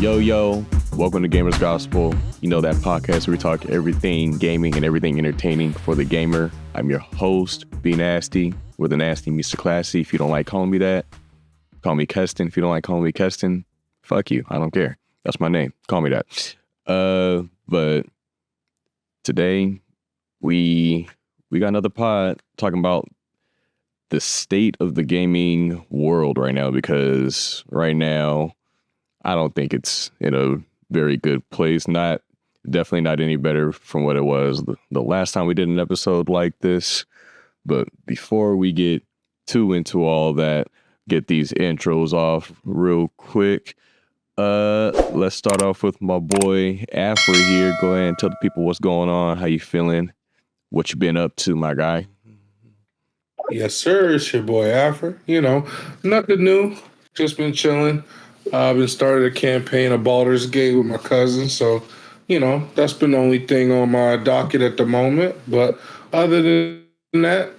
Yo, welcome to Gamers Gospel. You know that podcast where we talk everything gaming and everything entertaining for the gamer. I'm your host, B-Nazty, where the nasty meets the classy. If you don't like calling me that, call me Keston. If you don't like calling me Keston, fuck you. I don't care. That's my name. Call me that. But today we got another pod talking about the state of the gaming world right now, because right now I don't think it's in a very good place. Definitely not any better from what it was the last time we did an episode like this. But before we get too into all that, get these intros off real quick. Let's start off with my boy Afra here. Go ahead and tell the people what's going on, how you feeling, what you been up to, my guy. Yes, sir. It's your boy Afra. Nothing new. Just been chilling. I've been started a campaign of Baldur's Gate with my cousin, so that's been the only thing on my docket at the moment. But other than that,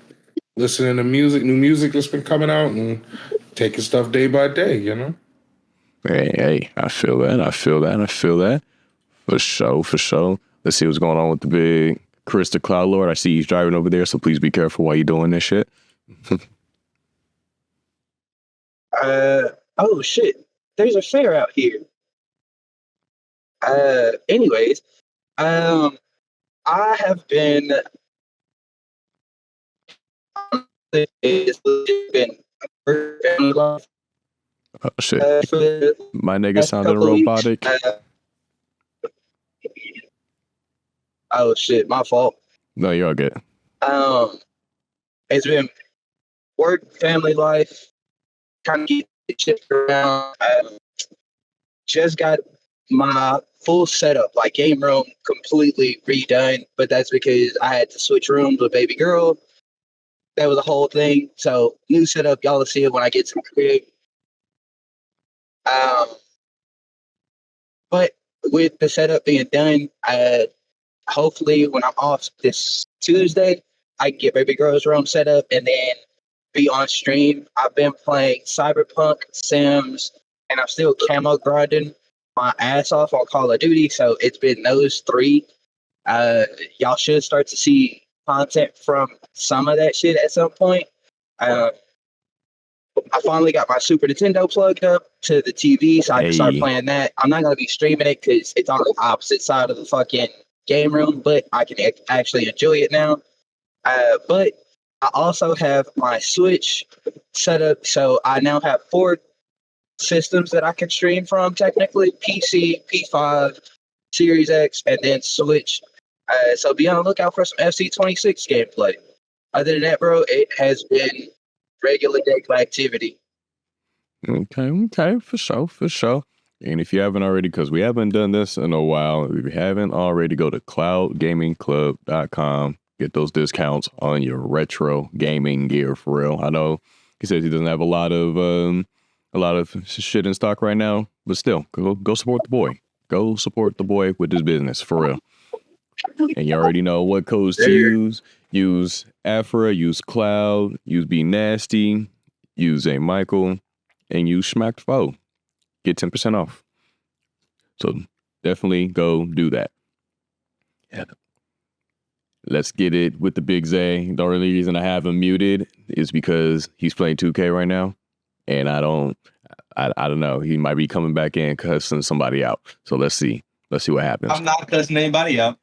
listening to new music that's been coming out, and taking stuff day by day. Hey, I feel that. For sure. Let's see what's going on with the big Chris the Cloudlorde. I see he's driving over there, so please be careful while you're doing this shit. Oh shit. There's a fair out here. Anyways, I have been. It's been family life. Oh shit. My nigga sounded robotic. Oh shit, my fault. No, you're all good. It's been work, family life, kind of get shit around. Just got my full setup, like game room, completely redone, but that's because I had to switch rooms with baby girl. That was a whole thing. So new setup, y'all will see it when I get to the crib. But with the setup being done, hopefully when I'm off this Tuesday, I can get baby girl's room set up and then be on stream. I've been playing Cyberpunk, Sims, and I'm still camo grinding my ass off on Call of Duty. So it's been those three. Y'all should start to see content from some of that shit at some point. I finally got my Super Nintendo plugged up to the TV, so I can start playing that. I'm not going to be streaming it because it's on the opposite side of the fucking game room, but I can actually enjoy it now. But I also have my Switch set up, so I now have 4 systems that I can stream from, technically. PC, P5, Series X, and then Switch. So be on the lookout for some FC26 gameplay. Other than that, bro, it has been regular day activity. Okay, for sure. And if you haven't already, because we haven't done this in a while, if you haven't already, go to cloudgamingclub.com. Get those discounts on your retro gaming gear, for real. I know he says he doesn't have a lot of shit in stock right now, but still, go support the boy. Go support the boy with his business, for real. And you already know what codes to use. Use Afra, use Cloud, use B-Nazty, use A Michael, and use Schmack4. Get 10% off. So definitely go do that. Yeah. Let's get it with the big Zay. The only reason I have him muted is because he's playing 2K right now. And I don't know. He might be coming back in cussing somebody out. So let's see. Let's see what happens. I'm not cussing anybody out.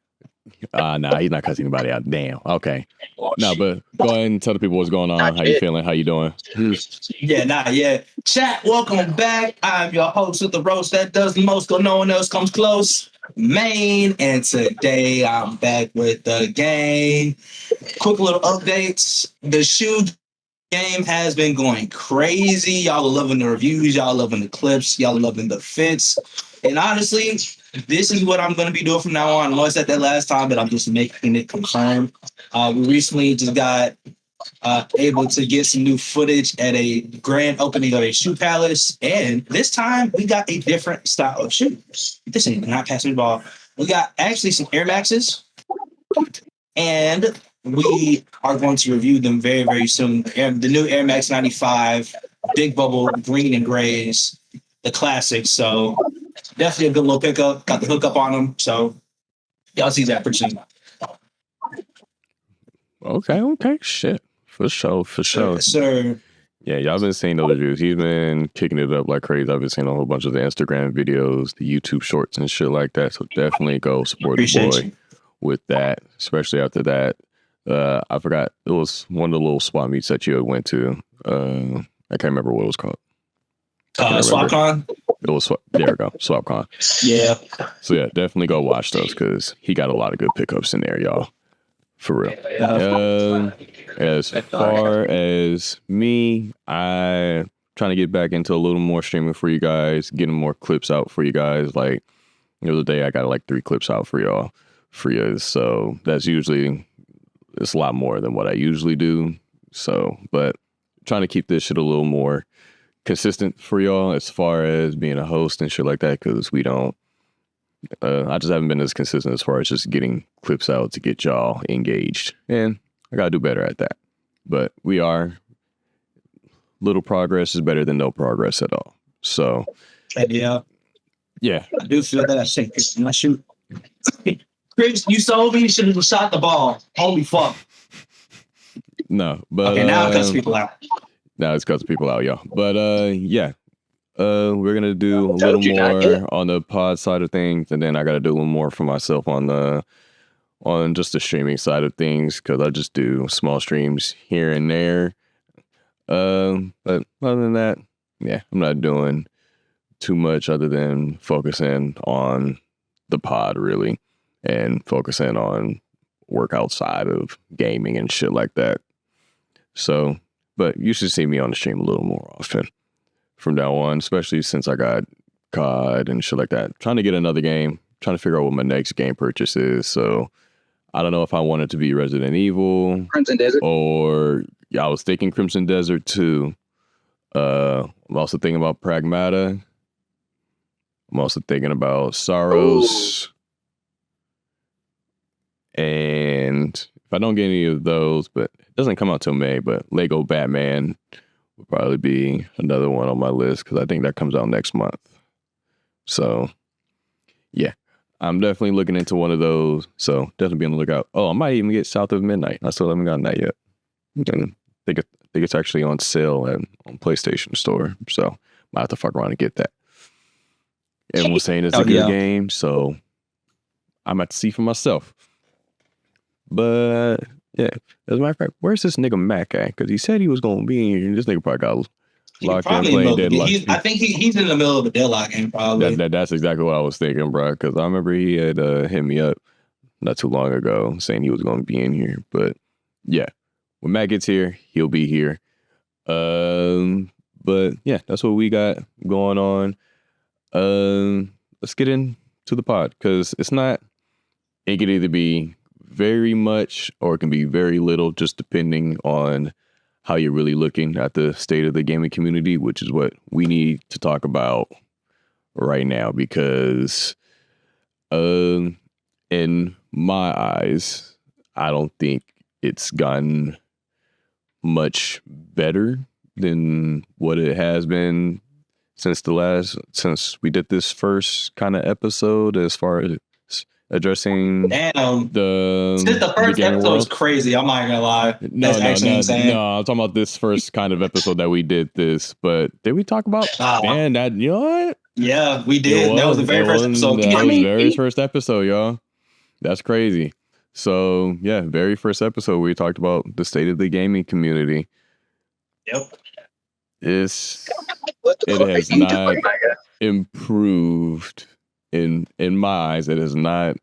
Nah, he's not cussing anybody out. Damn. Okay. No, but go ahead and tell the people what's going on. How you feeling? How you doing? Yeah. Chat, welcome back. I'm your host of the roast that does the most, no one else comes close. Main, and today I'm back with the game. Quick little updates. The shoe game has been going crazy. Y'all are loving the reviews. Y'all are loving the clips. Y'all are loving the fits. And honestly, this is what I'm going to be doing from now on. I know I said that last time, but I'm just making it confirmed. We recently just got able to get some new footage at a grand opening of a shoe palace. And this time, we got a different style of shoes. This ain't not passing the ball. We got actually some Air Maxes. And we are going to review them very, very soon. The new Air Max 95, Big Bubble, green and grays, the classics. So definitely a good little pickup. Got the hookup on him, so y'all see that pretty soon. Okay, shit. For sure. Yes, sir. Yeah, y'all been seeing those reviews. He's been kicking it up like crazy. I've been seeing a whole bunch of the Instagram videos, the YouTube shorts and shit like that. So definitely go support Appreciate the boy with that, especially after that. I forgot, it was one of the little swap meets that you went to. I can't remember what it was called. SwapCon? It was there we go, SwapCon. Yeah. So yeah, definitely go watch those because he got a lot of good pickups in there, y'all. For real. As far as me, I trying to get back into a little more streaming for you guys, getting more clips out for you guys. Like the other day, I got like 3 clips out for y'all, for you. So that's usually, it's a lot more than what I usually do. So, but trying to keep this shit a little more consistent for y'all as far as being a host and shit like that, because we don't. I just haven't been as consistent as far as just getting clips out to get y'all engaged. And I got to do better at that. But we are. Little progress is better than no progress at all. So. Yeah. Yeah. I do feel that. I say, I shoot. Chris, you told me you should have shot the ball. Holy fuck. No, but. Okay, now it cuts people out. Now it's cuts people out, y'all. But yeah. We're gonna do a little more on the pod side of things, and then I gotta do a little more for myself on just the streaming side of things, because I just do small streams here and there. But other than that, yeah, I'm not doing too much other than focusing on the pod really, and focusing on work outside of gaming and shit like that. So, but you should see me on the stream a little more often from now on, especially since I got COD and shit like that. Trying to get another game, trying to figure out what my next game purchase is. So I don't know if I want it to be Resident Evil, Crimson Desert, or I was thinking Crimson Desert too. I'm also thinking about Pragmata. I'm also thinking about Saros. Ooh. And if I don't get any of those, but it doesn't come out till May, but Lego Batman will probably be another one on my list, because I think that comes out next month. So, yeah, I'm definitely looking into one of those. So, definitely be on the lookout. Oh, I might even get South of Midnight. I still haven't gotten that yet. I think it's actually on sale on PlayStation Store. So, might have to fuck around and get that. Everyone's saying it's a good game, so I might see for myself. But yeah, as a matter of fact, where's this nigga Mac at? Because he said he was going to be in here, and this nigga probably got locked in playing Deadlock. I think he's in the middle of a Deadlock game, probably. That's exactly what I was thinking, bro. Because I remember he had hit me up not too long ago saying he was going to be in here. But yeah, when Mac gets here, he'll be here. But yeah, that's what we got going on. Let's get into the pod, because it can either be very much or it can be very little, just depending on how you're really looking at the state of the gaming community, which is what we need to talk about right now. Because in my eyes, I don't think it's gotten much better than what it has been since we did this first kind of episode, as far as addressing since the first episode was crazy. I'm not gonna lie. No, I'm talking about this first kind of episode that we did this. But did we talk about that? You know what? Yeah, we did. That was the very first episode. That was the very first episode, y'all. That's crazy. So yeah, very first episode we talked about the state of the gaming community. Yep. It has not improved. In my eyes, it has not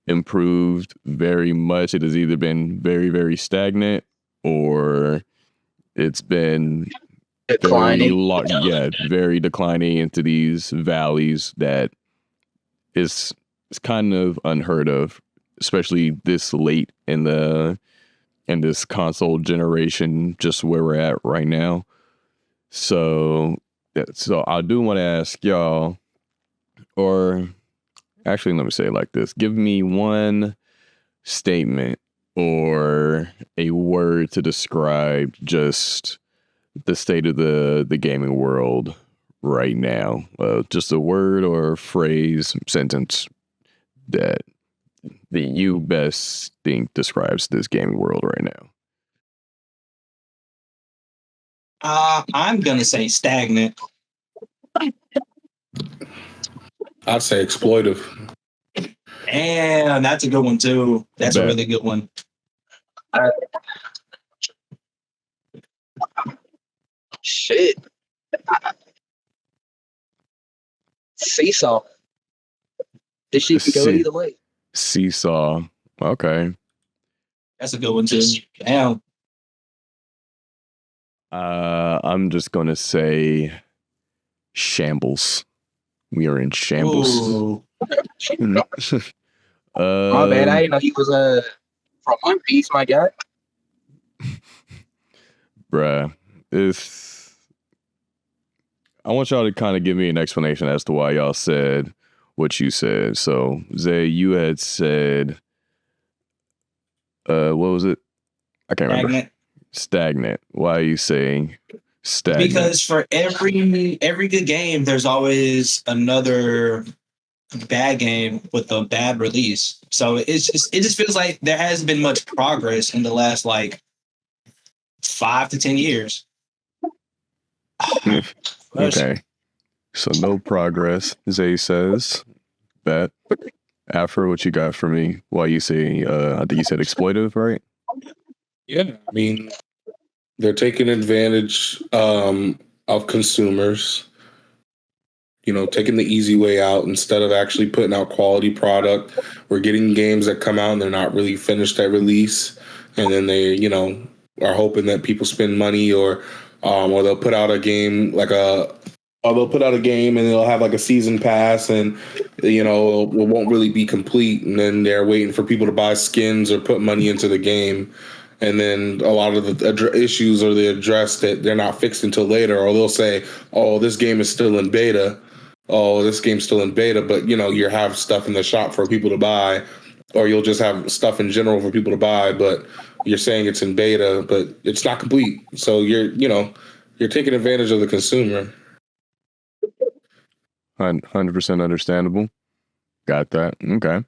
improved very much. It has either been very, very stagnant, or it's been declining. Very declining into these valleys that is kind of unheard of, especially this late in this console generation, just where we're at right now. So I do want to ask y'all, or actually, let me say it like this. Give me one statement or a word to describe just the state of the gaming world right now? Just a word or phrase, sentence that you best think describes this gaming world right now. I'm gonna say stagnant. I'd say exploitive. And that's a good one too. That's a really good one. Shit. Seesaw. This shit can go either way. Seesaw. Okay. That's a good one too. Damn. I'm just gonna say shambles. We are in shambles. My bad. I didn't know he was from One Piece, my guy. Bruh, I want y'all to kind of give me an explanation as to why y'all said what you said. So, Zay, you had said, what was it? I can't remember. Stagnant. Why are you saying stagnant? Because for every good game, there's always another bad game with a bad release. So it just feels like there hasn't been much progress in the last like 5 to 10 years. Okay. So no progress, Zay says. Bet. Afro, what you got for me? Why you say, I think you said exploitive, right? Yeah, I mean, they're taking advantage of consumers, taking the easy way out instead of actually putting out quality product. We're getting games that come out and they're not really finished at release. And then they, are hoping that people spend money or they'll put out a game and they'll have like a season pass and, it won't really be complete. And then they're waiting for people to buy skins or put money into the game. And then a lot of the issues are they addressed that they're not fixed until later. Or they'll say, oh, this game is still in beta. Oh, this game's still in beta. But, you have stuff in the shop for people to buy. Or you'll just have stuff in general for people to buy. But you're saying it's in beta, but it's not complete. So you're taking advantage of the consumer. 100% understandable. Got that. Okay.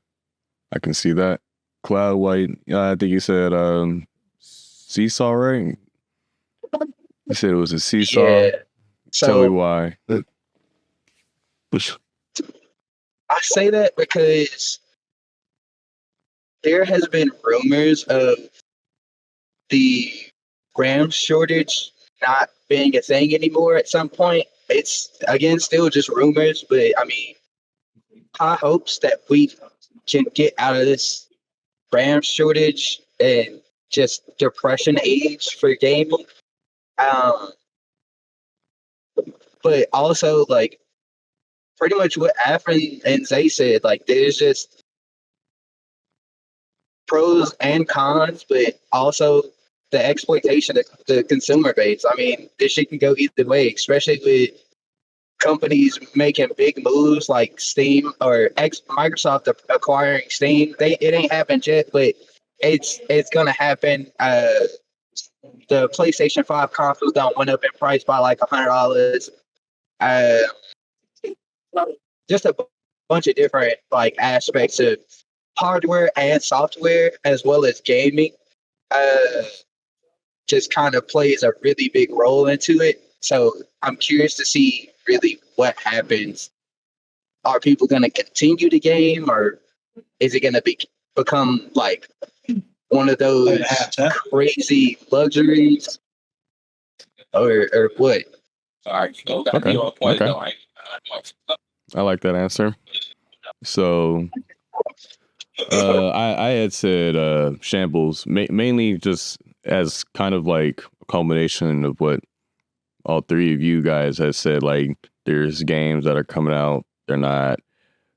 I can see that. Cloud White, I think you said seesaw, right? You said it was a seesaw. Yeah. Tell me why. I say that because there has been rumors of the RAM shortage not being a thing anymore at some point. It's, again, still just rumors, but I mean, high hopes that we can get out of this RAM shortage and just depression age for gaming. But also, like, pretty much what Afrin and Zay said, like, there's just pros and cons, but also the exploitation of the consumer base. I mean, this shit can go either way, especially with companies making big moves like Steam or Microsoft acquiring Steam. It ain't happened yet, but it's gonna happen. The PlayStation 5 consoles don't went up in price by like $100. Just a bunch of different like aspects of hardware and software as well as gaming. Just kind of plays a really big role into it. So I'm curious to see really what happens. Are people going to continue the game, or is it going to become like one of those crazy luxuries, or what? Okay. I like that answer. So I had said shambles, mainly just as kind of like a culmination of what all three of you guys have said. Like, there's games that are coming out, they're not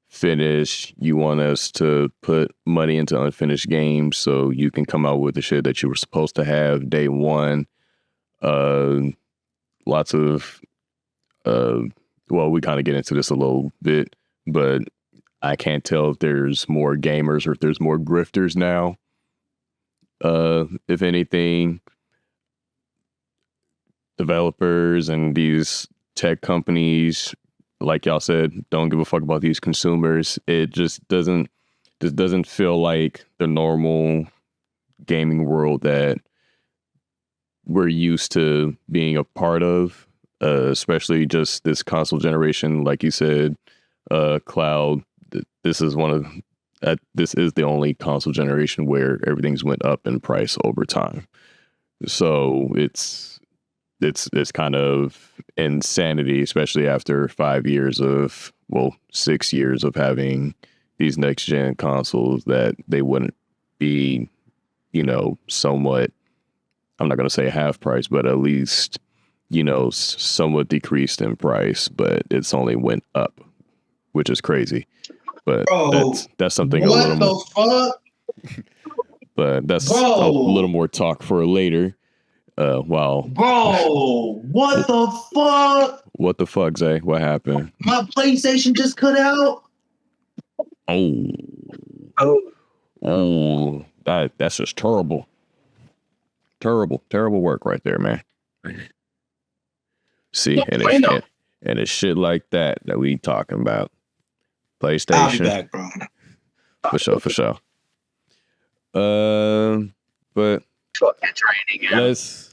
finished. You want us to put money into unfinished games so you can come out with the shit that you were supposed to have day one. Lots of well, we kind of get into this a little bit, but I can't tell if there's more gamers or if there's more grifters now. If anything, developers and these tech companies, like y'all said, don't give a fuck about these consumers. It just doesn't feel like the normal gaming world that we're used to being a part of, especially just this console generation. Like you said, Cloud, this is this is the only console generation where everything's went up in price over time. So it's kind of insanity, especially after 5 years of, 6 years of having these next gen consoles, that they wouldn't be, somewhat, I'm not going to say half price, but at least, somewhat decreased in price, but it's only went up, which is crazy. But Bro, that's something what a little more. fuck? But that's Bro. a little more talk for later. Wow. Bro, what the fuck? What the fuck, Zay? What happened? My PlayStation just cut out. Oh, that's just terrible. Terrible work right there, man. See, and it's shit like that we talking about. PlayStation. I'll be back, bro. For sure. But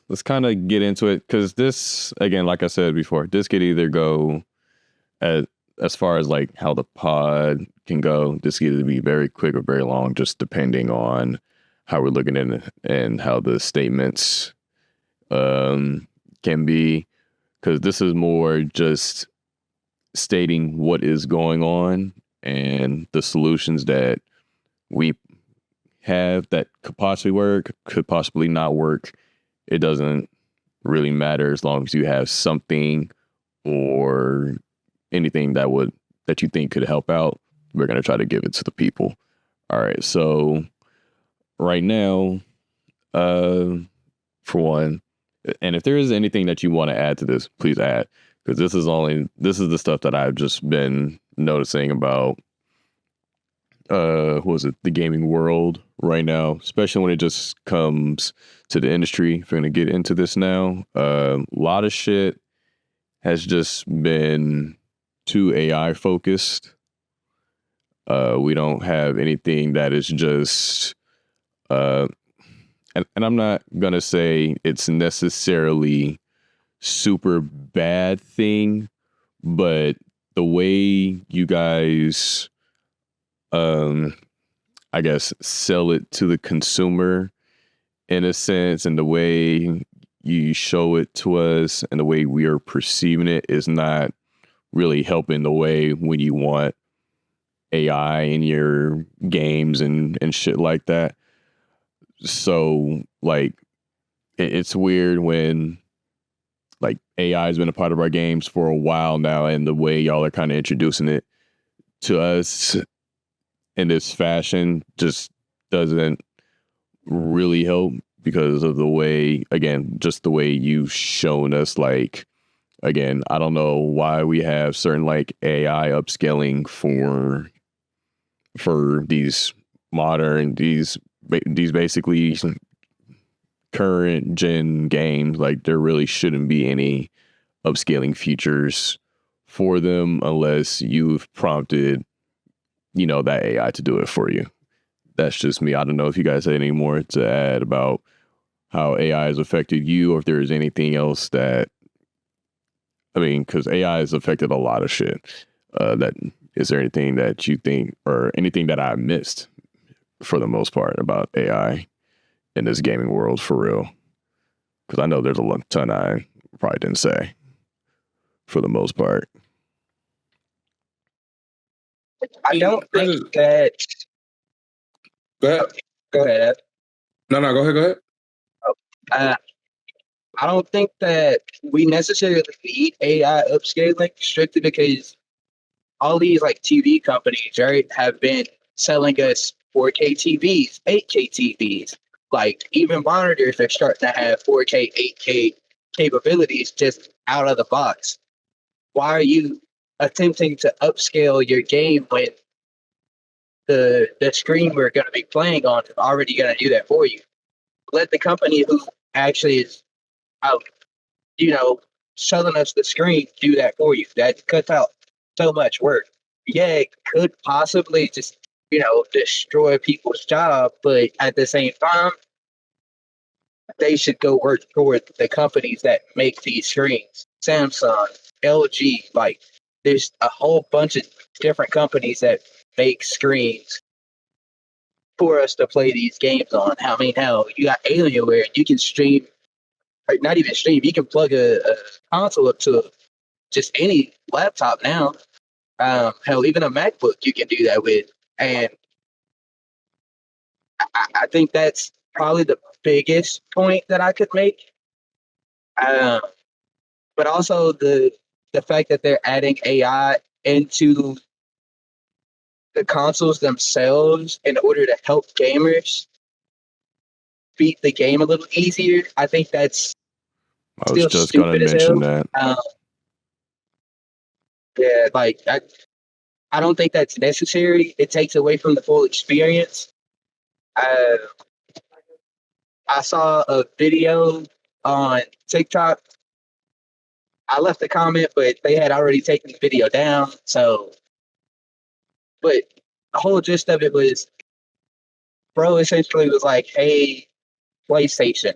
let's kind of get into it, because this, again, like I said before, this could either go as far as like how the pod can go. This could either be very quick or very long, just depending on how we're looking at it and how the statements can be, because this is more just stating what is going on and the solutions that we have that could possibly work, could possibly not work. It doesn't really matter as long as you have something or anything that you think could help out. We're going to try to give it to the people. All right. So right now, for one, and if there is anything that you want to add to this, please add, because this is the stuff that I've just been noticing about the gaming world right now, especially when it just comes to the industry. If we're going to get into this now, a lot of shit has just been too AI focused. We don't have anything that is just and I'm not going to say it's necessarily super bad thing, but the way you guys I guess sell it to the consumer in a sense, and the way you show it to us and the way we are perceiving it is not really helping the way when you want AI in your games and shit like that. So like it's weird when like AI has been a part of our games for a while now, and the way y'all are kind of introducing it to us in this fashion just doesn't really help, because of the way, again, just the way you've shown us. Like, again, I don't know why we have certain like AI upscaling for these modern, these basically current gen games. Like, there really shouldn't be any upscaling features for them unless you've prompted, that AI to do it for you. That's just me. I don't know if you guys had any more to add about how AI has affected you, or if there is anything else that, because AI has affected a lot of shit. Is there anything that you think, or anything that I missed for the most part about AI in this gaming world for real? Because I know there's a ton I probably didn't say for the most part. I don't think that. Go ahead. Go ahead, Ed. No, go ahead. I don't think that we necessarily need AI upscaling, strictly because all these like TV companies, right, have been selling us 4K TVs, 8K TVs. Like, even monitors are starting to have 4K, 8K capabilities just out of the box. Why are you attempting to upscale your game when the screen we're going to be playing on is already going to do that for you? Let the company who actually is, selling us the screen do that for you. That cuts out so much work. Yeah, it could possibly just, destroy people's job, but at the same time, they should go work for the companies that make these screens. Samsung, LG, like there's a whole bunch of different companies that make screens for us to play these games on. Hell, you got Alienware, you can stream, or not even stream, you can plug a console up to just any laptop now. Hell, even a MacBook you can do that with. And I think that's probably the biggest point that I could make. But also the fact that they're adding AI into the consoles themselves in order to help gamers beat the game a little easier. I think that's I was still just going to stupid as hell. mention that. Yeah, like I don't think that's necessary. It takes away from the full experience. I saw a video on TikTok. I left a comment, but they had already taken the video down. So, but the whole gist of it was, bro essentially was like, hey, PlayStation,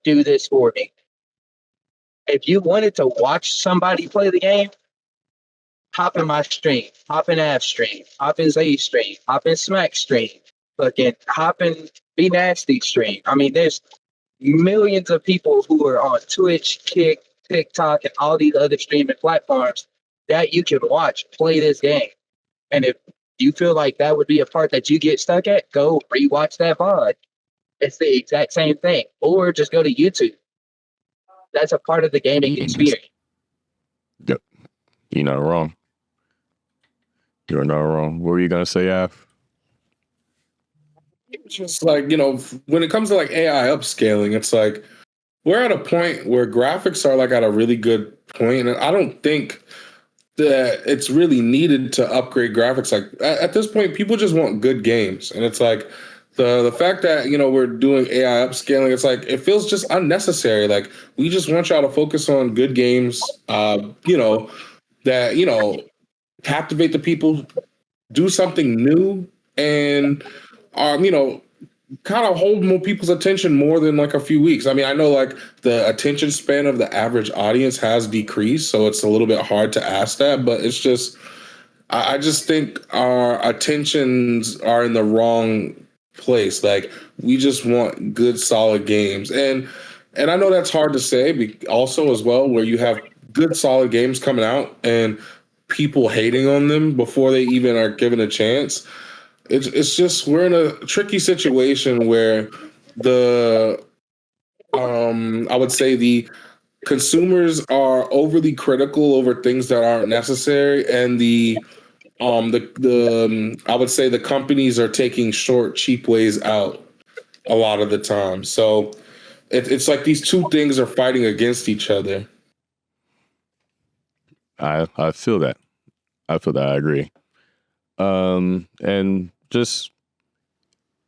do this for me. If you wanted to watch somebody play the game, hop in my stream, hop in Av's stream, hop in Zay's stream, hop in Smack's stream, fucking hop in B-Nazty stream. I mean, there's millions of people who are on Twitch, Kick, TikTok, and all these other streaming platforms that you can watch play this game. And if you feel like that would be a part that you get stuck at, go rewatch that VOD. It's the exact same thing. Or just go to YouTube. That's a part of the gaming experience. Yep. You're not wrong. You're not wrong. What were you going to say, Af? It's just like, when it comes to like AI upscaling, it's like we're at a point where graphics are like at a really good point, and I don't think that it's really needed to upgrade graphics. Like at this point, people just want good games, and it's like the fact that we're doing AI upscaling, it's like it feels just unnecessary. Like we just want y'all to focus on good games, that captivate the people, do something new, and kind of hold more people's attention more than like a few weeks. I mean, I know like the attention span of the average audience has decreased, so it's a little bit hard to ask that, but it's just, I just think our attentions are in the wrong place. Like we just want good, solid games. And I know that's hard to say also as well, where you have good, solid games coming out and people hating on them before they even are given a chance. It's just we're in a tricky situation where I would say the consumers are overly critical over things that aren't necessary, and I would say the companies are taking short, cheap ways out a lot of the time. So it's like these two things are fighting against each other. I feel that. I agree. And just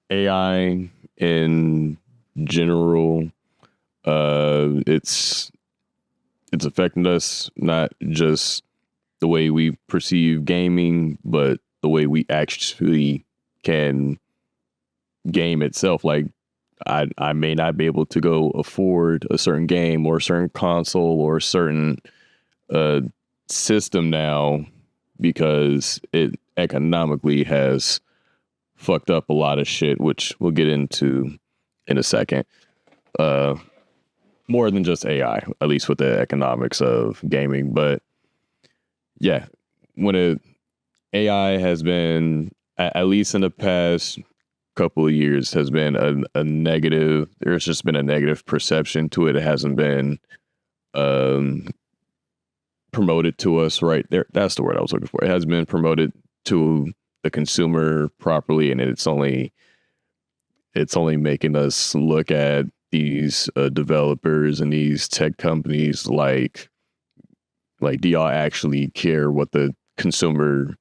AI in general, it's affecting us, not just the way we perceive gaming, but the way we actually can game itself. Like I may not be able to go afford a certain game or a certain console or a certain system now because it economically has fucked up a lot of shit, which we'll get into in a second. More than just AI, at least with the economics of gaming. But yeah, when AI has been, at least in the past couple of years, has been a negative, there's just been a negative perception to it. It hasn't been promoted to us right there. That's the word I was looking for. It has been promoted to the consumer properly, and it's only making us look at these developers and these tech companies like do y'all actually care what the consumer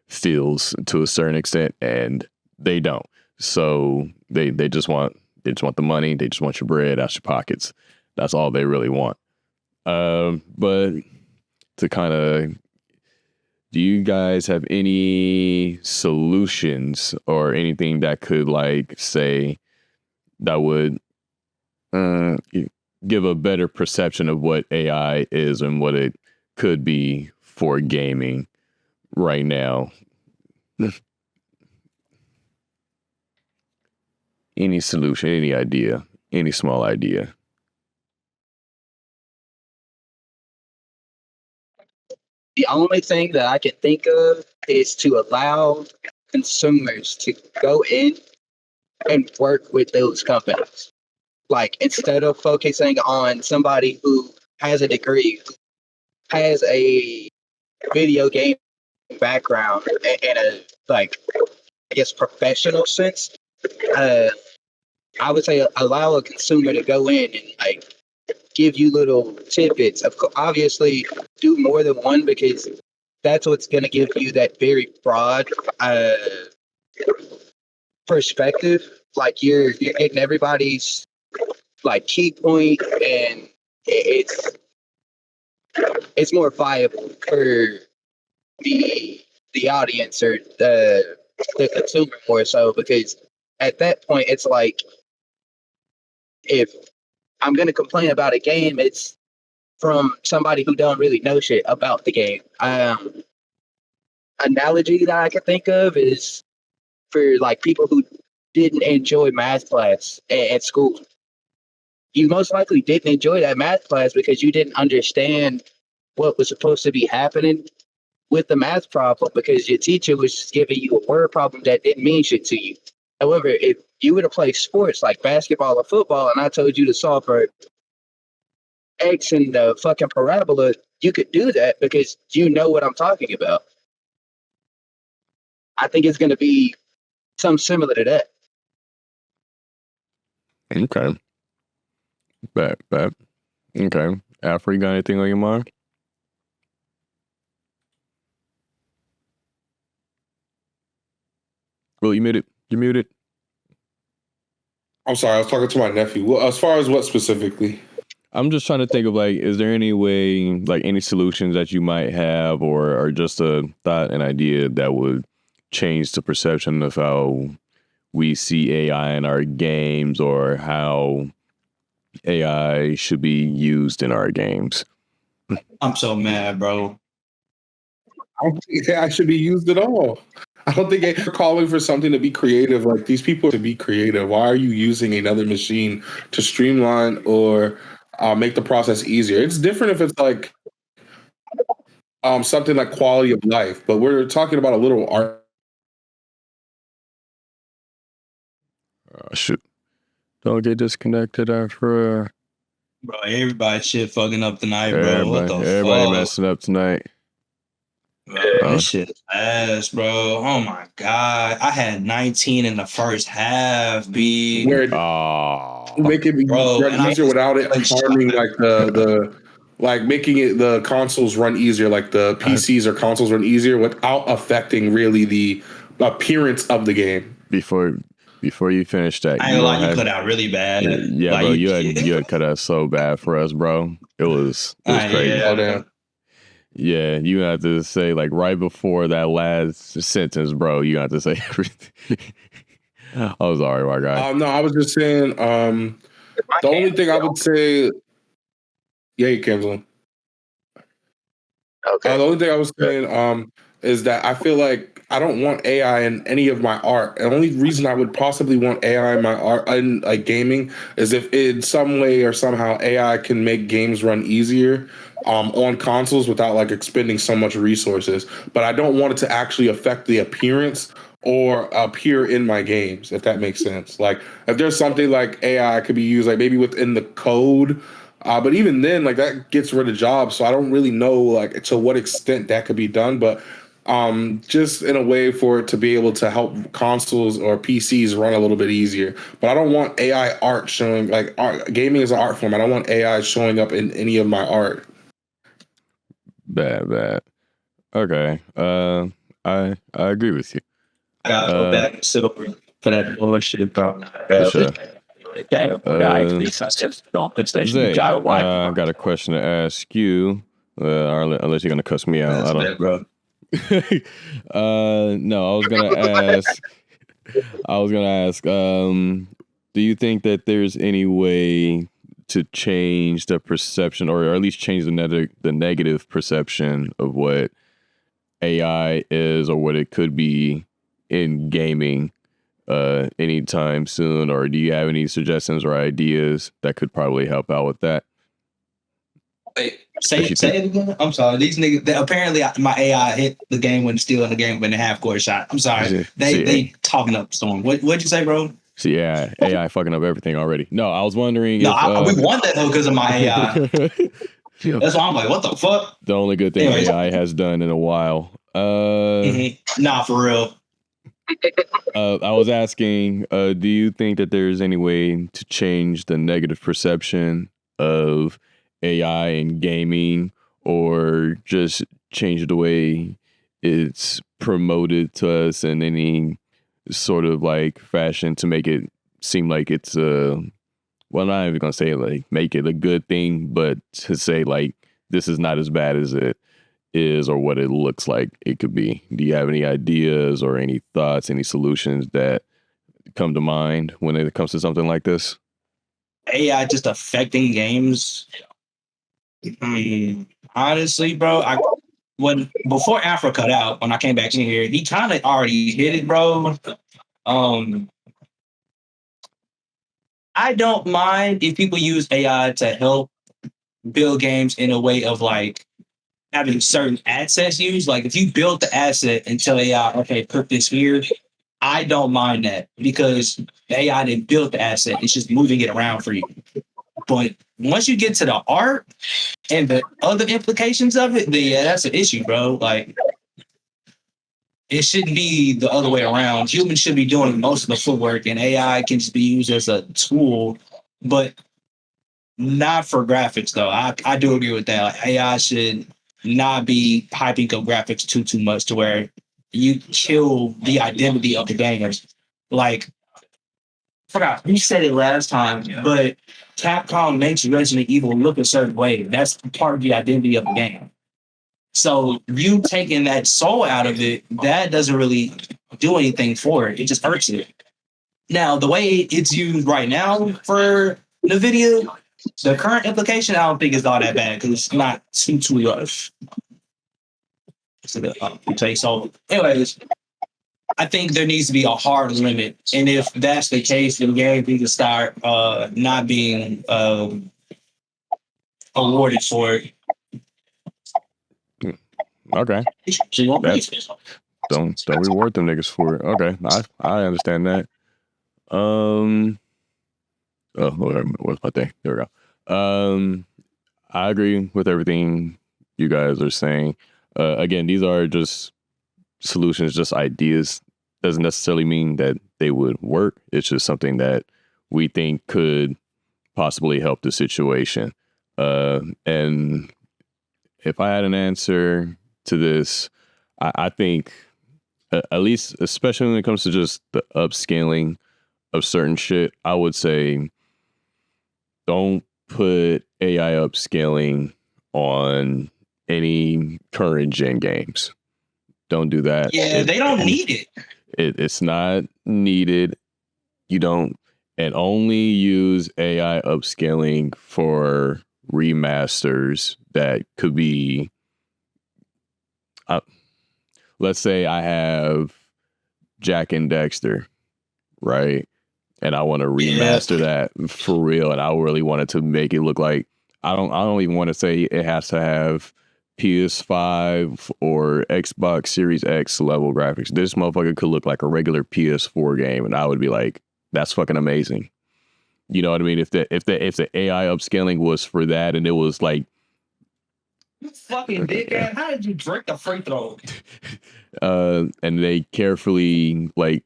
feels to a certain extent? And they don't. So they just want the money. They just want your bread out your pockets. That's all they really want. But to kind of, do you guys have any solutions or anything that could, like, say, that would give a better perception of what AI is and what it could be for gaming right now? Any solution, any idea, any small idea? The only thing that I can think of is to allow consumers to go in and work with those companies. Like, instead of focusing on somebody who has a degree, who has a video game background in a, like, I guess, professional sense, I would say allow a consumer to go in and, like, give you little tidbits. Obviously, do more than one, because that's what's going to give you that very broad perspective. Like, you're getting everybody's, like, key point, and it's more viable for the audience, or the consumer, more so, because at that point it's like, if I'm going to complain about a game, it's from somebody who don't really know shit about the game. Analogy that I can think of is for, like, people who didn't enjoy math class at school. You most likely didn't enjoy that math class because you didn't understand what was supposed to be happening with the math problem, because your teacher was just giving you a word problem that didn't mean shit to you. However, if you were to play sports like basketball or football, and I told you to solve for X in the fucking parabola, you could do that because you know what I'm talking about. I think it's going to be something similar to that. Okay. Bet. Okay. Afro, you got anything on your mind? Well, you muted. You're muted. I'm sorry, I was talking to my nephew. Well, as far as what specifically? I'm just trying to think of, like, is there any way, like, any solutions that you might have, or just a thought, an idea that would change the perception of how we see AI in our games, or how AI should be used in our games? I'm so mad, bro. I don't think AI should be used at all. I don't think they're calling for something to be creative. Like, these people to be creative. Why are you using another machine to streamline or make the process easier? It's different if it's like something like quality of life, but we're talking about a little art. Shoot. Don't get disconnected after. Bro, everybody shit fucking up tonight, bro. What the Everybody fuck? messing up tonight. Bro, this shit is ass, bro. Oh my god. I had 19 in the first half, B. Where make it Bro, run and I easier without it like harming like the like making it the consoles run easier, like the PCs or consoles run easier without affecting really the appearance of the game. Before you finish that, I ain't gonna lie, you cut out really bad. Yeah, like, bro, you had cut out so bad for us, bro. It was crazy. Oh damn. Yeah, you have to say, like, right before that last sentence, bro. You have to say everything. I'm sorry, my guy. No, I was just saying. The only thing I would say, yeah, you can. Okay. The only thing I was saying is that I feel like I don't want AI in any of my art. The only reason I would possibly want AI in my art, in like gaming, is if in some way or somehow AI can make games run easier on consoles without like expending so much resources. But I don't want it to actually affect the appearance or appear in my games, if that makes sense. Like, if there's something like AI could be used, like maybe within the code. But even then, like, that gets rid of jobs. So I don't really know like to what extent that could be done. But just in a way for it to be able to help consoles or PCs run a little bit easier. But I don't want AI art showing, like, art, gaming is an art form. I don't want AI showing up in any of my art. Bad. Okay. I agree with you. I gotta go back to silver for that bullshit, bro. For sure. Zay, I got a question to ask you. Unless you're gonna cuss me out, I don't. Bro. No, I was gonna ask. Do you think that there's any way to change the perception, or at least change the negative perception of what AI is, or what it could be in gaming, anytime soon? Or do you have any suggestions or ideas that could probably help out with that? Wait, say it again. I'm sorry. These niggas. Apparently, my AI hit the game when still in the game when the half court shot. I'm sorry. They talking up Storm. What'd you say, bro? So yeah, AI fucking up everything already. No, I was wondering. No, if, we won that though because of my AI. That's why I'm like, what the fuck? The only good thing AI has done in a while. Nah, for real. I was asking, do you think that there's any way to change the negative perception of AI in gaming, or just change the way it's promoted to us in any sort of like fashion to make it seem like it's well, I'm not even gonna say like make it a good thing, but to say like this is not as bad as it is or what it looks like it could be. Do you have any ideas or any thoughts, any solutions that come to mind when it comes to something like this? AI just affecting games. Honestly, bro, before Afro cut out, when I came back in here, he kind of already hit it, bro. I don't mind if people use AI to help build games in a way of like having certain assets used. Like if you build the asset and tell AI, okay, put this here, I don't mind that because the AI didn't build the asset. It's just moving it around for you. But once you get to the art and the other implications of it, then yeah, that's an issue, bro. Like it shouldn't be the other way around. Humans should be doing most of the footwork, and AI can just be used as a tool, but not for graphics, though. I do agree with that. Like, AI should not be hyping up graphics too much to where you kill the identity of the gamers. Like, forgot you said it last time, but Capcom makes Resident Evil look a certain way. That's part of the identity of the game. So you taking that soul out of it, that doesn't really do anything for it. It just hurts it. Now, the way it's used right now for the video, the current implication, I don't think is all that bad because it's not too rough. So, anyways, I think there needs to be a hard limit, and if that's the case, then games need to start not being awarded for it. Okay. Don't reward them niggas for it. Okay, I understand that. Oh, what's my thing? There we go. I agree with everything you guys are saying. Again, these are just solutions, just ideas. Doesn't necessarily mean that they would work. It's just something that we think could possibly help the situation. And if I had an answer to this, I think, at least, especially when it comes to just the upscaling of certain shit, I would say don't put AI upscaling on any current gen games. Don't do that. Yeah, they don't need it. It's not needed. You don't, and only use AI upscaling for remasters that could be, let's say I have Jack and Dexter, right? And I want to remaster that for real, and I really wanted to make it look like, I don't even want to say it has to have PS5 or Xbox Series X level graphics. This motherfucker could look like a regular PS4 game, and I would be like, that's fucking amazing. You know what I mean? If the AI upscaling was for that, and it was like, you fucking dickhead, how did you break the free throw? And they carefully like,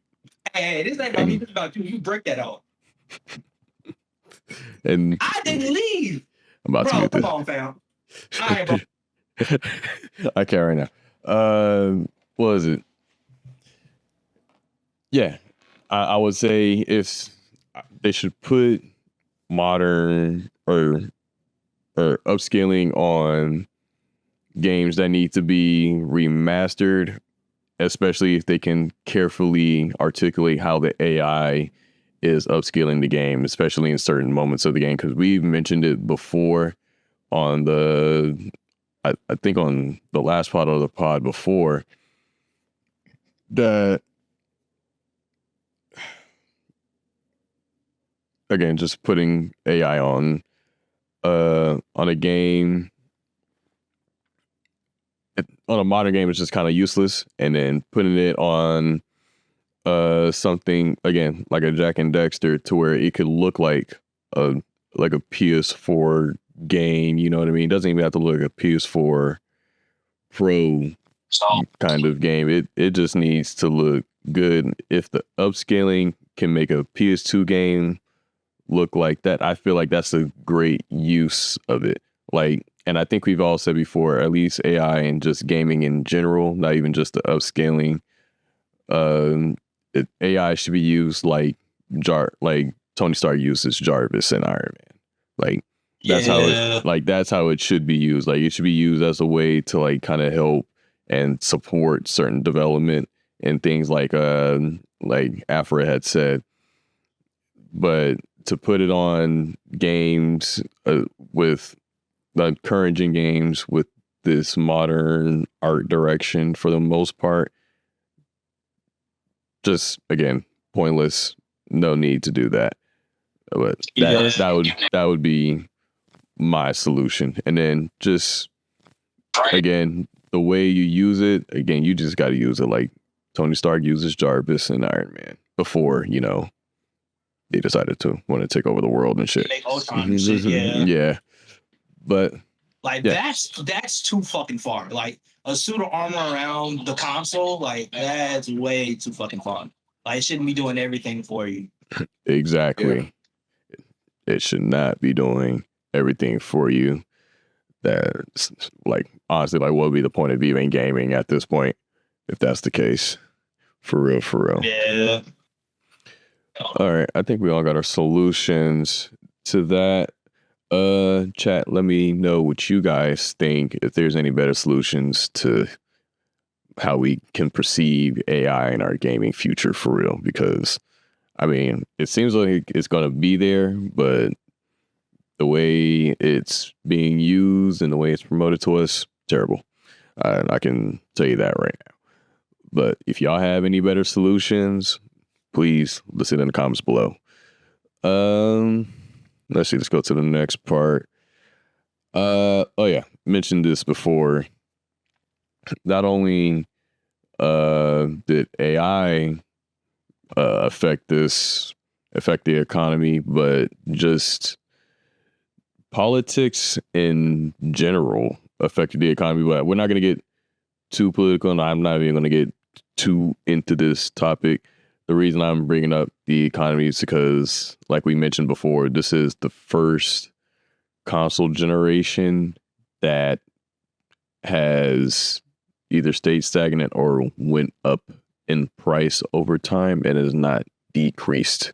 hey, this ain't about me, this about you. You break that off. And I didn't leave. I'm about bro, to get this. Come on, fam. All right, bro. I can't right now. What is it? Yeah, I would say if they should put modern or upscaling on games that need to be remastered, especially if they can carefully articulate how the AI is upscaling the game, especially in certain moments of the game. Because we've mentioned it before on I think on the last part of the pod before, that again, just putting AI on a game, on a modern game is just kind of useless, and then putting it on something again like a Jack and Dexter to where it could look like a PS4 game, you know what I mean? It doesn't even have to look like a PS4 Pro kind of game. It just needs to look good. If the upscaling can make a PS2 game look like that, I feel like that's a great use of it. Like, and I think we've all said before, at least AI and just gaming in general, not even just the upscaling, AI should be used like Tony Stark uses Jarvis in Iron Man. Like that's how it should be used. Like it should be used as a way to like kind of help and support certain development and things like Afra had said. But to put it on games with the current gen games with this modern art direction, for the most part, just again pointless. No need to do that. But that would be my solution. And then just again, the way you use it, again, you just got to use it like Tony Stark uses Jarvis and Iron Man before, you know, they decided to want to take over the world and shit. Make Ultron and shit, yeah. Yeah. But like that's too fucking far. Like a suit of armor around the console, like that's way too fucking far. Like it shouldn't be doing everything for you. Exactly. Yeah. It should not be doing everything for you. That's like honestly, like what would be the point of even gaming at this point if that's the case? For real. Yeah. All right, I think we all got our solutions to that. Chat, let me know what you guys think, if there's any better solutions to how we can perceive AI in our gaming future for real. Because I mean, it seems like it's gonna be there, but the way it's being used and the way it's promoted to us, terrible. I can tell you that right now. But if y'all have any better solutions, please list it in the comments below. Let's see. Let's go to the next part. Oh yeah, mentioned this before. Not only did AI affect the economy, but just politics in general affected the economy. But we're not going to get too political, and I'm not even going to get too into this topic. The reason I'm bringing up the economy is because, like we mentioned before, this is the first console generation that has either stayed stagnant or went up in price over time and is not decreased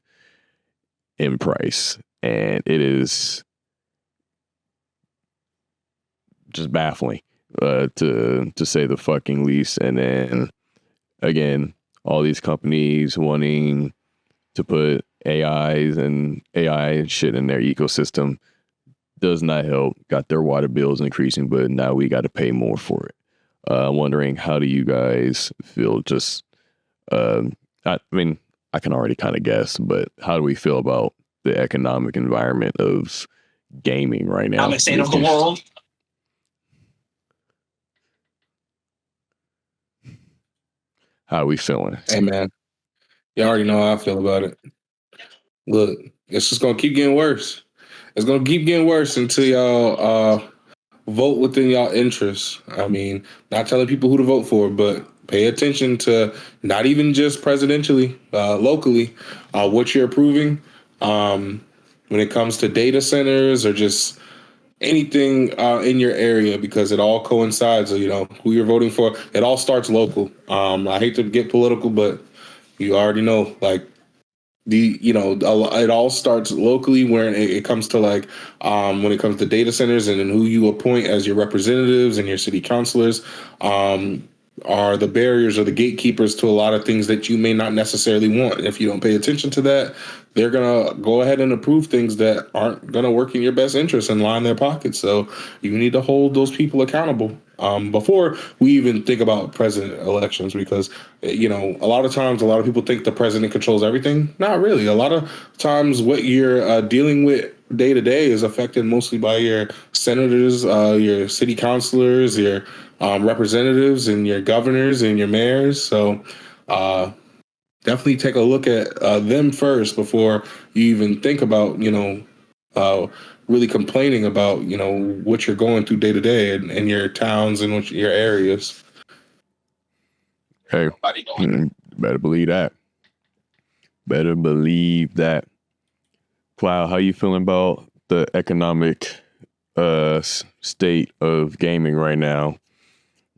in price. And it is just baffling, to say the fucking least. And then again, all these companies wanting to put AIs and AI shit in their ecosystem does not help. Got their water bills increasing, but now we got to pay more for it. Wondering, how do you guys feel? Just, I mean, I can already kind of guess, but how do we feel about the economic environment of gaming right now? I'm a state of the world. How are we feeling? Hey, man. You already know how I feel about it. Look, it's just going to keep getting worse. It's going to keep getting worse until y'all vote within y'all interests. I mean, not telling people who to vote for, but pay attention to not even just presidentially, locally, what you're approving when it comes to data centers or just anything in your area, because it all coincides, you know, who you're voting for. It all starts local. I hate to get political, but you already know, like, it all starts locally when it comes to like when it comes to data centers and then who you appoint as your representatives and your city councilors are the barriers or the gatekeepers to a lot of things that you may not necessarily want. If you don't pay attention to that, they're gonna go ahead and approve things that aren't gonna work in your best interest and line their pockets. So you need to hold those people accountable before we even think about president elections, because a lot of times a lot of people think the president controls everything. Not really. A lot of times what you're dealing with day to day is affected mostly by your senators, your city councilors, your representatives, and your governors and your mayors. So definitely take a look at them first before you even think about really complaining about what you're going through day to day in your towns and your areas. Hey, better believe that. Better believe that. Cloud, how you feeling about the economic state of gaming right now,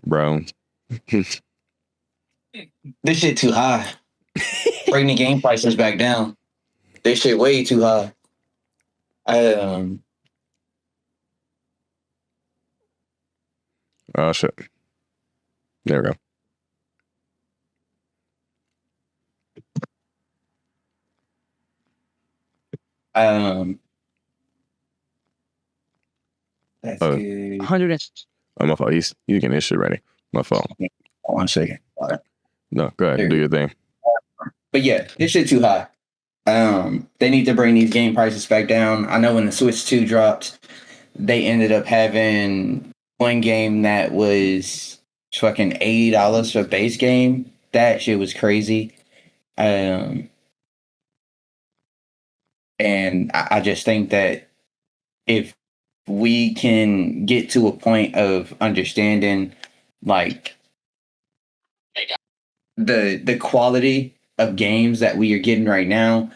bro? This shit too high. Bring the game prices back down. This shit way too high. Oh shit. There we go. That's good. 100. Oh, my fault. He's getting his shit ready. My fault. 1 second. All right. No, go ahead. Do your thing. But yeah, this shit too high. They need to bring these game prices back down. I know when the Switch 2 dropped, they ended up having one game that was fucking $80 for base game. That shit was crazy. And I just think that if we can get to a point of understanding like the quality of games that we are getting right now,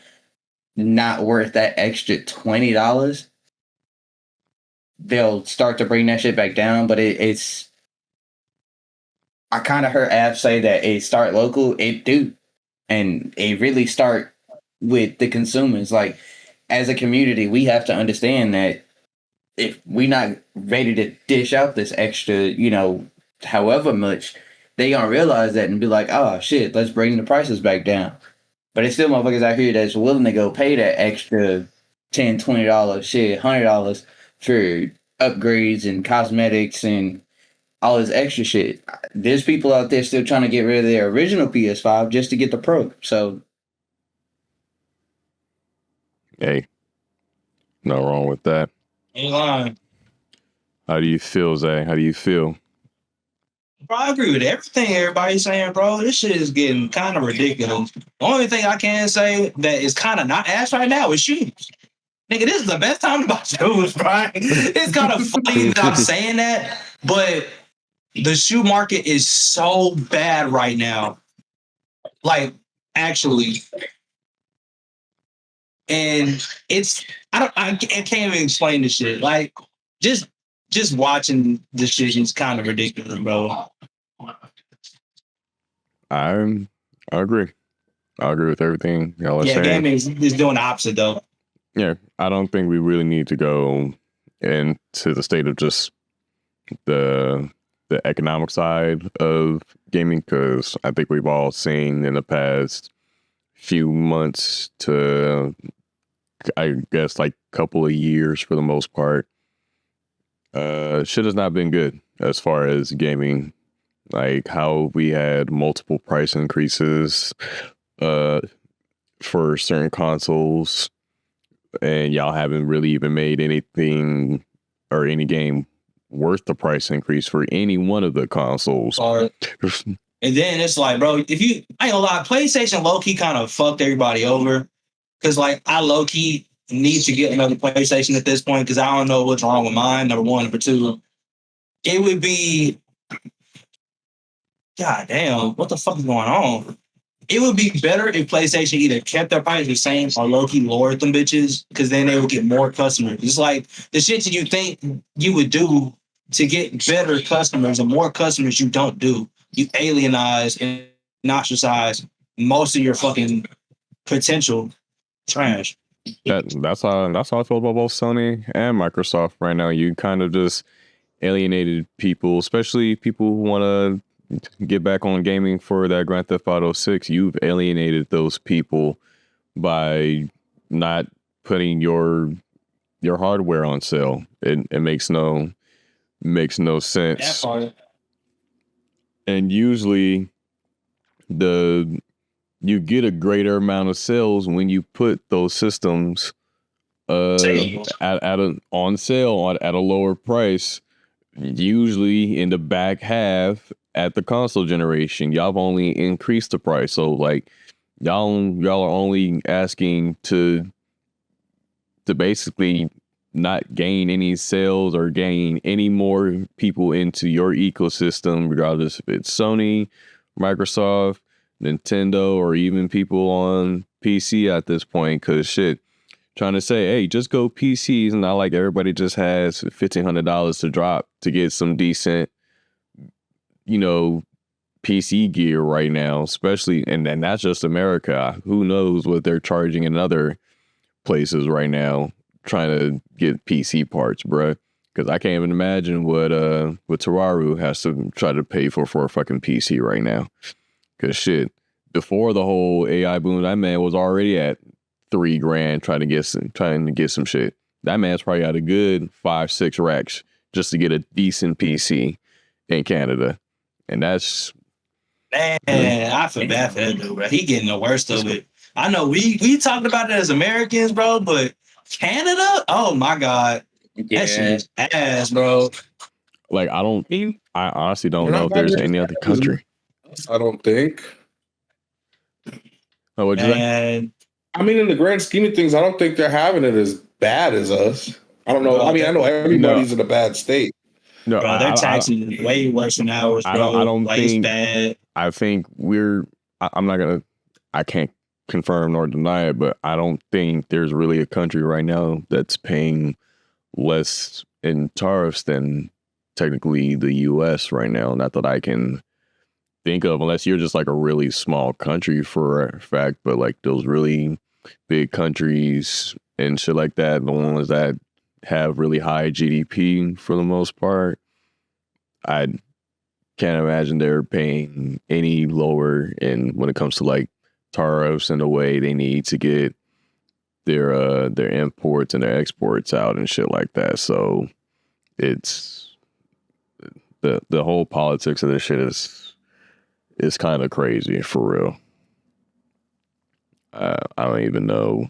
not worth that extra $20, they'll start to bring that shit back down. But it's I kind of heard Av say that it start local. It do, and it really start with the consumers. Like, as a community, we have to understand that if we're not ready to dish out this extra, however much, they gonna realize that and be like, oh shit, let's bring the prices back down. But it's still motherfuckers out here that's willing to go pay that extra $10, $20, shit, $100 for upgrades and cosmetics and all this extra shit. There's people out there still trying to get rid of their original PS5 just to get the Pro. So, hey, no wrong with that. Ain't lying. How do you feel, Zay? How do you feel? Bro, I agree with everything everybody's saying, bro. This shit is getting kind of ridiculous. The only thing I can say that is kind of not ass right now is shoes. Nigga, this is the best time to buy shoes, bro. It's kind of funny that I'm saying that, but the shoe market is so bad right now. Like, actually. And I can't even explain this shit. Like, just watching this shit is kind of ridiculous, bro. I agree. I agree with everything y'all are saying. Yeah, gaming is doing the opposite, though. Yeah, I don't think we really need to go into the state of just the economic side of gaming, because I think we've all seen in the past few months to, I guess, like couple of years for the most part, shit has not been good as far as gaming. Like how we had multiple price increases for certain consoles, and y'all haven't really even made anything or any game worth the price increase for any one of the consoles. And then it's like, bro, I ain't gonna lie, PlayStation low-key kind of fucked everybody over. Because, like, I low-key need to get another PlayStation at this point because I don't know what's wrong with mine, number one. Number two, it would be... God damn, what the fuck is going on? It would be better if PlayStation either kept their price the same or low-key lowered them bitches, because then they would get more customers. It's like the shit that you think you would do to get better customers and more customers you don't do. You alienize and ostracize most of your fucking potential trash. That's how I feel about both Sony and Microsoft right now. You kind of just alienated people, especially people who want to get back on gaming for that Grand Theft Auto 6. You've alienated those people by not putting your hardware on sale. It makes no sense. That part. And usually you get a greater amount of sales when you put those systems on sale at a lower price. Usually in the back half at the console generation, y'all have only increased the price. So like y'all are only asking to basically not gain any sales or gain any more people into your ecosystem, regardless if it's Sony, Microsoft, Nintendo, or even people on PC at this point. Because shit, trying to say, hey, just go PCs, and not like everybody just has $1,500 to drop to get some decent, PC gear right now, especially, and that's just America. Who knows what they're charging in other places right now trying to get PC parts, bruh. Because I can't even imagine what Tararu has to try to pay for a fucking PC right now. Because shit, before the whole AI boom, that man was already at $3,000 trying to get some shit. That man's probably got a good 5-6 racks just to get a decent PC in Canada. And that's... Man, I feel bad for that dude, bro. He getting the worst of it. I know we talked about it as Americans, bro, but Canada? Oh my God. Yeah. That shit is ass, bro. Like, I honestly don't know if there's any other country. I don't think. Oh, what'd you say? Man, I mean, in the grand scheme of things, I don't think they're having it as bad as us. I don't know. No, I mean, I know everybody's in a bad state. No, bro, their taxing is way worse than ours, bro. I don't like, think. It's bad. I think I'm not gonna. I can't confirm nor deny it, but I don't think there's really a country right now that's paying less in tariffs than technically the U.S. right now. Not that I can think of, unless you're just like a really small country for a fact. But like those really big countries and shit like that, the ones that have really high GDP for the most part, I can't imagine they're paying any lower in when it comes to like tariffs and the way they need to get their imports and their exports out and shit like that. So it's the whole politics of this shit is kind of crazy for real. I don't even know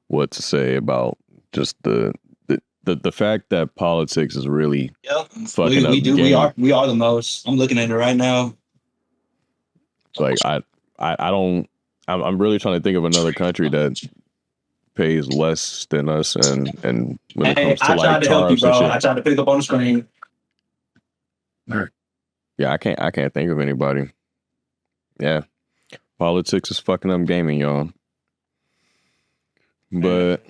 what to say about just the fact that politics is really fucking up. We do. We are the most. I'm looking at it right now. Like I don't. I'm really trying to think of another country that pays less than us, and when it comes to I like tried to help you, tariffs bro. and shit. I tried to pick up on the screen. Yeah, I can't think of anybody. Yeah, politics is fucking up gaming, y'all. But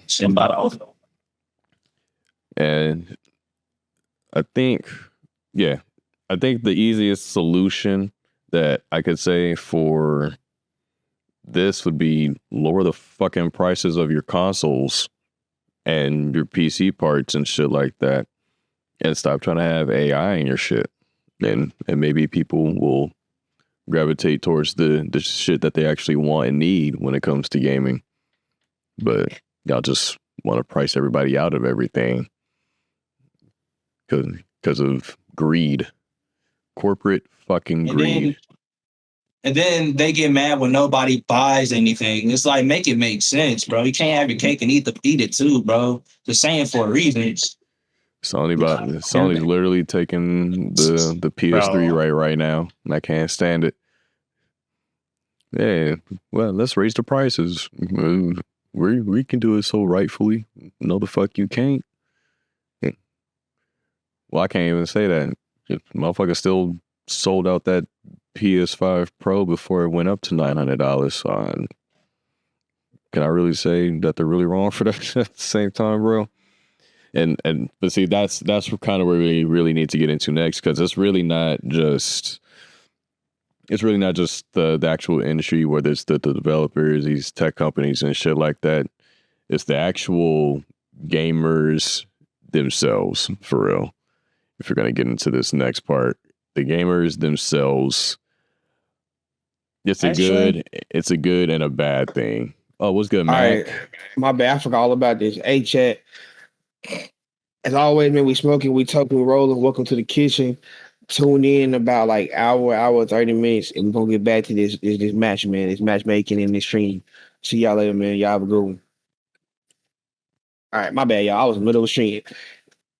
and I think the easiest solution that I could say for this would be lower the fucking prices of your consoles and your PC parts and shit like that, and stop trying to have AI in your shit. And maybe people will gravitate towards the shit that they actually want and need when it comes to gaming. But y'all just want to price everybody out of everything because of greed, corporate fucking greed. And then they get mad when nobody buys anything. It's like, make it make sense, bro. You can't have your cake and eat it too, bro. Just saying for a reason. Sony's literally taking the PS3 right now, and I can't stand it. Yeah, well, let's raise the prices. We can do it so rightfully. No, the fuck you can't. Well, I can't even say that. Motherfucker still sold out that PS5 Pro before it went up to $900. So can I really say that they're really wrong for that at the same time, bro? But see, that's kind of where we really need to get into next, because it's really not just it's really not just the actual industry, whether it's the developers, these tech companies and shit like that. It's the actual gamers themselves, for real. If you're going to get into this next part, the gamers themselves, it's a good and a bad thing. Oh, what's good, Mac? All right, my bad. I forgot all about this. Hey, chat. As always, man, we smoking, we talking, we rolling. Welcome to the kitchen. Tune in about like hour, 30 minutes, and we're gonna get back to this match, man. This matchmaking in this stream. See y'all later, man. Y'all have a good one. All right, my bad, y'all. I was in the middle of the stream.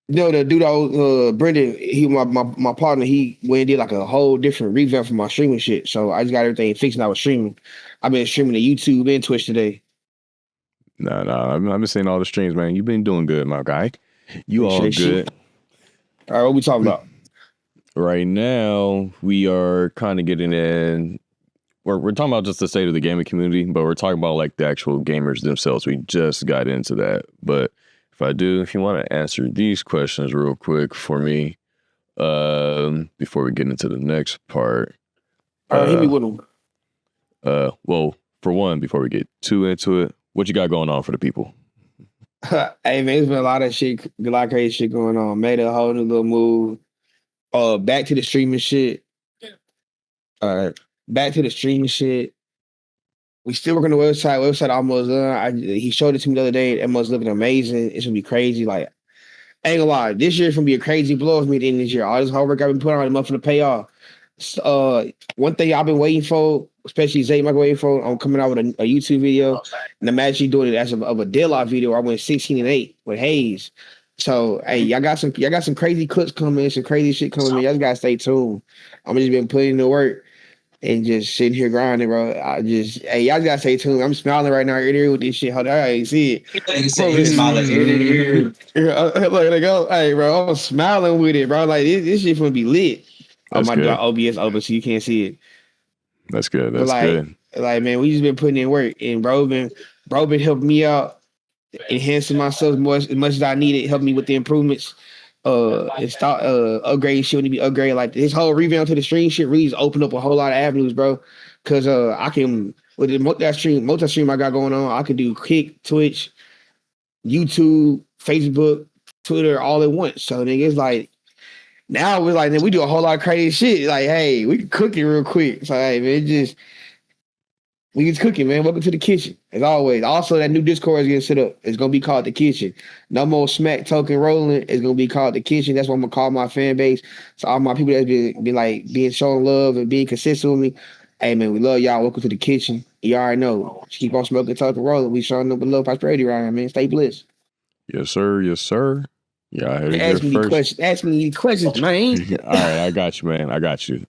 You know, the dude, Brendan, he my partner, he went and did like a whole different revamp for my streaming shit. So I just got everything fixed and I was streaming. I've been streaming to YouTube and Twitch today. No, I've been seeing all the streams, man. You've been doing good, my guy. You all good. Shit. All right, what we talking about? Right now, we are kind of getting in. We're talking about just the state of the gaming community, but we're talking about like the actual gamers themselves. We just got into that. But if you want to answer these questions real quick for me, before we get into the next part. All right, hit me with them. Well, for one, before we get too into it, what you got going on for the people? Hey man, there's been a lot of crazy shit going on. Made a whole new little move. Back to the streaming shit. All right, back to the streaming shit. We still working on the website. Website almost done. He showed it to me the other day. It must looking amazing. It's gonna be crazy. Like, I ain't gonna lie, this year's gonna be a crazy blow for me at the end of this year. All this hard work I've been putting on, I'm gonna pay off. One thing I've been waiting for, especially Zay Michael waiting for, I'm coming out with a YouTube video, and I'm actually doing it as of a deadlock video where I went 16-8 with Hayes. So hey, y'all got some crazy clips coming, some crazy shit coming. Y'all just gotta stay tuned. I'm just been putting in the work and just sitting here grinding, bro. Y'all just gotta stay tuned. I'm smiling right now ear to ear with this shit. Hold on, I ain't see it. He's smiling ear to ear. Look, they go. Hey, bro, I'm smiling with it, bro. Like this shit gonna be lit. That's my good. OBS open so you can't see it. That's good. That's good. Like, man, we just been putting in work, and bro been helping me out, enhancing myself as much as I needed, helping me with the improvements. And start upgrading shit when you be upgraded. Like this whole revamp to the stream shit really just opened up a whole lot of avenues, bro. Cause I can with the multi-stream I got going on, I can do Kick, Twitch, YouTube, Facebook, Twitter all at once. So then it's like now we're like, then we do a whole lot of crazy shit. Like, hey, we can cook it real quick. So hey, man, we just cooking, man. Welcome to the kitchen, as always. Also, that new Discord is getting set up. It's gonna be called the kitchen. No more smack token rolling. It's gonna be called the kitchen. That's what I'm gonna call my fan base. So all my people that's been like being shown love and being consistent with me. Hey man, we love y'all. Welcome to the kitchen. You already know. Just keep on smoking, talking, rolling. We showing them love, prosperity around here, man. Stay blessed. Yes, sir. Yes, sir. Yeah, I heard Ask me these questions, man. All right, I got you, man. I got you.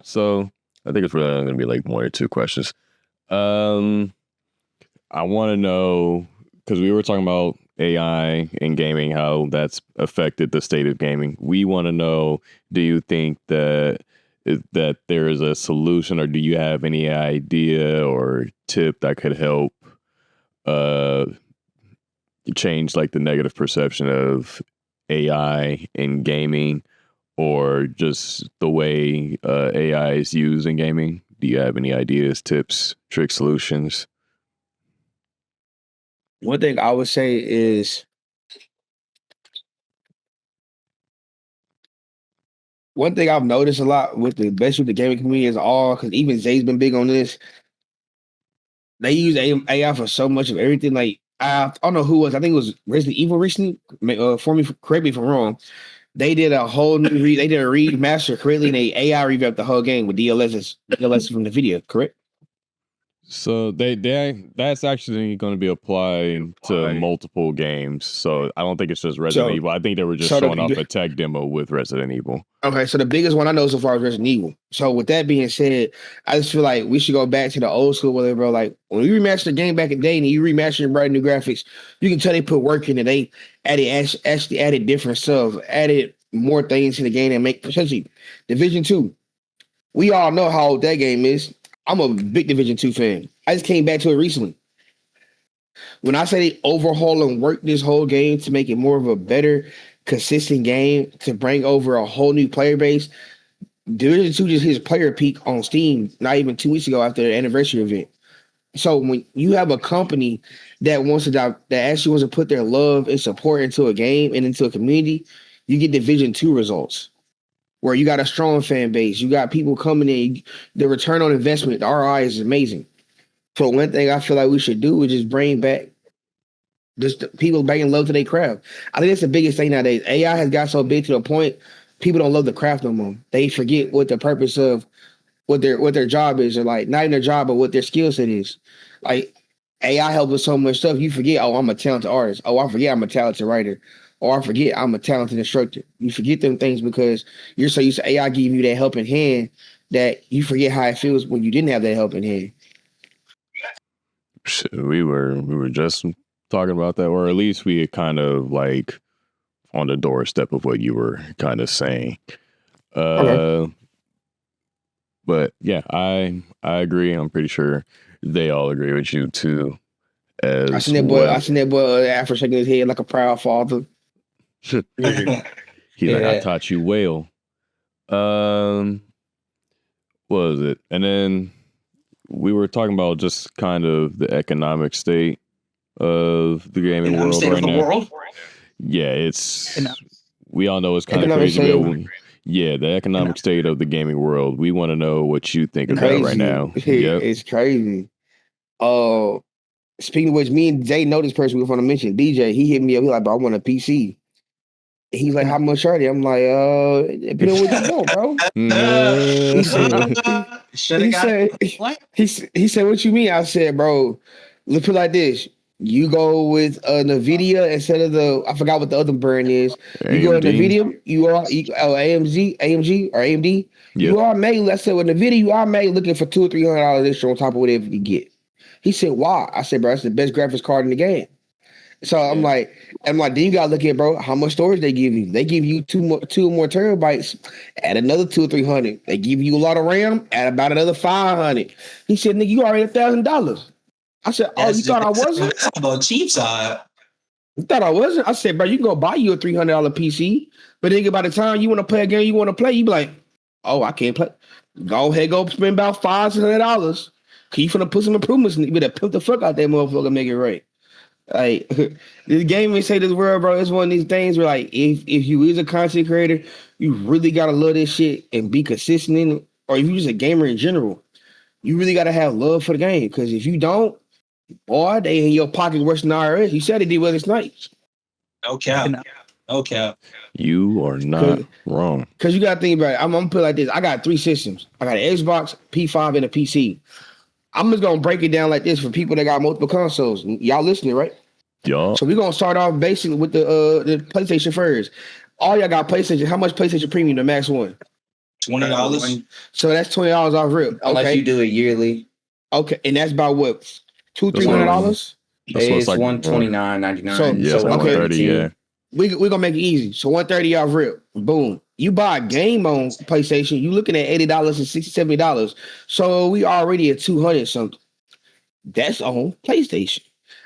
So I think it's really only gonna be like 1 or 2 questions. I want to know, because we were talking about AI and gaming, how that's affected the state of gaming. We want to know, do you think that there is a solution, or do you have any idea or tip that could help change like the negative perception of AI in gaming, or just the way AI is used in gaming? Do you have any ideas, tips, tricks, solutions? One thing I would say is one thing I've noticed a lot especially with the gaming community is because even Zay's been big on this. They use AI for so much of everything. Like I don't know who was. I think it was Resident Evil recently. Correct me if I'm wrong. They did a whole new they did a remaster correctly, and they AI revamped the whole game with DLSs from the video. Correct. So that's actually going to be applied to multiple games. So I don't think it's just Resident Evil. I think they were just showing off a tech demo with Resident Evil. Okay, so the biggest one I know so far is Resident Evil. So with that being said, I just feel like we should go back to the old school where, bro, like when you remaster the game back in the day and you remaster and write new graphics, you can tell they put work in it. They actually added different stuff, added more things to the game and make, especially Division 2. We all know how old that game is. I'm a big Division 2 fan. I just came back to it recently. When I say they overhaul and work this whole game to make it more of a better, consistent game, to bring over a whole new player base, Division 2 just hit its player peak on Steam not even 2 weeks ago after the anniversary event. So when you have a company that actually wants to put their love and support into a game and into a community, you get Division 2 results where you got a strong fan base. You got people coming in. The return on investment, the ROI is amazing. So one thing I feel like we should do is just bring back just people bringing love to their craft. I think that's the biggest thing nowadays. AI has got so big to the point people don't love the craft no more. They forget what the purpose of what their job is, or like not even their job, but what their skill set is. Like AI helps with so much stuff. You forget, oh, I'm a talented artist. Oh, I forget I'm a talented writer. Or I forget I'm a talented instructor. You forget them things because you're so used to AI giving you that helping hand that you forget how it feels when you didn't have that helping hand. We were just talking about that, or at least we had kind of like on the doorstep of what you were kind of saying. Okay. But yeah, I agree. I'm pretty sure they all agree with you too. I seen that boy Afro shaking his head like a proud father. He's like, I taught you well. What was it? And then we were talking about just kind of the economic state of the gaming world right now. Yeah, we all know it's kind of crazy. Yeah, the economic state of the gaming world. We want to know what you think of that right now. Yep. It's crazy. Speaking of which, me and Jay know this person we want to mention. DJ, he hit me up. He's like, bro, I want a PC. He's like, how much are they? I'm like, depending on what you want, bro. He said, what you mean? I said, bro, let's put it like this. You go with NVIDIA instead of I forgot what the other brand is. You go with NVIDIA, AMG or AMD. Yep. You are made, let's say with NVIDIA, you are made looking for $200 or $300 extra on top of whatever you get. He said, why? I said, bro, that's the best graphics card in the game. So I'm like, then you gotta look at, bro, how much storage they give you. They give you two more terabytes, add another 200 or 300. They give you a lot of RAM, add about another 500. He said, nigga, you already $1,000. I said, you thought I wasn't? On cheap side. You thought I wasn't? I said, bro, you can go buy you a $300 PC, but then by the time you want to play a game you want to play, you be like, oh, I can't play. Go ahead, go spend about $500. Cause you finna put some improvements in it. You better pimp the fuck out that motherfucker and make it right. Like this gaming say this world, bro, it's one of these things where like if you is a content creator, you really gotta love this shit and be consistent in it. Or if you're just a gamer in general, you really gotta have love for the game. Because if you don't, boy, they in your pocket worse than IRS. You said it did well this night. No cap. You are not wrong. Because you gotta think about it. I'm gonna put it like this. I got 3 systems. I got an Xbox, P5, and a PC. I'm just gonna break it down like this for people that got multiple consoles. Y'all listening, right? Yeah. So we're gonna start off basically with the PlayStation first. All y'all got PlayStation. How much PlayStation Premium, the max one? $20. So that's $20 off rip. Okay. Unless you do it yearly. Okay, and that's about what? $200-$300? It's like $129.99. So $130, yeah. We're gonna make it easy. So $130 off rip. Boom. You buy a game on PlayStation, you looking at $80 and $60, $70. So we already at $200 something. That's on PlayStation.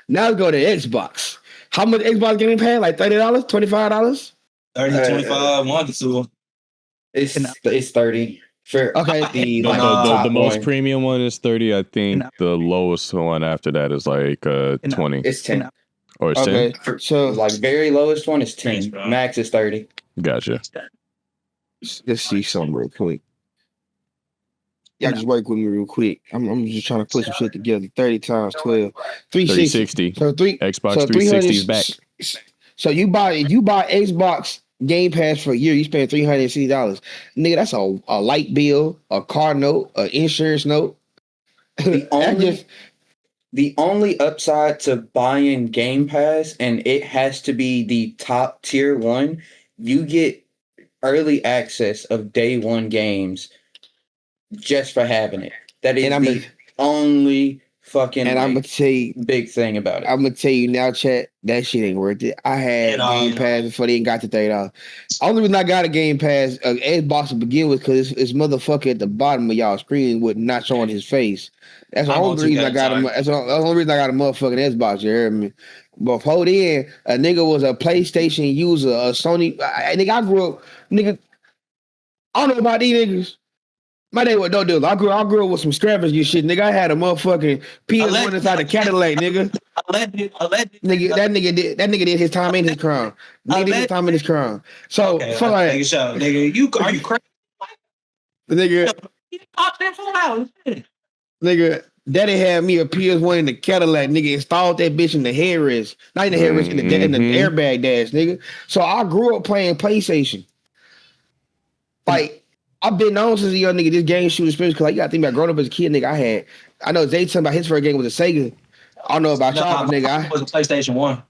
Now let's go to Xbox. How much Xbox Game Pass? Like $30, $25? 30, 25, 1 to 2. It's 30. For okay. The most premium one is 30. I think the lowest one after that is like 20. It's 10. Or it's 10? So like very lowest one is 10. Max is 30. Gotcha. Let's see something real quick. Y'all just work with me real quick. I'm just trying to put some shit together. 30 times 12. 360. So Xbox 360 is back. So you buy Xbox Game Pass for a year, you spend $360. Nigga, that's a light bill, a car note, an insurance note. The only upside to buying Game Pass, and it has to be the top tier one, you get early access of day one games just for having it. That is the only fucking I'm gonna tell you big thing about it. I'm gonna tell you now, chat, that shit ain't worth it. I had Game Pass before they even got to $30. Only reason I got a Game Pass Xbox to begin with, because it's motherfucker at the bottom of y'all screen with not showing his face. That's the only reason I got him. That's the only reason I got a motherfucking Xbox. You hear me? Before then, a nigga was a PlayStation user, a Sony. Nigga, I grew up. Nigga, I don't know about these niggas. My name was don't do. I grew up with some scavengers shit, nigga. I had a motherfucking PS1 inside the Cadillac, nigga. Nigga, that nigga did his time in his crown. Nigga did his time in his crown. So Okay, so like, nigga, are you crazy? Nigga, daddy had me a PS1 in the Cadillac, nigga, installed that bitch in the headrest. Not in the headrest, in the airbag dash, nigga. So I grew up playing PlayStation. Like, I've been known since a young nigga, this game shooting experience, because like, you gotta think about growing up as a kid, nigga. I know Zay talking about his first game was a Sega. I don't know about y'all, but nigga. I was a PlayStation 1.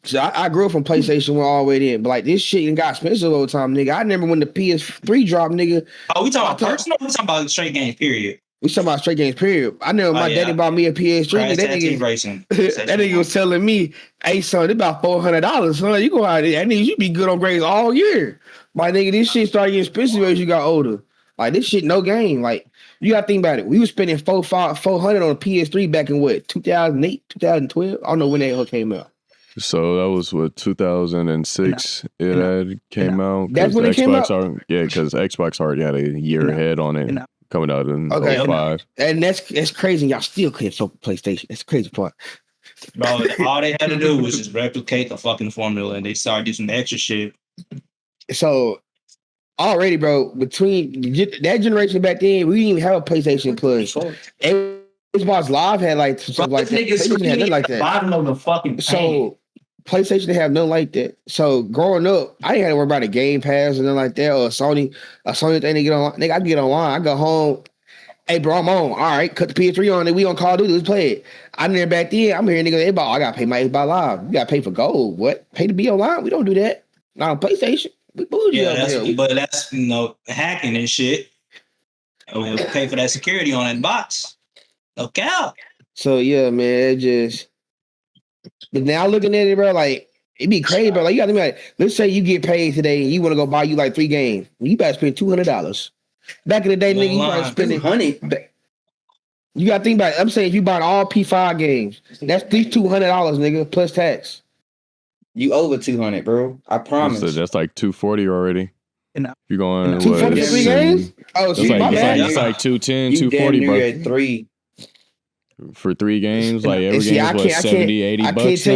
So I grew up from PlayStation 1 all the way in. But like, this shit got expensive over time, nigga. I remember when the PS3 dropped, nigga. Oh, we talking about personal? We talking about straight game, period. We talking about straight games, period. I know my daddy bought me a PS3. That nigga was telling me, hey, son, it's about $400. Son, you go out there. That means you be good on grades all year. My nigga, this shit started getting expensive as you got older. Like, this shit, no game. Like, you gotta think about it. We was spending $400 on a PS3 back in what, 2008, 2012? I don't know when that hell came out. So that was what 2006 it came out. That's when it came out. Because Xbox already had a year ahead on it coming out in 05. And that's crazy. Y'all still couldn't sell PlayStation. That's the crazy part. Bro, all they had to do was just replicate the fucking formula, and they started doing some extra shit. So already, bro, between that generation back then, we didn't even have a PlayStation Plus. Xbox Live had like stuff like that. PlayStation had nothing like that. Bottom of the fucking so PlayStation didn't have nothing like that. So growing up, I didn't have to worry about a Game Pass or nothing like that, or a Sony thing to get online. Nigga, I can get online. I go home. Hey, bro, I'm on. All right, cut the PS3 on. We on Call of Duty. Let's play it. I'm there back then. I'm hearing niggas. I gotta pay my Xbox Live. You gotta pay for gold. What? Pay to be online? We don't do that. Not on PlayStation. We bougie up here. But that's hacking and shit. And we'll pay for that security on that box. No cap. So yeah, man, but now looking at it, bro, like it'd be crazy, bro. Like you gotta be like, let's say you get paid today and you want to go buy you like 3 games. You better spend $200. Back in the day, nigga, you probably spending $100. You gotta think about it. I'm saying if you buy all P5 games, that's at least $200, nigga, plus tax. You over 200, bro. I promise. So that's like 240 already. You're going 240 for 3 games? Oh, so it's like 210, 240, bro. At 3. For 3 games, like every game is what, 70, 80 bucks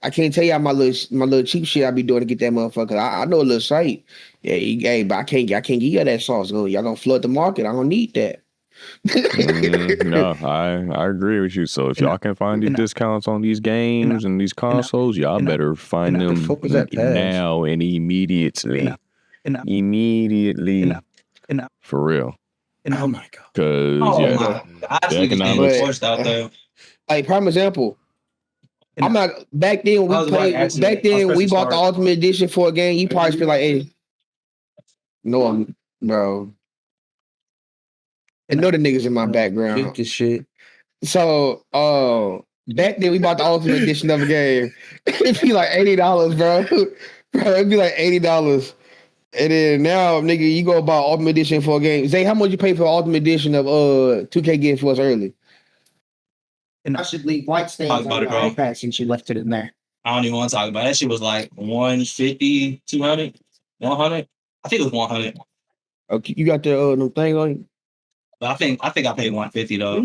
I can't tell you my little cheap shit I be doing to get that motherfucker. I know a little site. Yeah, but I can't give you that sauce. Y'all gonna flood the market. I don't need that. No, I agree with you. So if y'all can find these discounts on these games and these consoles, y'all better find them now and immediately. Immediately. For real. Oh my god! Because the economics out there. Like prime example, I'm not back then. We played. Back then, we bought the Ultimate Edition for a game. You probably spent like 80. No, bro. And know the niggas in my background. Shoot this shit. So, back then we bought the Ultimate Edition of a game. It'd be like $80, bro. Bro, it'd be like $80. And then now, nigga, you go buy Ultimate Edition for a game. Zay, how much you pay for Ultimate Edition of 2K games for us early? And I should leave white stains on the iPad since you left it in there. I don't even want to talk about it. That shit was like 150, 200, 100. I think it was 100. Okay, you got the thing on you? But I think I paid 150 though.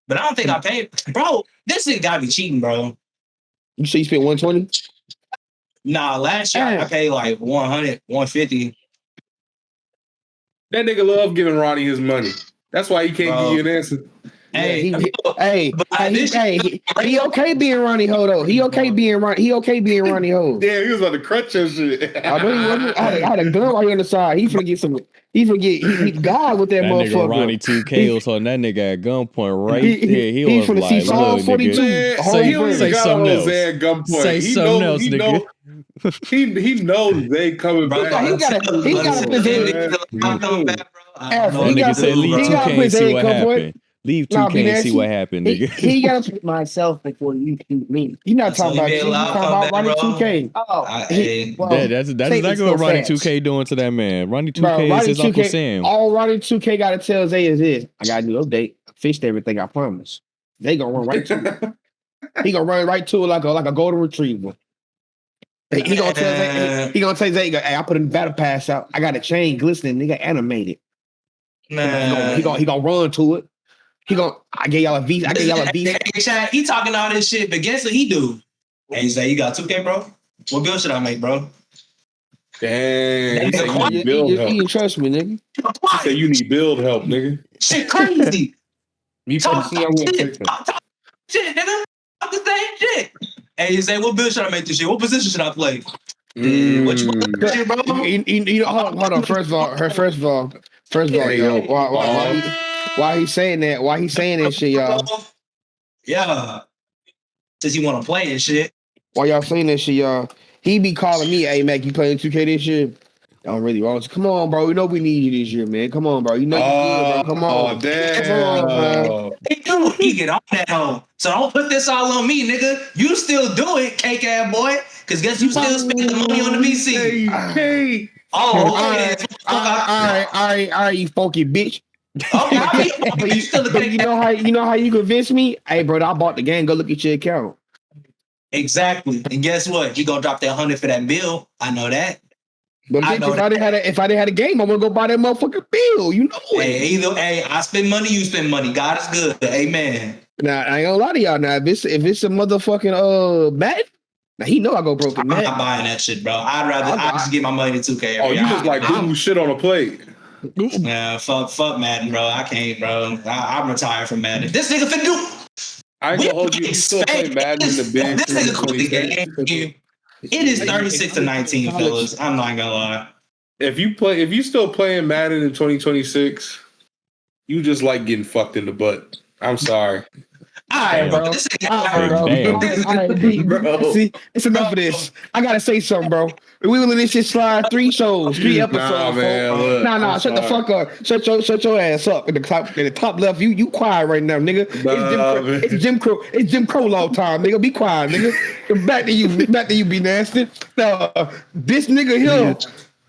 But I don't think I paid, bro. This shit got me cheating, bro. You say you spent 120? Nah, last year I paid like 100, 150. That nigga love giving Ronnie his money. That's why he can't give you an answer. He okay being Ronnie Ho though. He okay being Ronnie Ho. Damn, he was about to crutch your shit. I know he wasn't. I had a gun right here on the side. He finna get some. He God with that motherfucker. Nigga Ronnie 2K was holding that nigga at gunpoint right there. He was finna like, see Psalm 42. Say something else. At gunpoint. Say something else, nigga. He knows they coming back. He got a present. That nigga said leave 2K and see what happened. Leave 2K and see what happened, nigga. He got to put myself before you shoot me. You're not talking about you. You're talking about Ronnie 2K. That's exactly what Ronnie 2K doing to that man. Ronnie 2K is his Uncle Sam. All Ronnie 2K got to tell Zay is this. I got a new update. I fixed everything, I promise. They gonna run right to it. He gonna run right to it like a golden retriever. He gonna tell Zay, hey, I put a battle pass out. I got a chain glistening, nigga, animated. Man. He gonna run to it. I gave y'all a V. Hey, Chad, he talking all this shit, but guess what he do? Hey, Zay, you got 2K, bro? What bill should I make, bro? Damn. He said you need build You help. didn't trust me, nigga. He said you need build help, nigga. Shit crazy. Me personally, I wouldn't take him. Talk shit, nigga. I'm the same shit. Hey, Zay, what bill should I make this year? What position should I play? What you want this year, bro? You know, hold on. First of all, yo, why he saying that? Why he saying that shit, y'all? Yeah. Since you want to play and shit. Why y'all saying that shit, y'all? He be calling me, hey, Mac, you playing 2K this year? I don't really want to. Come on, bro. You know we need you this year, man. Come on, bro. You know you good, bro. Come on. Oh, damn. Come on, bro. He do. He get on that hoe. So don't put this all on me, nigga. You still do it, cake ass boy. Because guess you still spending the money on the VC. Hey. All right, you funky bitch. Okay, you still a But cake you know how you convince me? Hey, bro, I bought the game. Go look at your account. Exactly. And guess what? You gonna drop that 100 for that bill. I know that. But bitch, if I didn't have a game, I'm gonna go buy that motherfucking bill. You know it. Hey, I spend money, you spend money. God is good. Amen. Now I ain't gonna lie to y'all. Now if it's a motherfucking Madden, now he know I go broke in I'm Madden. not buying that shit, bro. I just get my money to 2K. Oh, you just like Google shit on a plate. Yeah, fuck Madden, bro. I can't, bro. I'm retired from Madden. This nigga finna do. I ain't gonna hold you. You still play Madden in the big. This nigga quit the game. It is 36-19, fellas. I'm not gonna lie. If you still playing Madden in 2026, you just like getting fucked in the butt. I'm sorry. All right, bro. All right, bro. See, it's enough of this. I gotta say something, bro. We will let this shit slide 3 shows, 3 episodes. Nah, man. Look, Nah. Shut the fuck up. Shut your ass up. In the top left, you quiet right now, nigga. It's Jim Crow law time, nigga. Be quiet, nigga. Back to you, B-Nazty. This nigga here.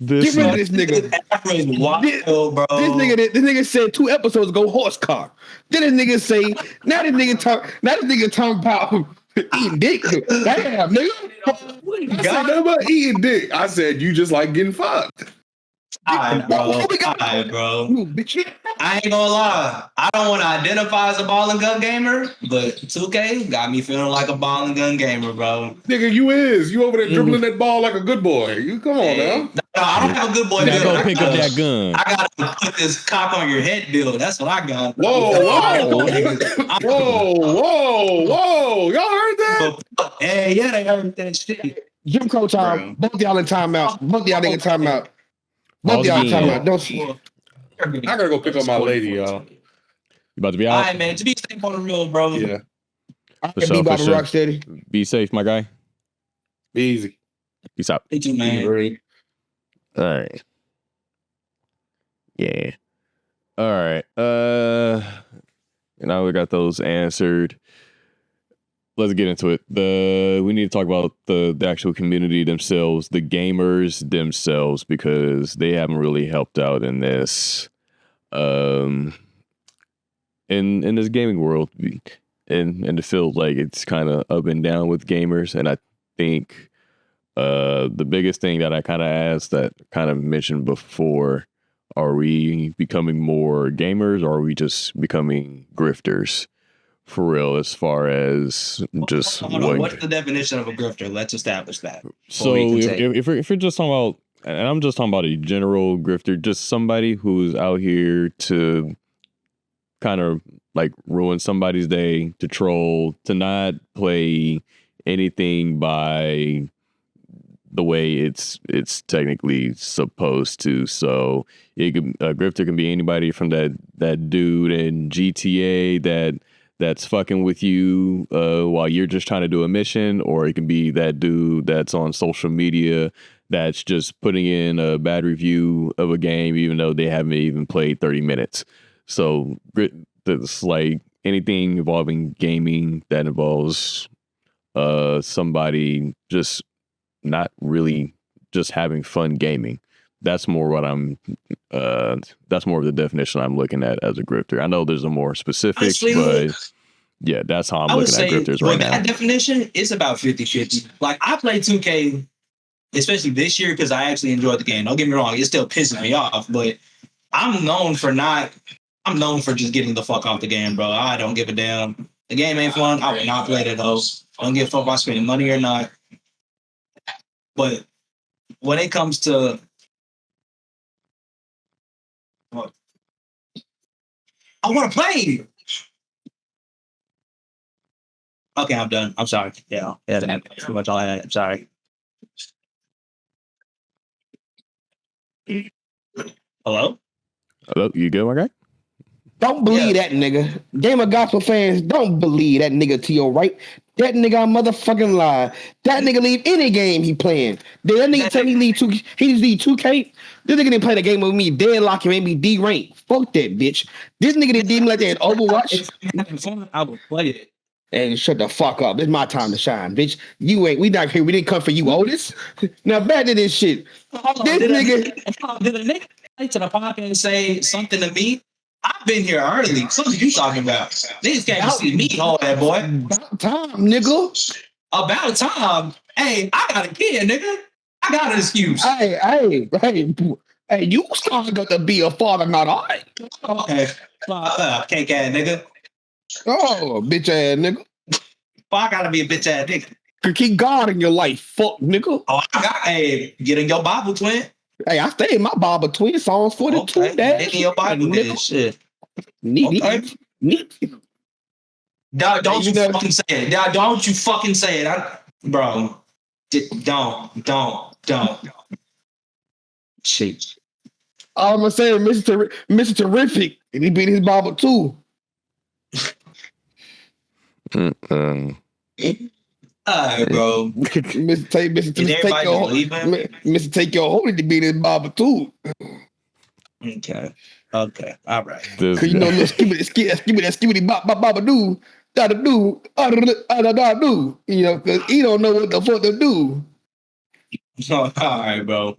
Get rid of this nigga. This nigga said 2 episodes ago horse car. Then this nigga say now this nigga talking about eating dick. Damn, nigga. I said nothing about eating dick. I said you just like getting fucked. All right, bro. I ain't gonna lie. I don't want to identify as a ball and gun gamer, but 2K got me feeling like a ball and gun gamer, bro. Nigga, you over there dribbling that ball like a good boy. You come on now. No, I don't have a good boy Now build. go pick up that gun. I gotta put this cock on your head build. That's what I got. Whoa. Y'all heard that? Hey, yeah, they heard that shit. Jim Crow time. Both y'all in timeout. Both y'all in timeout. Don't I gotta go pick up my lady, y'all. You about to be All out? right, man. To be safe on the real, bro. Yeah. For sure. Rock steady. Be safe, my guy. Be easy. Peace out. Me too, man. All right. Yeah. All right. Now we got those answered. Let's get into it. We need to talk about the actual community themselves, the gamers themselves, because they haven't really helped out in this, in this gaming world, in the field. Like it's kind of up and down with gamers, and I think the biggest thing that I kind of asked, that kind of mentioned before, are we becoming more gamers, or are we just becoming grifters? For real, as far as just what's the definition of a grifter? Let's establish that. So if you're just talking about, and I'm just talking about a general grifter, just somebody who's out here to kind of like ruin somebody's day, to troll, to not play anything by the way it's technically supposed to. So a grifter can be anybody from that dude in GTA that's fucking with you while you're just trying to do a mission, or it can be that dude that's on social media that's just putting in a bad review of a game even though they haven't even played 30 minutes. So it's like anything involving gaming that involves somebody just not really just having fun gaming. That's more what that's more of the definition I'm looking at as a grifter. I know there's a more specific, honestly, but yeah, that's how I'm looking at grifters right now. That definition is about 50-50. Like I play 2K especially this year, because I actually enjoyed the game. Don't get me wrong, it still pisses me off, but I'm known for just getting the fuck off the game, bro. I don't give a damn. The game ain't fun. I will not play it, though. Don't give a fuck about spending money or not. But when it comes to what? I want to play. Okay, I'm done. I'm sorry. Yeah, that's pretty much all I had. I'm sorry. Hello? Hello, you good, my guy? Don't believe that nigga. Gamer Gospel fans, don't believe that nigga to your right. That nigga a motherfucking lie. That nigga leave any game he playing. Did that nigga tell me he just leave 2K? This nigga didn't play the game with me, deadlock and made me D-rank. Fuck that bitch. This nigga didn't me like that in Overwatch. I will play it. And shut the fuck up. It's my time to shine, bitch. We not here. We didn't come for you, Otis. Now back to this shit. This nigga. Did a nigga to the podcast say something to me? I've been here early. What are you talking about? Niggas can't see me, all that boy. About time, nigga. About time. Hey, I got a kid, nigga. I got an excuse. Hey, you starting to be a father, not I. Okay. Cake ass nigga. Oh, bitch ass nigga. I gotta be a bitch ass nigga. Keep God in your life, fuck nigga. Oh, hey, get in your Bible, twin. Hey, I stay in my Bible twin Psalms 42. Okay. Get in your Bible, nigga. Shit. Neat. Don't you fucking say it. Don't you fucking say it. Bro. Don't. Shit. All I'm gonna say is Mr. Terrific, and he beat his Bible too. Alright, bro. Mr. Take your holy to beat his Bible too. Okay. All right. Cause you know, little skibbity baba do, da do, da do. You know, cause he don't know what the fuck to do. All right, bro.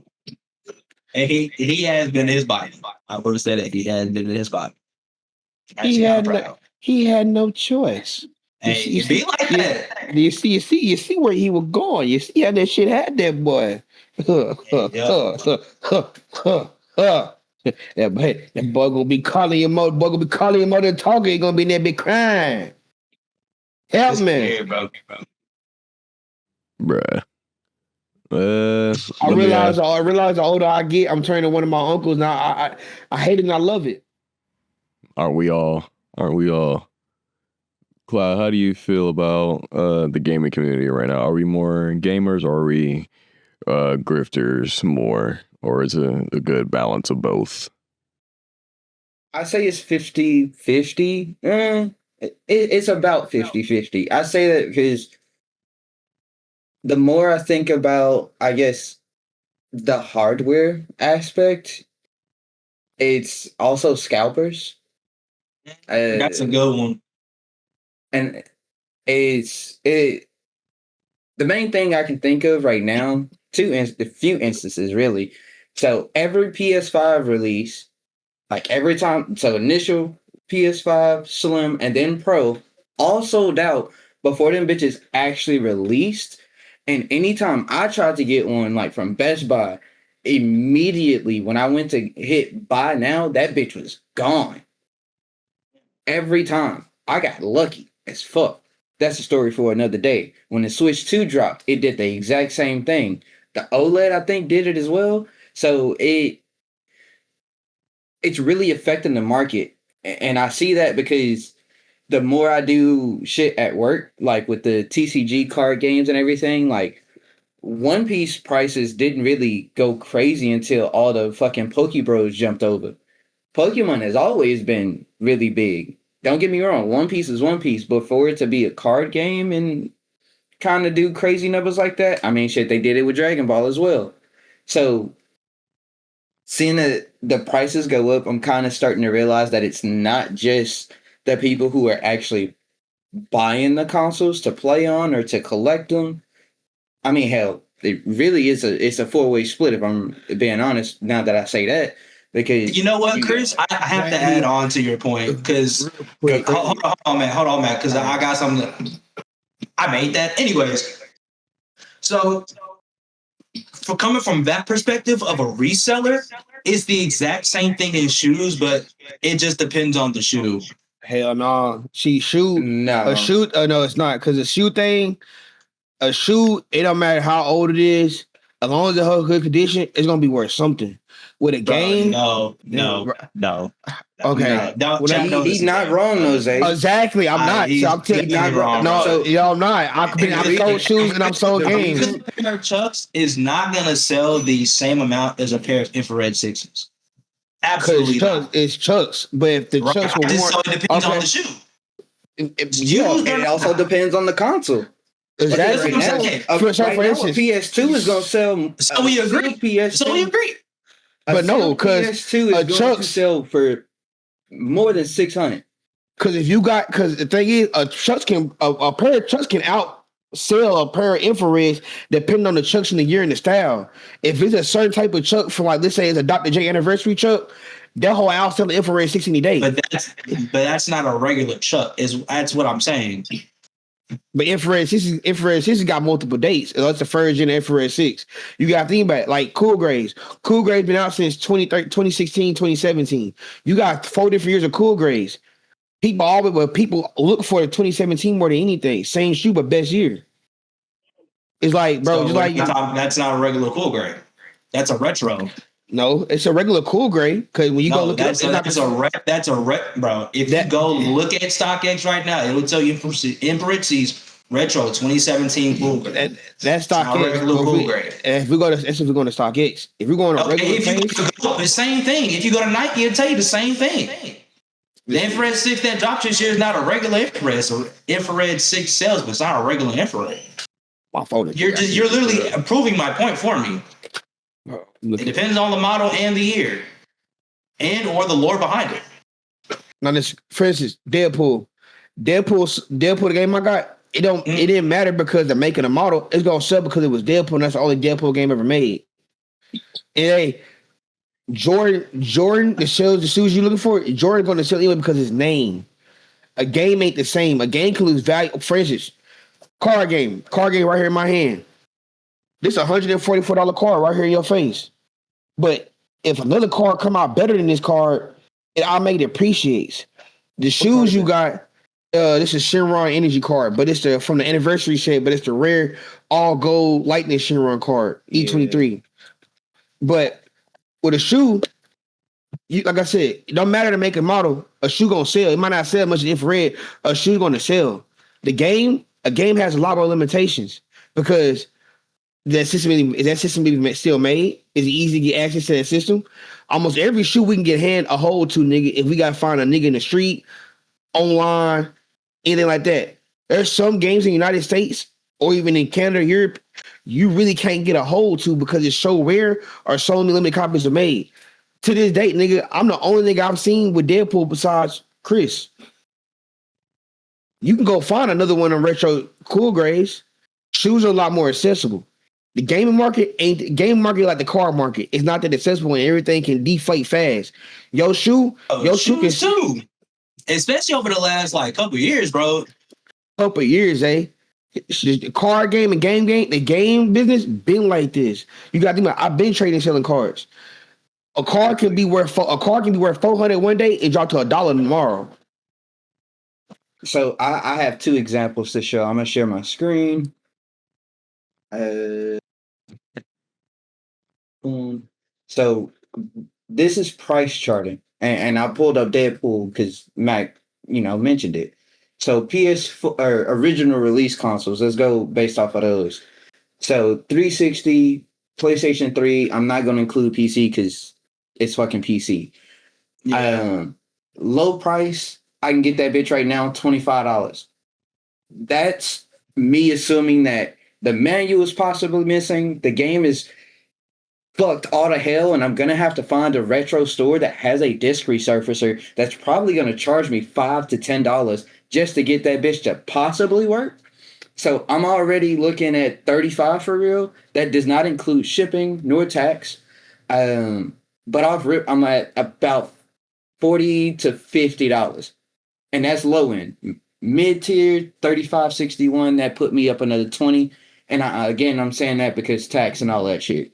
And he has been in his body. I would have said that he has been in his body. He had no choice. You be like that. You see where he was going. You see how that shit had that boy. That boy gonna be calling your mother. Boy gonna be calling your mother and talking. He gonna be in there, be crying. Help me, Bruh. I realize the older I get, I'm turning to one of my uncles now. I hate it and I love it. Aren't we all? Cloud, how do you feel about the gaming community right now? Are we more gamers or are we grifters more? Or is it a good balance of both? I say it's 50-50. It's about 50-50. I say that because the more I think about, I guess, the hardware aspect, it's also scalpers. That's a good one. And the main thing I can think of right now, a few instances really. So every PS5 release, like every time, so initial PS5, Slim, and then Pro, all sold out before them bitches actually released. And anytime I tried to get one, like from Best Buy, immediately when I went to hit buy now, that bitch was gone. Every time. I got lucky as fuck. That's a story for another day. When the Switch 2 dropped, it did the exact same thing. The OLED, I think, did it as well. So it's really affecting the market. And I see that because the more I do shit at work, like with the TCG card games and everything, like One Piece prices didn't really go crazy until all the fucking Pokebros jumped over. Pokemon has always been really big. Don't get me wrong, One Piece is One Piece, but for it to be a card game and kind of do crazy numbers like that, I mean, shit, they did it with Dragon Ball as well. So seeing the prices go up, I'm kind of starting to realize that it's not just the people who are actually buying the consoles to play on or to collect them. I mean, hell, it really is a four-way split, if I'm being honest, now that I say that. Because you know what, Chris? I have to add on to your point because hold on, man, because I got something. I made that anyways. So for coming from that perspective of a reseller, it's the exact same thing in shoes, but it just depends on the shoe. Hell no. Shoe. No. A shoe. No, it's not. Because a shoe thing, a shoe, it don't matter how old it is. As long as it's in good condition, it's gonna be worth something. With a game, No. Okay. He's not wrong, though, Zay. Exactly. I'm not. So I'm telling you, wrong. no, So- I'm not. I've sold shoes and I've sold games. A pair of Chucks is not gonna sell the same amount as a pair of infrared sixes. Absolutely not. It's Chucks. But if the Chucks were So more, it depends on the shoe. It also depends on the console. Exactly. That's what I'm saying. For instance, PS2 is going to sell. So we agree. PS2. So we agree. But no, because PS2 is going to sell for more than 600. Because the thing is, a pair of Chucks can outsell a pair of infrareds depending on the Chucks in the year and the style. If it's a certain type of Chuck, for like let's say it's a Dr. J anniversary Chuck, that whole outsell the infrared 6 any day. But that's not a regular Chuck. That's what I'm saying. But infrared 6 got multiple dates. That's the first gen infrared 6. You got to think about it, like Cool Grays. Cool Grays been out since 2016, 2017. You got 4 different years of Cool Grays. People look for the 2017 more than anything. Same shoe, but best year. It's like, bro, So just like that's not a regular Cool Gray. That's a retro. no, it's a regular Cool Gray. Because when you go look at that's a bro. If you go look at StockX right now, it will tell you in parentheses retro 2017 Cool Gray. That's StockX. Regular Cool Gray. If we go to StockX, if we're going to regular page, the same thing. If you go to Nike, it'll tell you the same thing. The infrared 6 that dropped this year is not a regular infrared. So infrared 6 sells, but it's not a regular infrared. my phone. You're literally proving my point for me. It depends on the model and the year, and or the lore behind it. Now, for instance, Deadpool, the game I got. It didn't matter because they're making a model. It's gonna sell because it was Deadpool, and that's the only Deadpool game ever made. And hey, Jordan, the shoes you're looking for, Jordan's gonna sell anyway because his name. A game ain't the same. A game can lose value. For instance, card game right here in my hand. This $144 card right here in your face. But if another card come out better than this card, I'll make it appreciates. The shoes you got, this is Shenron Energy card, but it's from the anniversary set, but it's the rare all gold lightning Shenron card, E23. But with a shoe, like I said, it don't matter to make a model. A shoe gonna sell. It might not sell much in infrared. A shoe's gonna sell. A game has a lot more limitations because that system even still made. Is it easy to get access to that system? Almost every shoe we can get a hold to, nigga. If we gotta find a nigga in the street, online, anything like that. There's some games in the United States or even in Canada, Europe, you really can't get a hold to because it's so rare or so many limited copies are made. To this date, nigga, I'm the only nigga I've seen with Deadpool besides Chris. You can go find another one of retro Cool Grays. Shoes are a lot more accessible. The gaming market ain't like the car market. It's not that accessible and everything can deflate fast. Your shoe can too. Especially over the last couple years, bro. Couple years, eh? The card game and the game business been like this. You got to think about. I've been trading selling cards. A card can be worth $400 one day and drop to $1 tomorrow. So I have 2 examples to show. I'm gonna share my screen. So this is price charting, and I pulled up Deadpool because Mac, mentioned it. So PS4 or original release consoles. Let's go based off of those. So 360, PlayStation 3. I'm not gonna include PC because it's fucking PC. Yeah. Low price. I can get that bitch right now, $25. That's me assuming that the manual is possibly missing. The game is fucked all to hell, and I'm gonna have to find a retro store that has a disc resurfacer that's probably gonna charge me $5 to $10 just to get that bitch to possibly work. So I'm already looking at $35 for real. That does not include shipping nor tax. But off rip, I'm at about $40 to $50. And that's low end. Mid tier, $35.61. That put me up another $20. And I'm saying that because tax and all that shit.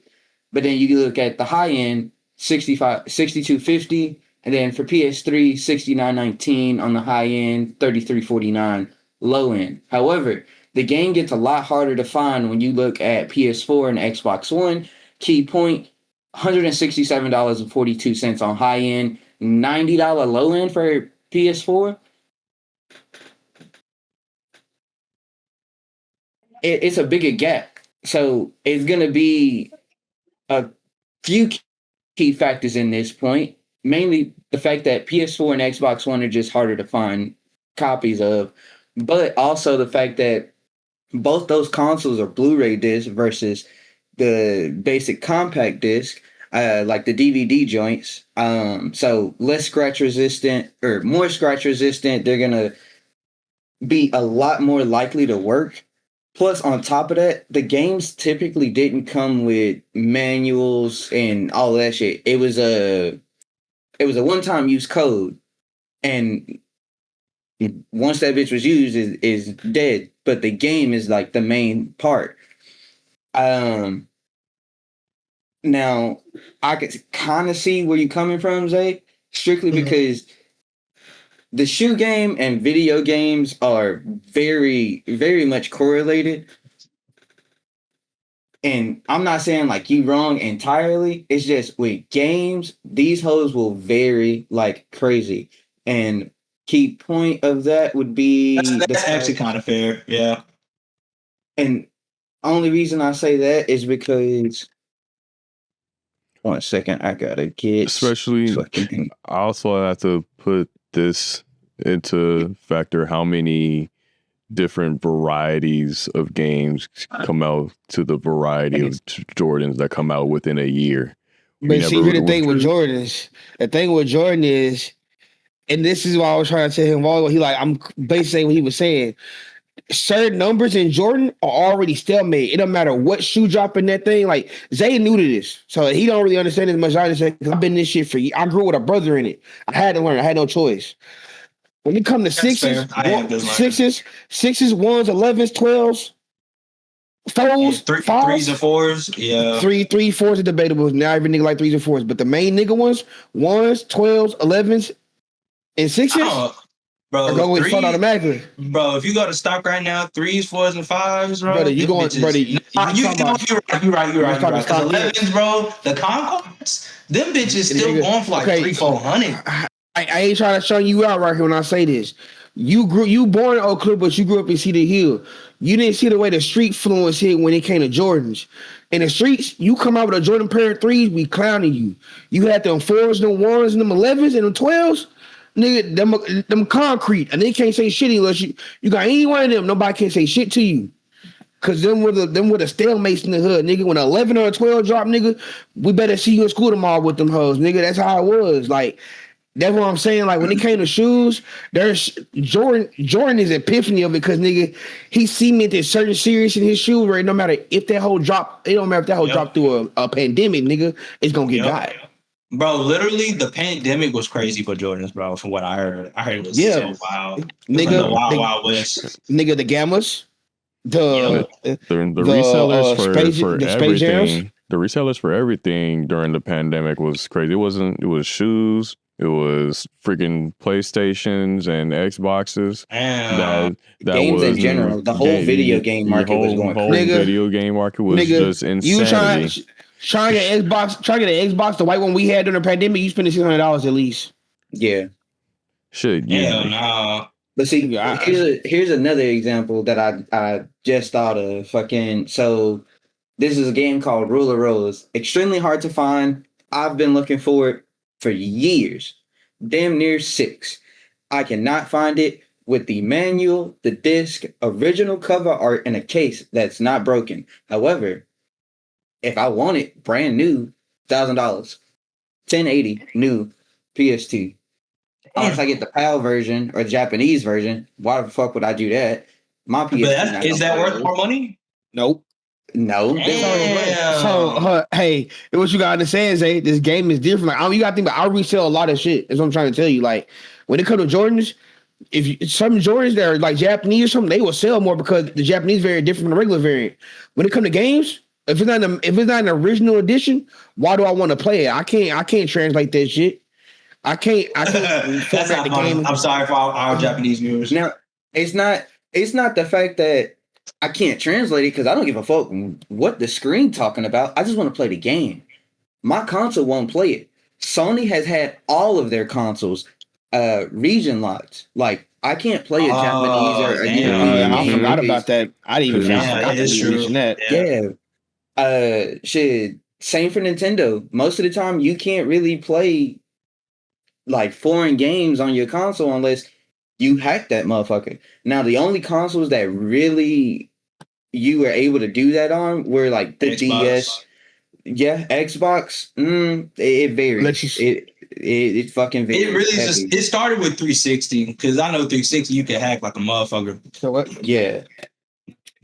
But then you look at the high end, 6250, and then for PS3, 6919 on the high end, 3349 low end. However, the game gets a lot harder to find when you look at PS4 and Xbox One. Key point, $167.42 on high end, $90 low end for PS4. It's a bigger gap. So it's going to be a few key factors in this point. Mainly the fact that PS4 and Xbox One are just harder to find copies of, but also the fact that both those consoles are Blu-ray discs versus the basic compact disc, like the DVD joints. So less scratch resistant or more scratch resistant. They're going to be a lot more likely to work. Plus, on top of that, the games typically didn't come with manuals and all that shit. It was a one-time use code, and once that bitch was used, is dead. But the game is like the main part. Now I could kind of see where you're coming from, Zay, strictly because the shoe game and video games are very, very much correlated. And I'm not saying like you wrong entirely. It's just with games, these hoes will vary like crazy. And key point of that would be that's actually kind of fair. Yeah. And only reason I say that is because 1 second, I gotta get Especially, I also have to put this into factor how many different varieties of games come out to the variety of Jordans that come out within a year. But see, the thing with Jordan is, and this is why I was trying to tell him all. I'm basically saying what he was saying. Certain numbers in Jordan are already stalemate. It don't matter what shoe drop in that thing. Like Zay new to this, so he don't really understand as much as I understand because I've been in this shit for years. I grew with a brother in it. I had to learn. I had no choice. When you come to sixes, ones, 11s, 12s, fours, threes and fours, yeah. 4s are debatable. Now every nigga like 3s and 4s, but the main nigga ones, 12s, 11s, and 6s. Bro, are going with automatically. Bro, if you go to stock right now, 3s, 4s, and 5s, bro. Brother, you going, brother. You're right. 11s, bro. The Concords, them bitches still going for like 300-400. I ain't trying to show you out right here when I say this. You born in Oak Cliff, but you grew up in Cedar Hill. You didn't see the way the street fluence hit when it came to Jordans. In the streets, you come out with a Jordan pair of 3s, we clowning you. You had them 4s, them 1s, and them 11s, and them 12s. Nigga, them concrete. And they can't say shit unless you got any one of them. Nobody can say shit to you. Cause them were the stalemates in the hood, nigga. When an 11 or a 12 drop, nigga, we better see you in school tomorrow with them hoes, nigga. That's how it was. Like, that's what I'm saying. Like when it came to shoes, there's Jordan is epiphany of it because nigga, he cemented certain series in his shoe where no matter if that whole drop, it don't matter if that whole drop through a pandemic, nigga, it's gonna get got. Bro, literally the pandemic was crazy for Jordans, bro. From what I heard it was so wild. Nigga, like the wild west. Nigga, the Gammas, the resellers for everything. The resellers for everything during the pandemic was crazy. It was shoes. It was freaking PlayStations and Xboxes. That games was, in general. The whole video game market was going crazy. Video game market was just insanity. You trying to get an Xbox, the white one we had during the pandemic, you spending $600 at least. Yeah. Shit, yeah. Hell no. But see, here's another example that I just thought of. So this is a game called Ruler Rose. Extremely hard to find. I've been looking for it for years, damn near 6. I cannot find it with the manual, the disc, original cover art, and a case that's not broken. However, if I want it brand new, $1,000, $1,080 new PST. Unless I get the PAL version or the Japanese version, why the fuck would I do that? My PST is that worth more money? Nope. No. So hey, what you gotta understand, Zay, this game is different. Like, you gotta think about, I resell a lot of shit. That's what I'm trying to tell you. Like, when it comes to Jordans, some Jordans that are like Japanese or something, they will sell more because the Japanese variant different from the regular variant. When it comes to games, If it's not an original edition, why do I want to play it? I can't translate that shit. I can't That's format not the funny. game. I'm sorry for our Japanese viewers. Now, it's not the fact that I can't translate it because I don't give a fuck what the screen talking about. I just want to play the game. My console won't play it. Sony has had all of their consoles region locked. Like I can't play a Japanese or a European I game. forgot about that. I didn't even Yeah, forgot it is to true. mention that. Yeah. Shit. Same for Nintendo. Most of the time, you can't really play like foreign games on your console unless you hack that motherfucker. Now, the only consoles that really you were able to do that on were like the Xbox. DS. Yeah, Xbox. It varies. It fucking varies. It really heavy. it started with 360 because I know 360 you can hack like a motherfucker. So what? Yeah.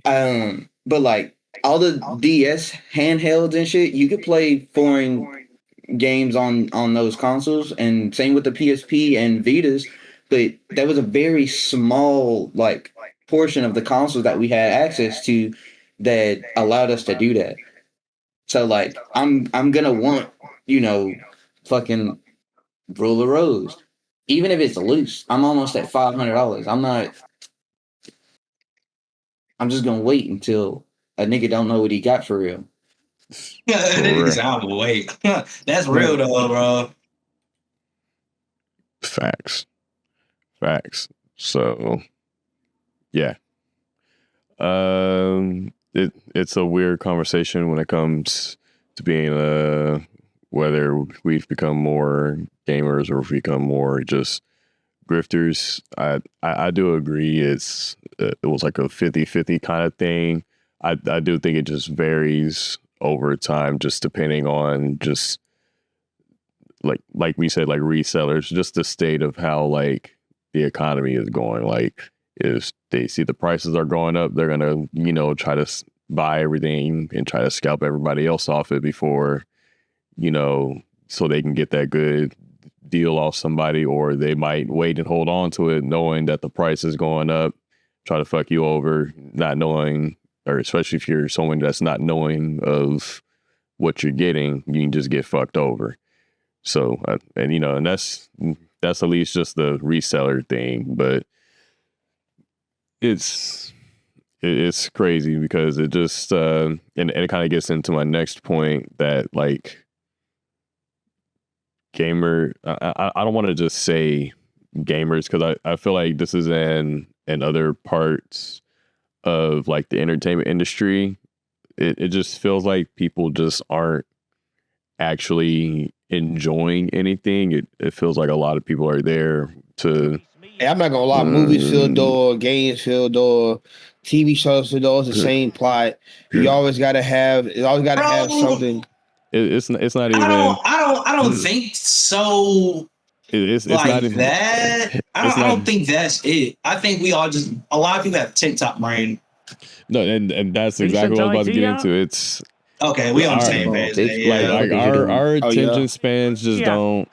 But like all the DS handhelds and shit, you could play foreign games on those consoles, and same with the PSP and Vitas. But that was a very small like portion of the consoles that we had access to that allowed us to do that. So like I'm gonna want, fucking Rule of Rose. Even if it's loose, I'm almost at $500. I'm just gonna wait until a nigga don't know what he got for real. Wait. That's real though, bro. Facts. So, yeah. It's a weird conversation when it comes to being whether we've become more gamers or if we become more just grifters. I do agree it was like a 50-50 kind of thing. I do think it just varies over time, just depending on just like we said, like resellers, just the state of how like the economy is going. Like if they see the prices are going up, they're gonna try to buy everything and try to scalp everybody else off it before so they can get that good deal off somebody, or they might wait and hold on to it knowing that the price is going up, try to fuck you over, not knowing, or especially if you're someone that's not knowing of what you're getting, you can just get fucked over. So and that's at least just the reseller thing, but it's crazy because it just and it kind of gets into my next point that like gamer, I don't want to just say gamers because I feel like this is in other parts of like the entertainment industry. It just feels like people just aren't actually enjoying anything. It feels like a lot of people are there to. Hey, I'm not gonna lie. Movies fill door, games fill door, TV shows fill door. It's the same plot. You always gotta have. It always gotta have something. It's not even. I don't think so. It's like not even that. I don't think that's it. I think we all just a lot of people have TikTok brain. No, and that's exactly what I was about to get into. It's okay. We on the same page. Like our attention spans just don't.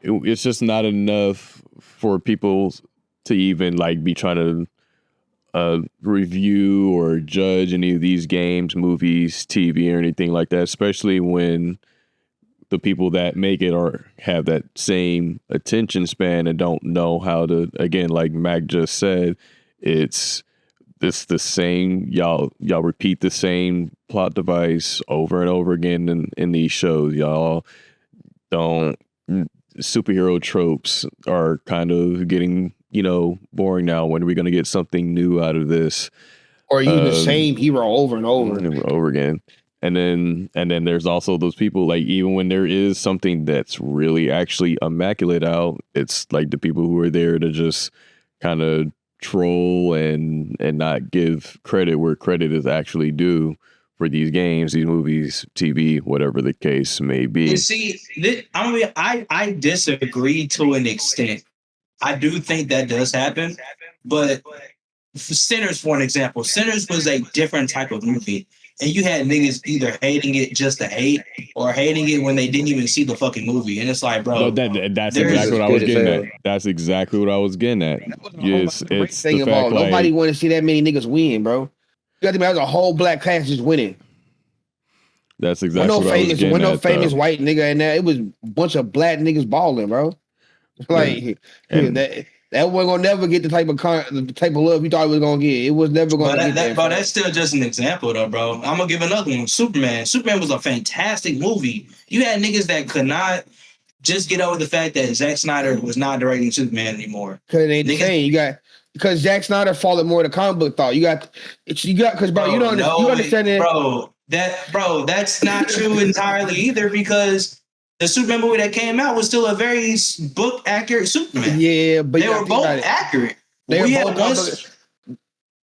It's just not enough for people to even like be trying to review or judge any of these games, movies, TV, or anything like that. Especially when the people that make it or have that same attention span and don't know how to. Again, like Mac just said, it's the same. Y'all repeat the same plot device over and over again in these shows. Y'all don't. Superhero tropes are kind of getting boring now. When are we going to get something new out of this? Or use the same hero over and over again. And then there's also those people, like, even when there is something that's really actually immaculate out, it's like the people who are there to just kind of troll and not give credit where credit is actually due for these games, these movies, TV, whatever the case may be. You see, I disagree to an extent. I do think that does happen, but Sinners, for an example, Sinners was a different type of movie, and you had niggas either hating it just to hate or hating it when they didn't even see the fucking movie, and it's like, bro, no, that's exactly what I was getting at. That's exactly what I was getting at. Yes, it's the fact nobody want to see that many niggas win, bro. You got to have a whole black class just winning. That's exactly what I was getting When no at, famous though. white nigga in there, it was a bunch of black niggas balling, bro. Like And- that wasn't gonna never get the type of love you thought it was gonna get. It was never gonna get that. Bro, that's still just an example, though, bro. I'm gonna give another one. Superman. Superman was a fantastic movie. You had niggas that could not just get over the fact that Zack Snyder was not directing Superman anymore. Because it ain't the same. Because Zack Snyder followed more the comic book thought. Because bro, you understand it, bro. That's not true entirely either, because the Superman movie that came out was still a very book accurate Superman. Yeah, but they were both accurate. Finish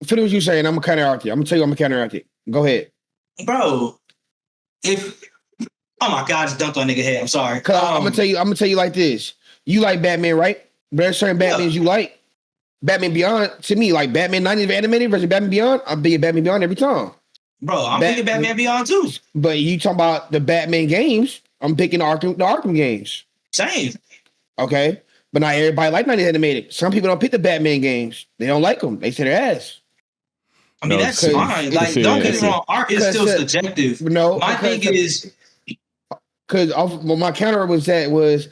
what you saying. I'm gonna counteract you. I'm gonna tell you. I'm gonna counteract it. Go ahead, bro. Oh my God, I just dunked on nigga head. I'm sorry. I'm gonna tell you like this. You like Batman, right? But there's certain Batmans you like. Batman Beyond, to me, like Batman 90s animated versus Batman Beyond, I'm big at Batman Beyond every time. Bro, I'm picking Batman Beyond too. But you talking about the Batman games, I'm picking the Arkham games. Same. Okay. But not everybody like 90s animated. Some people don't pick the Batman games. They don't like them. They say they're ass. I mean, that's fine. Like, don't get me wrong, art is still subjective. No. My thing is... Because my counter was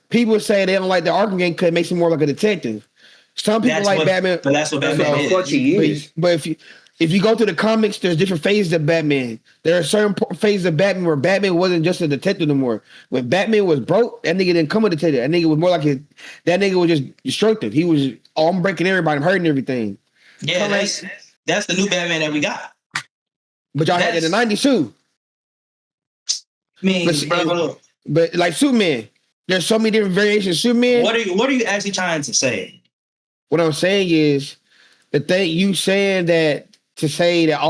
people say they don't like the Arkham game because it makes him more like a detective. Some people Batman, but that's what Batman is. But if you go through the comics, there's different phases of Batman. There are certain phases of Batman where Batman wasn't just a detective anymore. When Batman was broke, that nigga didn't come a detective. That nigga was more like that nigga was just destructive. He was I'm breaking everybody, I'm hurting everything. Yeah, that's the new Batman that we got. But y'all had it in the 90s too. But like Superman, there's so many different variations of Superman. What are you actually trying to say? What I'm saying is the thing you saying that to say that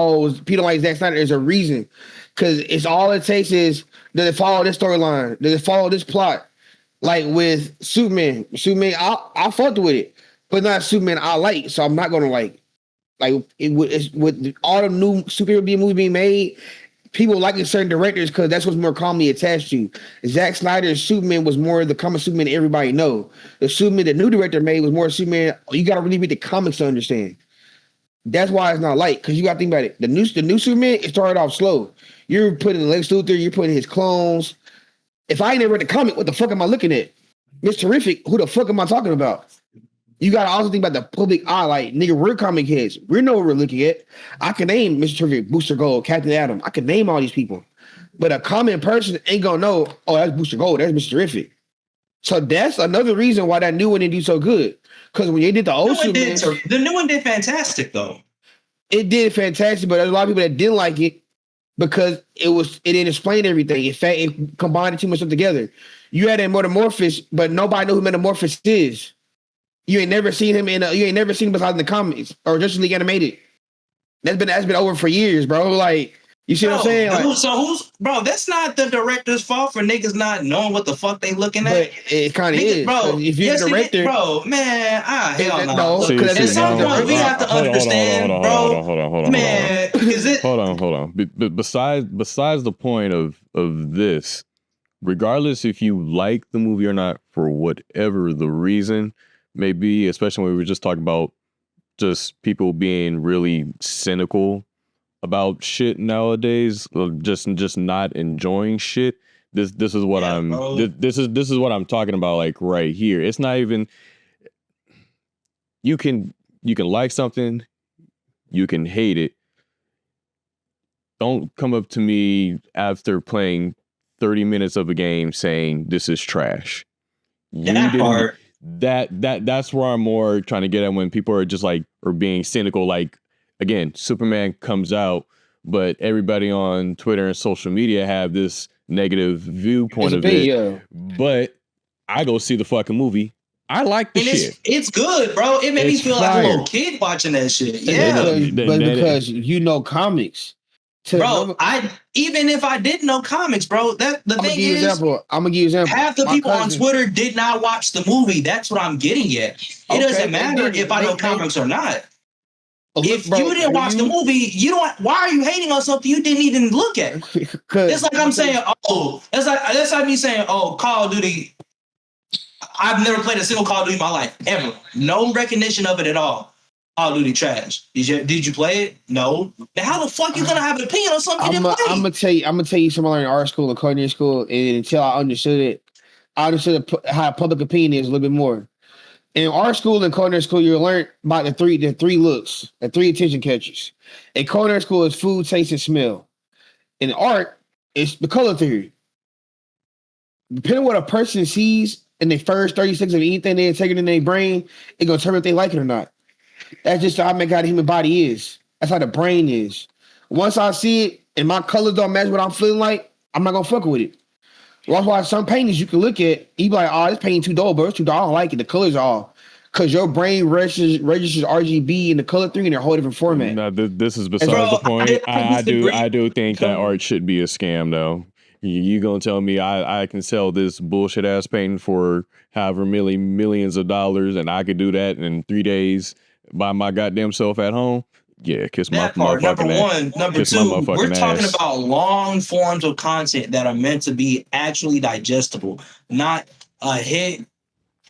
people like Zack Snyder is a reason, because it's all it takes is does it follow this storyline? Does it follow this plot? Like with Superman, I fucked with it, but not Superman I like, so I'm not gonna like it's with all the new superhero movies being made. People liking certain directors because that's what's more commonly attached to. Zack Snyder's Superman was more the comic Superman that everybody know. The Superman the new director made was more Superman. You got to really read the comics to understand. That's why it's not light, because you got to think about it. The new Superman, it started off slow. You're putting Lex Luthor, you're putting his clones. If I ain't never read the comic, what the fuck am I looking at? Mr. Terrific, who the fuck am I talking about? You got to also think about the public eye. Like, nigga, we're comic heads. We know what we're looking at. I can name Mr. Terrific, Booster Gold, Captain Atom. I can name all these people. But a common person ain't going to know, oh, that's Booster Gold. That's Mr. Terrific. So that's another reason why that new one didn't do so good. Because when they did the old Superman... The new one did fantastic, though. It did fantastic, but there's a lot of people that didn't like it because it didn't explain everything. In fact, it combined too much stuff together. You had a Metamorphosis, but nobody knew who Metamorphosis is. You ain't never seen him besides in the comics or Justice League animated. That's been over for years, bro. Like, you see what I'm saying? Like, that's not the director's fault for niggas not knowing what the fuck they looking at. But it kind of is, bro. If you're the director, hell no. At some point we have to understand, bro. Hold on. Man, hold on. Besides the point of this, regardless if you like the movie or not, for whatever the reason may be, especially when we were just talking about just people being really cynical about shit nowadays, just not enjoying shit. This is what this is what I'm talking about, like right here. It's not even you can like something, you can hate it. Don't come up to me after playing 30 minutes of a game saying this is trash. That's where I'm more trying to get at when people are just like or being cynical. Like, again, Superman comes out, but everybody on Twitter and social media have this negative viewpoint of it. Yeah. But I go see the fucking movie. I like the shit. It's good, bro. It made me feel like a little kid watching that shit. Yeah. Because you know comics. Bro, even if I didn't know comics, bro, I'm gonna give you an example. Half the people on Twitter did not watch the movie. That's what I'm getting at. It doesn't matter if I know comics or not. If you didn't watch the movie, why are you hating on something you didn't even look at? It's like I'm saying, that's like me saying, Call of Duty. I've never played a single Call of Duty in my life, ever. No recognition of it at all. Call of Duty trash. Did you play it? No. Then how the fuck you gonna have an opinion on something you didn't play? I'm gonna tell you something I learned in art school and culinary school, and until I understood it, how public opinion is a little bit more. In art school and culinary school, you learn about the three looks, the three attention catchers. In culinary school, it's food, taste, and smell. In art, it's the color theory. Depending on what a person sees in the first 30 seconds of anything they take it in their brain, it's gonna determine if they like it or not. That's just how the human body is. That's how the brain is. Once I see it and my colors don't match what I'm feeling like, I'm not gonna fuck with it. That's why some paintings you can look at, you be like, oh, this painting too dull, bro. It's too dull. I don't like it. The colors are off. Because your brain registers RGB in the color theory in a whole different format. No, this is besides the point. I do think that art should be a scam, though. You gonna tell me I can sell this bullshit ass painting for however millions of dollars, and I could do that in 3 days by my goddamn self at home? Yeah, kiss my motherfucking ass. Number one. Number two, we're talking about long forms of content that are meant to be actually digestible, not a hit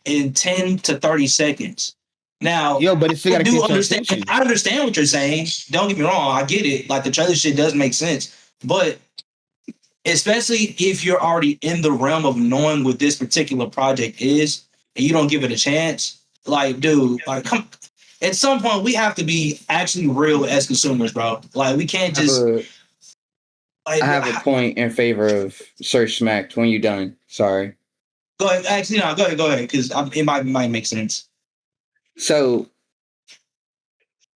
in 10 to 30 seconds. Now, but it's still gotta understand. I understand what you're saying. Don't get me wrong. I get it. Like, the trailer shit does make sense. But especially if you're already in the realm of knowing what this particular project is and you don't give it a chance, like, dude, like, come. At some point, we have to be actually real as consumers, bro. Like, we can't just. I have a point in favor of Search Smacked when you're done. Sorry. Go ahead. Actually, no, go ahead, because it might make sense. So,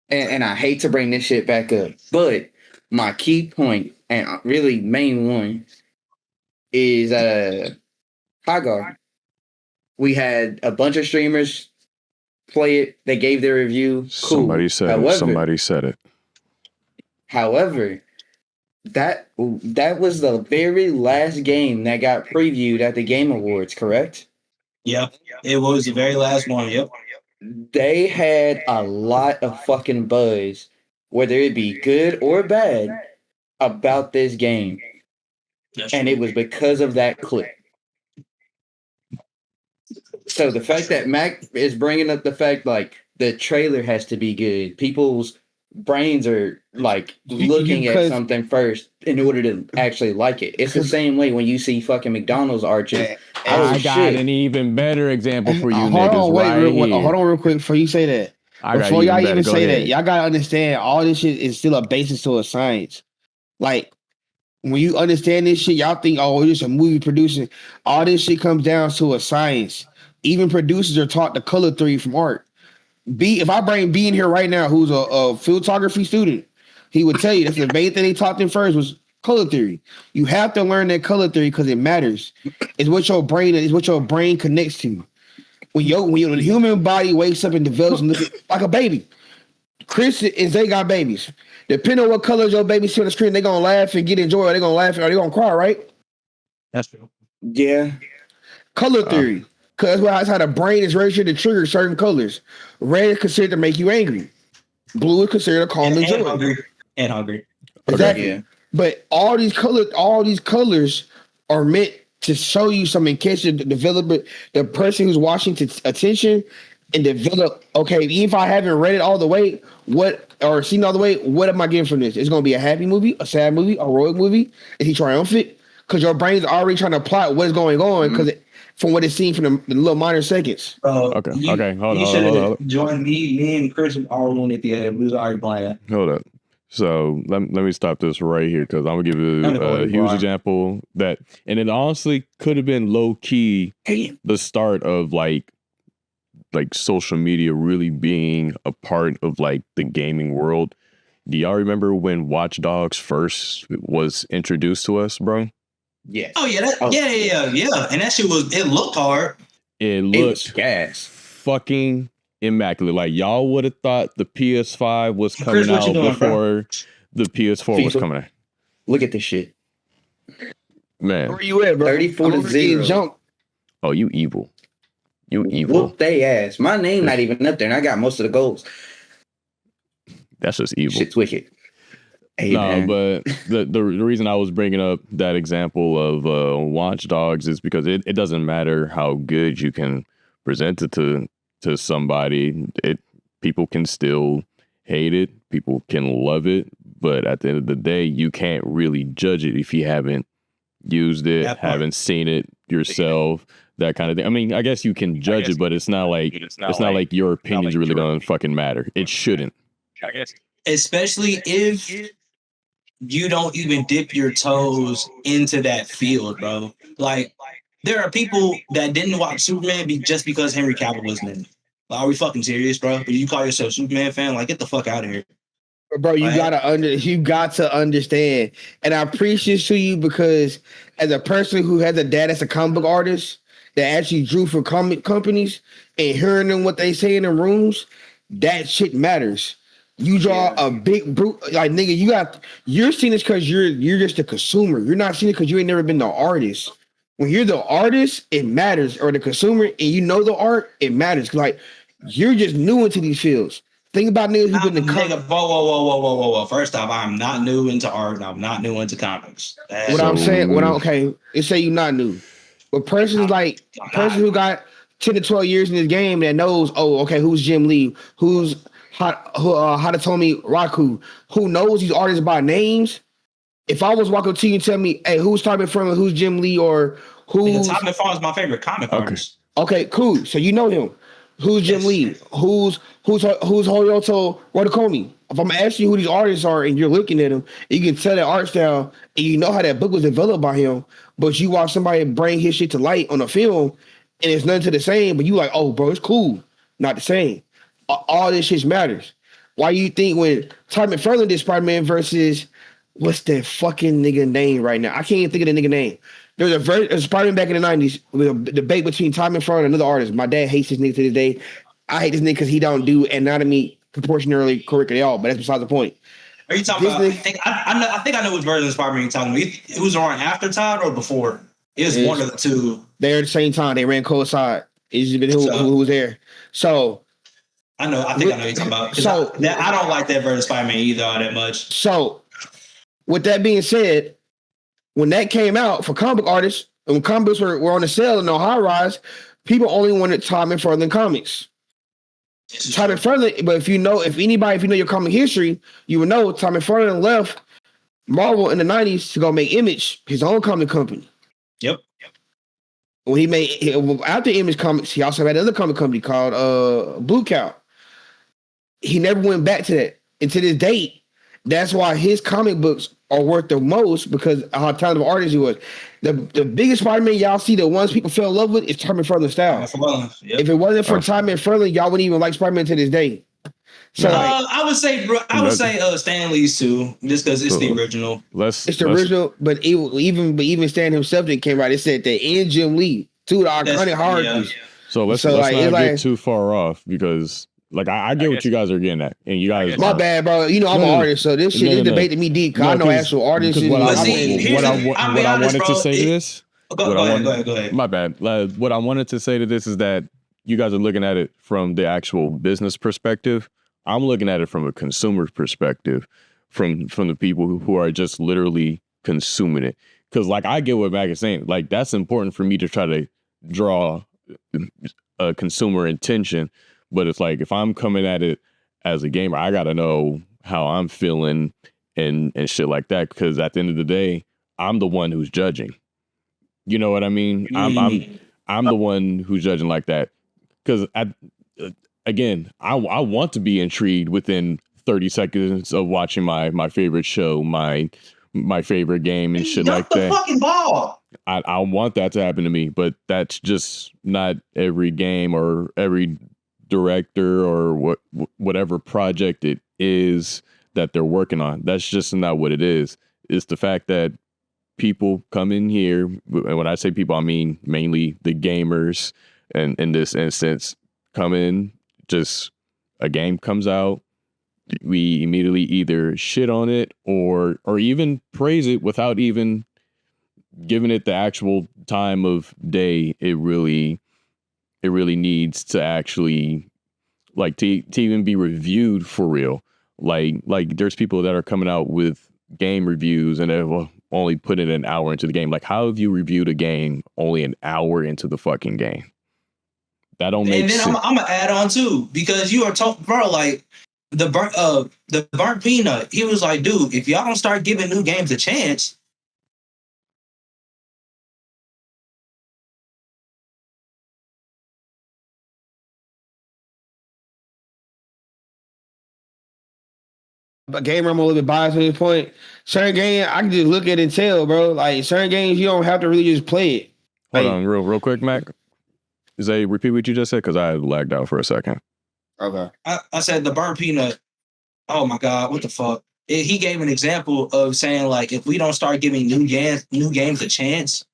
and I hate to bring this shit back up, but my key point and really main one is Hagar. We had a bunch of streamers play it. They gave their review. Cool. Somebody said it. However, that was the very last game that got previewed at the Game Awards, correct? Yep. It was the very last one. Yep. They had a lot of fucking buzz, whether it be good or bad, about this game. And it was because of that clip. So the fact that Mac is bringing up the fact, like, the trailer has to be good. People's brains are, like, looking at something first in order to actually like it. It's the same way when you see fucking McDonald's arches. I got an even better example for you niggas hold on real quick before you say that. Before y'all even say that, y'all gotta understand all this shit is still a basis to a science. Like, when you understand this shit, y'all think, oh, it's just a movie producing. All this shit comes down to a science. Even producers are taught the color theory from art. If I bring B in here right now, who's a photography student, he would tell you that's the main thing they taught them first was color theory. You have to learn that color theory because it matters. It's what your brain connects to. When the human body wakes up and develops and looks like a baby. Chris and Zay got babies. Depending on what colors your baby see on the screen, they're gonna laugh and get enjoy, or they're gonna laugh or they're gonna cry, right? That's true. Yeah. Color theory. Because that's how the brain is registered to trigger certain colors. Red is considered to make you angry. Blue is considered a calm and joy. And hungry. Exactly. Yeah. But all these colors are meant to show you something in case you develop it, the person who's watching to attention and develop, okay, even if I haven't read it all the way, or seen it all the way, what am I getting from this? It's gonna be a happy movie, a sad movie, a heroic movie. Is he triumphant? Because your brain's already trying to plot what's going on because from what it's seen from the little minor seconds. Okay, hold on. You should have joined me and Chris all on at the end. We was already playing. Hold up. So let me stop this right here because I'm gonna give you a huge example and it honestly could have been low key the start of like social media really being a part of like the gaming world. Do y'all remember when Watch Dogs first was introduced to us, bro? Yes. Oh yeah, yeah. And that shit it looked hard. It looked gas. Fucking immaculate. Like, y'all would have thought the PS5 was coming out before the PS4 was coming out. Look at this shit. Man. Where you at, bro? 34-0. Oh, you evil. You evil. Whoop they ass. My name not even up there, and I got most of the goals. That's just evil. Shit's wicked. Hey, no, man. but the reason I was bringing up that example of Watch Dogs is because it doesn't matter how good you can present it to somebody. people can still hate it, people can love it, but at the end of the day, you can't really judge it if you haven't used it, haven't seen it yourself, that kind of thing. I mean, I guess you can judge it, but it's not like your opinion's really gonna fucking matter. It shouldn't. I guess. Especially if you don't even dip your toes into that field, bro. Like, there are people that didn't watch Superman just because Henry Cavill was in it. Like, are we fucking serious, bro? But you call yourself a Superman fan? Like, get the fuck out of here. Bro, you got to understand. And I preach this to you because as a person who has a dad that's a comic book artist that actually drew for comic companies and hearing them what they say in the rooms, that shit matters. You draw a big brute, like, nigga, you're seeing this because you're just a consumer. You're not seeing it because you ain't never been the artist. When you're the artist, it matters, or the consumer, and you know the art, it matters. Like, you're just new into these fields. Think about niggas who've been in the whoa. First off, I'm not new into art and I'm not new into comics. I'm saying, let's say you're not new. But person who got 10 to 12 years in this game that knows, who's Jim Lee, who's Hatomi Raku, who knows these artists by names. If I was walking up to you and tell me, hey, who's Tommy Furman, who's Jim Lee, or who's Tommy Furman is my favorite comic artist. Okay, cool. So you know him. Who's Jim Lee? Who's Hoyoto Watakomi? If I'm asking you who these artists are and you're looking at them, you can tell that art style and you know how that book was developed by him, but you watch somebody bring his shit to light on a film and it's nothing to the same, but you like, oh, bro, it's cool. Not the same. All this shit matters. Why you think when Todd McFarlane did Spider-Man versus, what's that fucking nigga name right now? I can't even think of the nigga name. There was a Spider-Man back in the 90s with a debate between Todd McFarlane and another artist. My dad hates this nigga to this day. I hate this nigga because he don't do anatomy proportionally correct at all, but that's beside the point. Are you talking about? I think I know which version of Spider-Man you're talking about. It was on after Todd or before? It was one of the two. They're at the same time. They ran coincide. It's just been who was there. So I think I know what you're talking about. So I don't like that version of Spider-Man either all that much. So with that being said, when that came out for comic artists, and when comic books were on the sale and on high rise, people only wanted Todd McFarlane comics. Todd McFarlane, but if you know your comic history, you would know Todd McFarlane left Marvel in the 90s to go make Image, his own comic company. Yep. When he made after Image Comics, he also had another comic company called Blue Cow. He never went back to that. And to this date, that's why his comic books are worth the most because of how talented of an artist he was. The biggest Spider-Man y'all see, the ones people fell in love with, is Todd McFarlane's style. Yep. If it wasn't for Todd McFarlane, y'all wouldn't even like Spider-Man to this day. So I would say Stan Lee's too, just because it's the original. It's the original, but even Stan himself didn't came right. It said that and Jim Lee, two of the iconic hierarchies. Yeah. So let's not get too far off because. Like I get what you guys are getting at, and you guys. My bad, bro. You know I'm an artist, so this shit is debating me deep. Cause I know actual artists. What I wanted to say to this. Go ahead. My bad. What I wanted to say to this is that you guys are looking at it from the actual business perspective. I'm looking at it from a consumer perspective, from the people who are just literally consuming it. Because like I get what Mac is saying. Like that's important for me to try to draw a consumer intention. But it's like, if I'm coming at it as a gamer, I got to know how I'm feeling and shit like that. Because at the end of the day, I'm the one who's judging. You know what I mean? I'm the one who's judging like that. Because again, I want to be intrigued within 30 seconds of watching my favorite show, my favorite game and shit like that. Fucking ball. I want that to happen to me, but that's just not every game or every director or whatever project it is that they're working on. That's just not what it is. It's the fact that people come in here, and when I say people, I mean mainly the gamers, and in this instance, come in, just a game comes out, we immediately either shit on it or even praise it without even giving it the actual time of day it really needs to actually like to even be reviewed for real. Like there's people that are coming out with game reviews and they've only put in an hour into the game. Like, how have you reviewed a game only an hour into the fucking game? That don't make And then sense. I'm gonna add on too, because you are talking, bro, like the burnt peanut. He was like, dude, if y'all don't start giving new games a chance. But gamer, I'm a little bit biased at this point. Certain games, I can just look at it and tell, bro. Like certain games, you don't have to really just play it. Hold Like, on, real quick, Mac. Zay, repeat what you just said because I lagged out for a second. okay. I said the burnt peanut. Oh my God, what the fuck? He gave an example of saying like, if we don't start giving new games a chance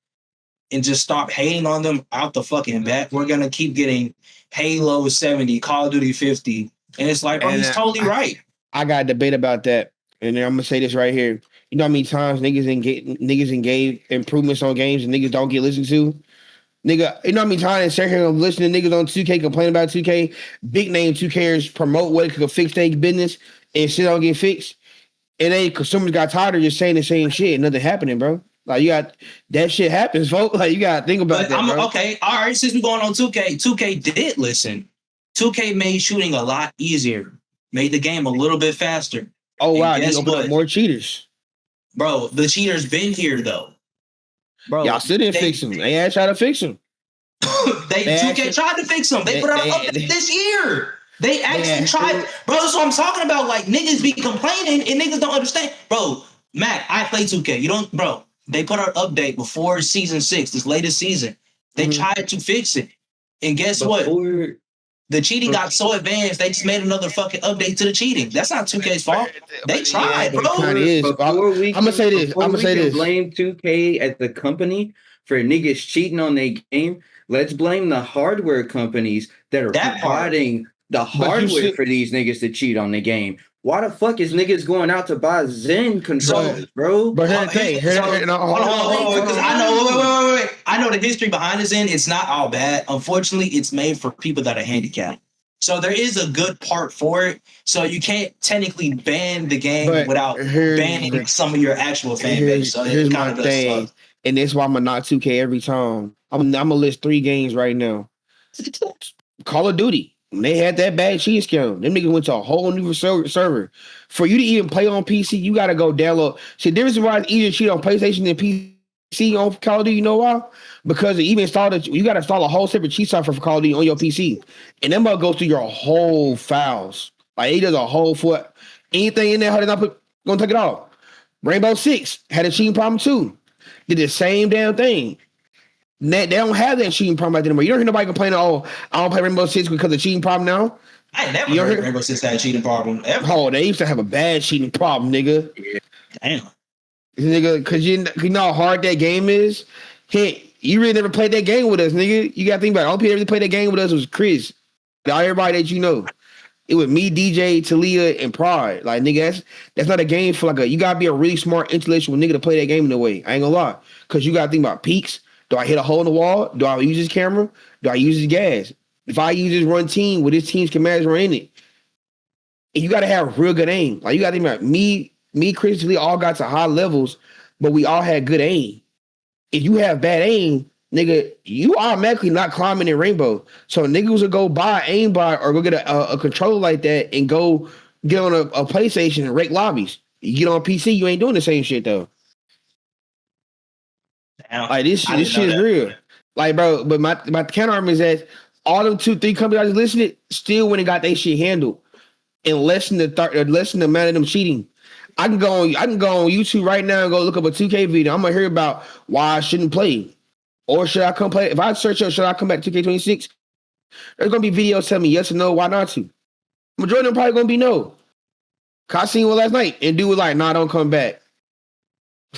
and just stop hating on them out the fucking bat, we're gonna keep getting Halo 70, Call of Duty 50, and it's like, bro, And, he's totally right. I got a debate about that, and I'm gonna say this right here. You know how many times niggas engage improvements on games and niggas don't get listened to? Nigga, you know how many times sit here and listen to niggas on 2K complain about 2K, big name 2Kers promote what it could fix their business and shit don't get fixed. And then consumers got tired of just saying the same shit and nothing happening, bro. Like you got that shit happens, folks. Like you gotta think about that, bro. Okay, all right, since we're going on 2K, 2K did listen. 2K made shooting a lot easier, made the game a little bit faster. Oh wow, And you guess open up what? more cheaters. Bro, the cheaters been here though. Bro, Y'all still didn't fix them. They asked y'all to fix them. They 2K tried to fix them. They put out an update this year. They actually tried. Bro, that's what I'm talking about. Like, niggas be complaining and niggas don't understand. Bro, Mac, I play 2K. You don't, bro. They put out an update before season 6, this latest season. They tried to fix it. And guess what? The cheating got so advanced, they just made another fucking update to the cheating. That's not 2K's fault. They tried, bro. I'm gonna say this. I'm gonna say this. Blame 2K as the company for niggas cheating on their game. Let's blame the hardware companies that are providing the hardware for these niggas to cheat on the game. Why the fuck is niggas going out to buy Zen controllers, bro? But here's the thing. I know the history behind the Zen. It's not all bad. Unfortunately, it's made for people that are handicapped. So there is a good part for it. So you can't technically ban the game without banning some of your actual fan base. So here's my thing, and that's why I'm gonna knock 2K every time. I'm gonna list 3 games right now. Call of Duty. When they had that bad cheese count, them niggas went to a whole new server. For you to even play on PC, you gotta go download. See, the difference why it's easier to cheat on PlayStation than PC on Call of Duty, you know why? Because you gotta install a whole separate cheat software for Call of Duty on your PC. And then must go through your whole files. Like it does a whole foot. Anything in there, how did I gonna take it off? Rainbow Six had a cheating problem too. Did the same damn thing. They don't have that cheating problem anymore. You don't hear nobody complaining, oh, I don't play Rainbow Six because of cheating problem now. I never heard Rainbow Six had a cheating problem ever. Oh, they used to have a bad cheating problem, nigga. Yeah. Damn. Nigga, because you know how hard that game is? Hey, you really never played that game with us, nigga. You got to think about it. All people ever played that game with us was Chris. Everybody that you know. It was me, DJ, Talia, and Pride. Like, nigga, that's not a game for you got to be a really smart, intellectual nigga to play that game in a way. I ain't gonna lie. Because you got to think about peaks. Do I hit a hole in the wall? Do I use his camera? Do I use his gas? If I use his run team with his team's schematics run in it, and you got to have real good aim. Like you got to think about me, Chris, Lee all got to high levels, but we all had good aim. If you have bad aim, nigga, you automatically not climbing in Rainbow. So niggas will go buy aimbot or go get a controller like that and go get on a PlayStation and rake lobbies. You get on PC, you ain't doing the same shit though. Like this shit is real. Like, bro, but my counter argument is that all them 2-3 companies I just listed still went and got their shit handled in less than the amount of them cheating. I can go on YouTube right now and go look up a 2K video. I'm gonna hear about why I shouldn't play. Or should I come play? If I search up should I come back to 2K26, there's gonna be videos telling me yes or no, why not to. Majority of them probably gonna be no. Cause I seen one last night and dude was like, nah, don't come back.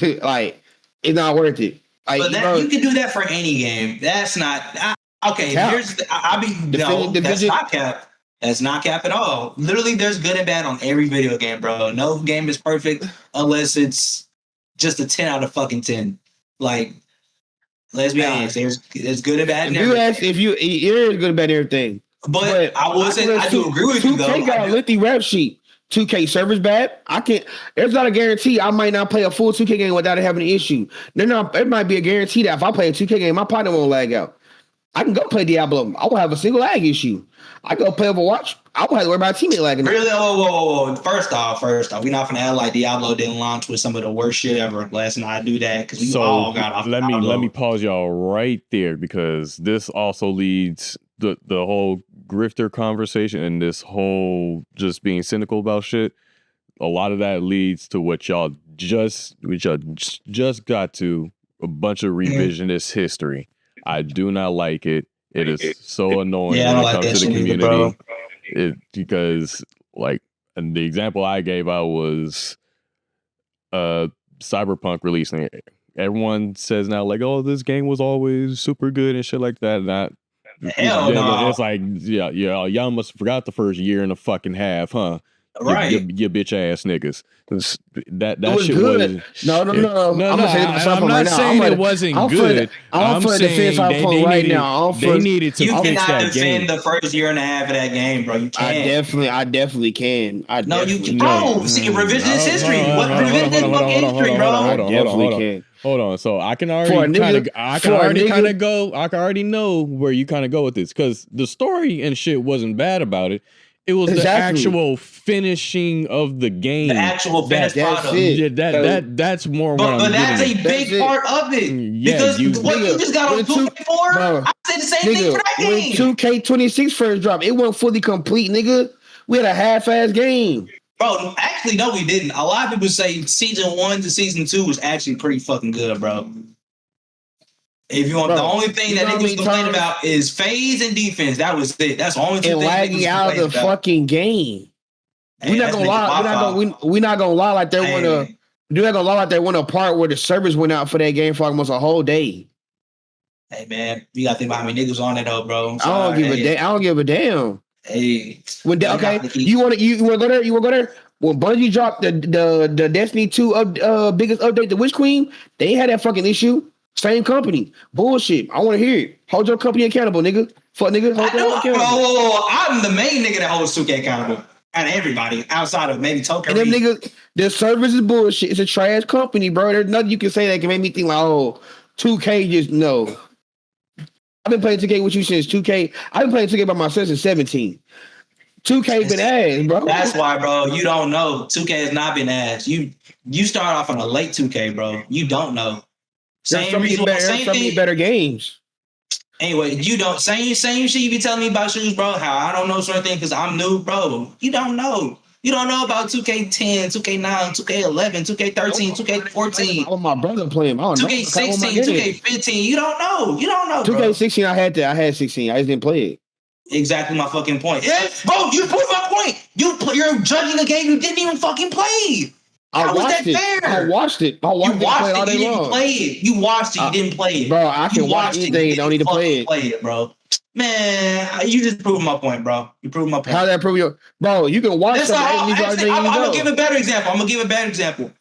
Like, it's not worth it. Like, but you can do that for any game. That's not okay. Cap. That's not cap. That's not cap at all. Literally, there's good and bad on every video game, bro. No game is perfect unless it's just a 10 out of fucking 10. Like, let's be honest. There's good and bad. If you're good and bad in everything. But I will say I do agree with you though. 2K got a lengthy rap sheet. 2K servers bad. I can't. There's not a guarantee I might not play a full 2K game without having an issue. It might be a guarantee that if I play a 2K game, my partner won't lag out. I can go play Diablo. I won't have a single lag issue. I go play Overwatch. I won't have to worry about teammate lagging. Really? Whoa. First off, we're not gonna act like Diablo didn't launch with some of the worst shit ever. Let's not do that because we all got off. Let me pause y'all right there because this also leads the whole grifter conversation and this whole just being cynical about shit. A lot of that leads to what y'all just got to, a bunch of revisionist history. I do not like it. It is so annoying when it comes to the community. Because like, and the example I gave out was Cyberpunk releasing. Everyone says now like, oh, this game was always super good and shit like that. Hell no. It's like, yeah, y'all must have forgot the first year and a fucking half, huh? Right, you bitch ass niggas. That was shit good. No. I'm not saying it wasn't good. I'm saying they needed to you fix that game. You cannot defend the first year and a half of that game, bro. You can't. I definitely can. See, revisionist history. What revisionist book history, bro? I definitely can. Hold on. So I can already know where you kind of go with this because the story and shit wasn't bad about it. It was the actual finishing of the game. The actual finished product. Yeah, that's more what I'm But that's a big part of it. Yeah, because you just got on 2K4, I said the same thing for that game. When 2K26 first dropped, it wasn't fully complete, nigga. We had a half-ass game. Bro, actually, no, we didn't. A lot of people say season 1 to season 2 was actually pretty fucking good, bro. If you want, the only thing that niggas complain about is phase and defense. That was it. That's the only thing. And lagging out of the fucking game. We're not gonna lie. We're not gonna lie like they wanna. We're not gonna lie like they want a part where the servers went out for that game for almost a whole day. Hey man, you gotta think about how many niggas on it though, bro. I don't give a damn. Hey, you wanna go there? You wanna go there? When Bungie dropped the Destiny 2 biggest update, the Witch Queen, they had that fucking issue. Same company. Bullshit. I want to hear it. Hold your company accountable, nigga. Fuck, nigga. Hold your accountable. I'm the main nigga that holds 2K accountable. And everybody outside of maybe Token. And them niggas, the service is bullshit. It's a trash company, bro. There's nothing you can say that can make me think like, oh, 2K just no. I've been playing 2K with you since 2K. I've been playing 2K by myself since 17. 2K been ass, bro. That's why, bro. You don't know. 2K has not been ass. You start off on a late 2K, bro. You don't know. Same better games. Anyway, you don't same shit you be telling me about shoes, bro. How I don't know certain things because I'm new, bro. You don't know. You don't know about 2K10, 2K9, 2K11, 2K13, 2K14. Oh, my brother playing. 2K16, 2K15. You don't know. 2K16, I had 16. I just didn't play it. Exactly my fucking point. Yeah, bro, you proved my point. You're judging a game you didn't even fucking play. I watched it. You didn't play it. You watched it. You didn't play it. Bro, I can watch anything. You don't need to play it. Play it, bro. Man, you just proved my point, bro. You proved my point. How that prove your... Bro, you can watch something. I'm going to give a better example.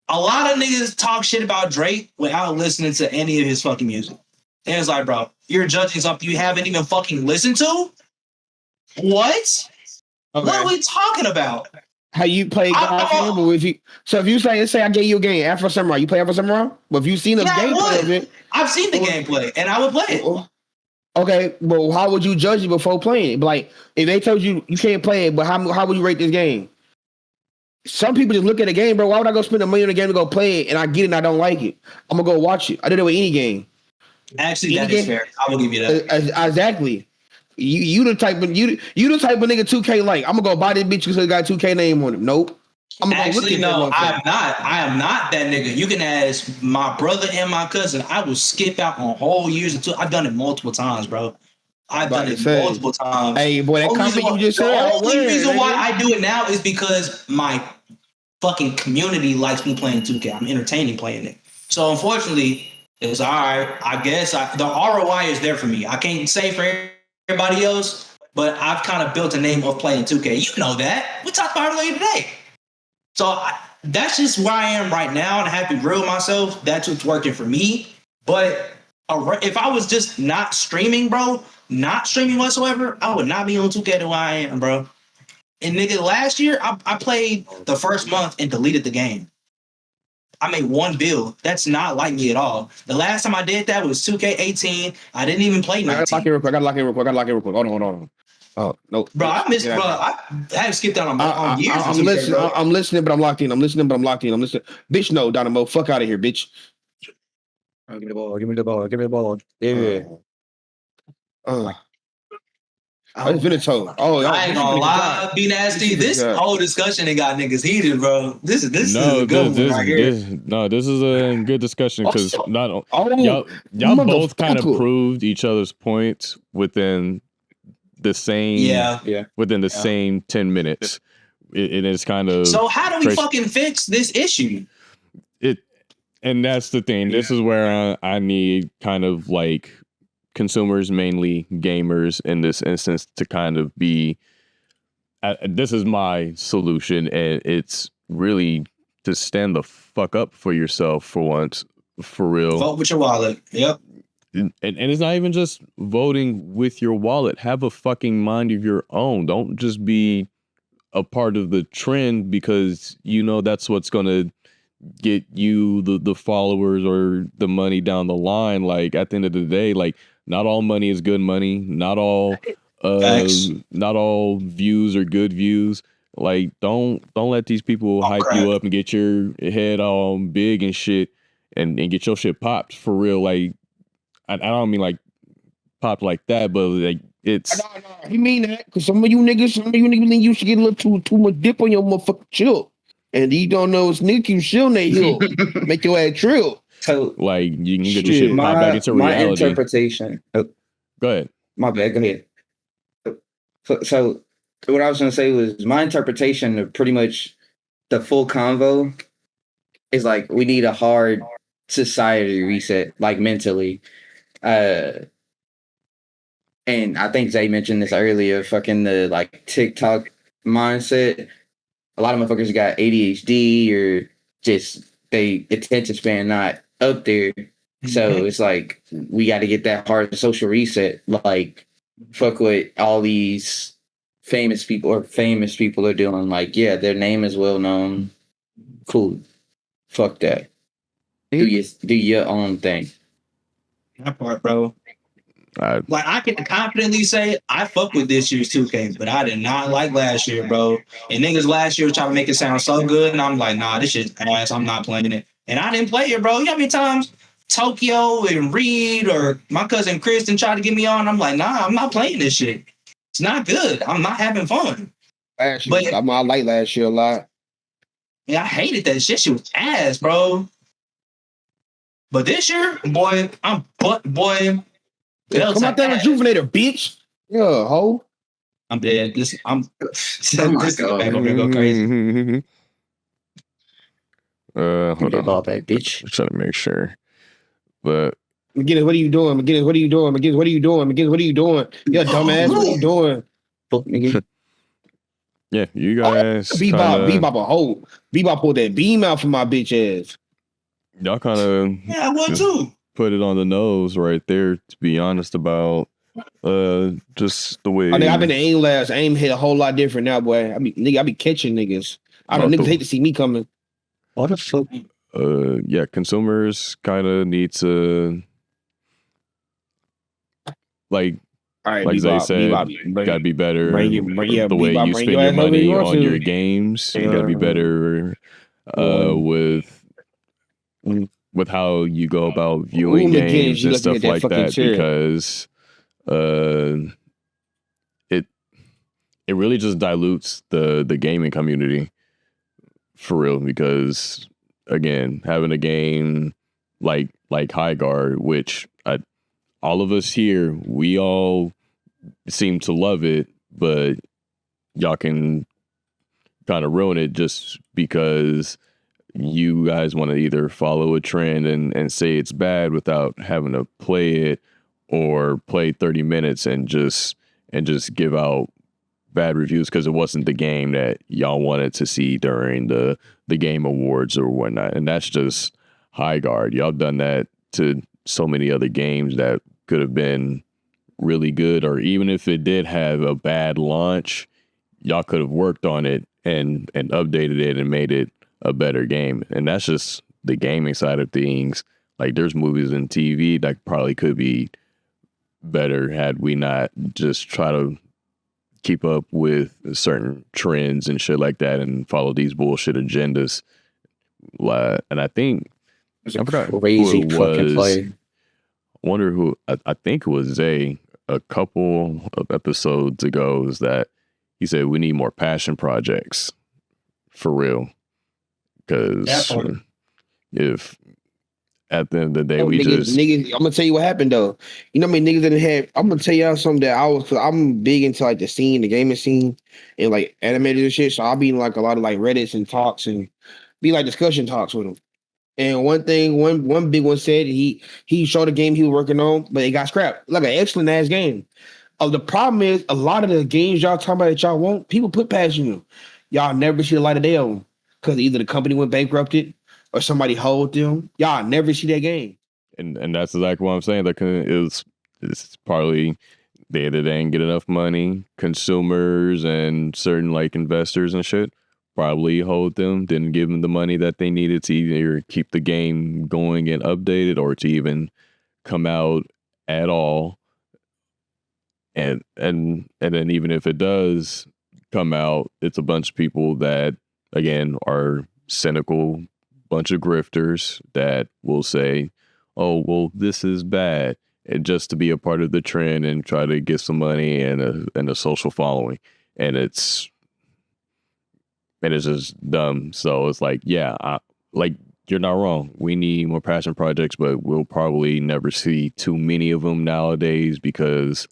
A lot of niggas talk shit about Drake without listening to any of his fucking music. And it's like, bro, you're judging something you haven't even fucking listened to? What? Okay. What are we talking about? How you play God? If you say I gave you a game, Afro Samurai, you play Afro Samurai? But if you've seen the gameplay of it, I've seen the gameplay, and I would play it. Okay, but how would you judge it before playing it? Like, if they told you you can't play it, but how would you rate this game? Some people just look at a game, bro. Why would I go spend $1 million on a game to go play it, and I get it and I don't like it? I'm gonna go watch it. I did it with any game. Actually, that is fair. I will give you that. Exactly. You the type of nigga 2K like. I'm gonna go buy this bitch because it got 2K name on it. Nope. I'm gonna look at no, I am not that nigga. You can ask my brother and my cousin. I will skip out on whole years until I've done it multiple times, bro. I've done it multiple times. Hey, boy, that comment you just said. The only reason why I do it now is because my fucking community likes me playing 2K. I'm entertaining playing it. So unfortunately, it's all right. I guess the ROI is there for me. I can't say for everybody else, but I've kind of built a name of playing 2K. You know that. We talked about it earlier today. So that's just where I am right now, and I have to be real with myself. That's what's working for me. But if I was just not streaming, bro, not streaming whatsoever, I would not be on 2K the way I am, bro. And nigga, last year, I played the first month and deleted the game. I made one build. That's not like me at all. The last time I did that was 2K18. I didn't even play I gotta 19. lock in real quick. Hold on. Oh no, Bro, I missed. Yeah. Bro, I haven't skipped out on years. I'm listening. I'm listening, but I'm locked in. I'm listening. Bitch, no, Dynamo, fuck out of here, bitch. Give me the ball. Yeah. It's Veneto. Oh, I ain't gonna lie, B-Nasty. This whole discussion ain't got niggas heated, bro. This is a good one right here. This is a good discussion because y'all both kind of motherfucker. proved each other's points within the same within the same 10 minutes. It is kind of so how do we fucking fix this issue? And that's the thing. This is where I need kind of like consumers, mainly gamers in this instance, to kind of be this is my solution, and it's really to stand the fuck up for yourself for once, for real. Vote with your wallet. Yep. And it's not even just voting with your wallet. Have a fucking mind of your own. Don't just be a part of the trend because you know that's what's gonna get you the followers or the money down the line. Like at the end of the day, like not all money is good money. Not all views are good views. Like don't let these people hype you up and get your head all big and shit and get your shit popped for real. Like I don't mean like popped like that, but like it's. No, you mean that because some of you niggas think you should get a little too much dip on your motherfucking chill, and you don't know it's Nick you chill they hill, make your ass trill. So like you can get your shit popped back into reality. My interpretation. Go ahead. My bad. Go ahead. So what I was gonna say was my interpretation of pretty much the full convo is like we need a hard society reset, like mentally. And I think Zay mentioned this earlier, fucking the like TikTok mindset. A lot of motherfuckers got ADHD or just they attention span not up there. So it's like we got to get that hard social reset. Like fuck what all these famous people are doing. Like, yeah, their name is well known. Cool. Fuck that. Do your own thing. That part, bro. Like I can confidently say I fuck with this year's 2K, but I did not like last year, bro. And niggas last year trying to make it sound so good, and I'm like, nah, this shit's ass. I'm not playing it. And I didn't play it, bro. You know how many times Tokyo and Reed or my cousin Kristen tried to get me on? I'm like, nah, I'm not playing this shit. It's not good. I'm not having fun. I like last year a lot. Yeah, I hated that shit. Shit was ass, bro. But this year, boy, Yeah, come out that rejuvenator, bitch. Yeah, ho. I'm dead. I'm back over here go crazy. Hold on. Ball back, bitch. I'm trying to make sure. But McGinnis, what are you doing? McGinnis, what are you doing? Yeah, dumbass, what are you doing? Fuck nigga. Yeah, you guys. Bebop a hoe. Bebop pulled that beam out from my bitch ass. Y'all kind of. Yeah, I would too. Put it on the nose right there, to be honest, about just the way. I've been aim last. Aim hit a whole lot different now, boy. I be catching niggas. I don't niggas hate to see me coming. What the fuck? Yeah, consumers kind of need to like they said, gotta be better. The way you spend your money on your games, you gotta be better with how you go about viewing games and stuff like that, because it really just dilutes the gaming community for real. Because again, having a game like High Guard, which all of us here, we all seem to love it, but y'all can kind of ruin it just because you guys want to either follow a trend and say it's bad without having to play it, or play 30 minutes and just give out bad reviews because it wasn't the game that y'all wanted to see during the game awards or whatnot. And that's just High Guard. Y'all done that to so many other games that could have been really good, or even if it did have a bad launch, y'all could have worked on it and updated it and made it a better game. And that's just the gaming side of things, like there's movies and TV that probably could be better had we not just try to keep up with certain trends and shit like that and follow these bullshit agendas. And I think It was I forgot who crazy it fucking was. play. I wonder who. I think it was Zay a couple of episodes ago. Is that he said we need more passion projects for real? Because Definitely. if at the end of the day Oh, we niggas, just niggas, I'm gonna tell you what happened though. You know how many niggas that had. I'm gonna tell y'all something that cause I'm big into like the scene, the gaming scene, and like animated and shit. So I'll be in like a lot of like Reddits and talks and be like discussion talks with them. And one thing, one big one said he showed a game he was working on, but it got scrapped. Like an excellent ass game. The problem is a lot of the games y'all talking about that y'all want, people put past you. Y'all never see the light of day on because either the company went bankrupted or somebody hold them. Y'all never see that game. and that's exactly what I'm saying. Like it's probably they either didn't get enough money, consumers and certain like investors and shit probably hold them, didn't give them the money that they needed to either keep the game going and updated or to even come out at all. And then even if it does come out, it's a bunch of people that again are cynical, bunch of grifters that will say, "Oh, well, this is bad," and just to be a part of the trend and try to get some money and a social following, and it's just dumb. So it's like, yeah, like you're not wrong. We need more passion projects, but we'll probably never see too many of them nowadays because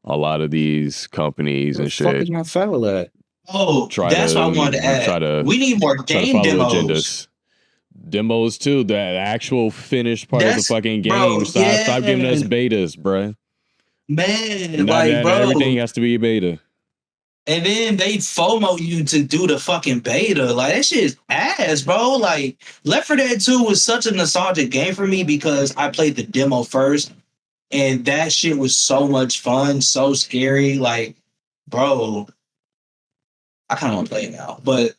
a lot of these companies and What the fuck shit is my foul at? Oh, that's what I wanted to add. We need more try to game follow demos. agendas. Demos too, the actual finished part of the That's fucking bro, game. Stop giving us yeah, betas, bruh. man, Not like that everything bro. has to be a beta. And then they FOMO you to do the fucking beta. Like that shit is ass, bro. Like Left 4 Dead 2 was such a nostalgic game for me because I played the demo first, and that shit was so much fun, so scary. Like, bro, I kind of want to play it now, but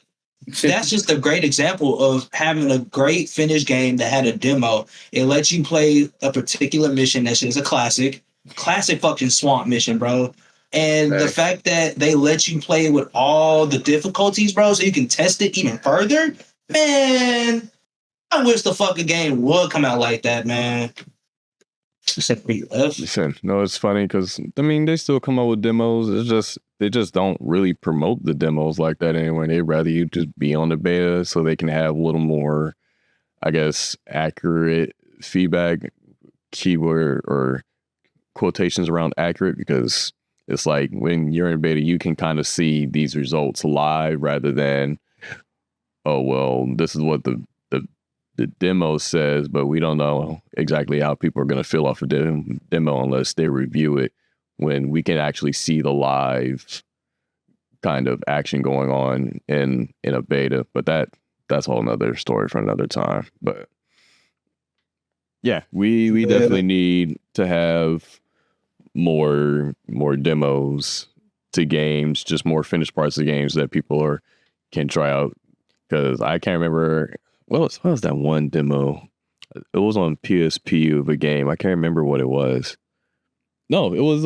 that's just a great example of having a great finished game that had a demo. It lets you play a particular mission that shit is a classic fucking swamp mission, bro. And the fact that they let you play with all the difficulties, bro, so you can test it even further, man. I wish the fucking game would come out like that, man. Except for you left. Listen, no, it's funny because I mean they still come out with demos. It's just they just don't really promote the demos like that anyway. They'd rather you just be on the beta so they can have a little more, I guess, accurate feedback, keyword or quotations around accurate, because it's like when you're in beta, you can kind of see these results live rather than, oh, well, this is what the demo says, but we don't know exactly how people are going to feel off of the demo unless they review it, when we can actually see the live kind of action going on in a beta. But that's a whole nother story for another time. But yeah, we definitely need to have more demos to games, just more finished parts of games that people can try out. Because I can't remember what was that one demo. It was on PSP of a game. I can't remember what it was. No, it was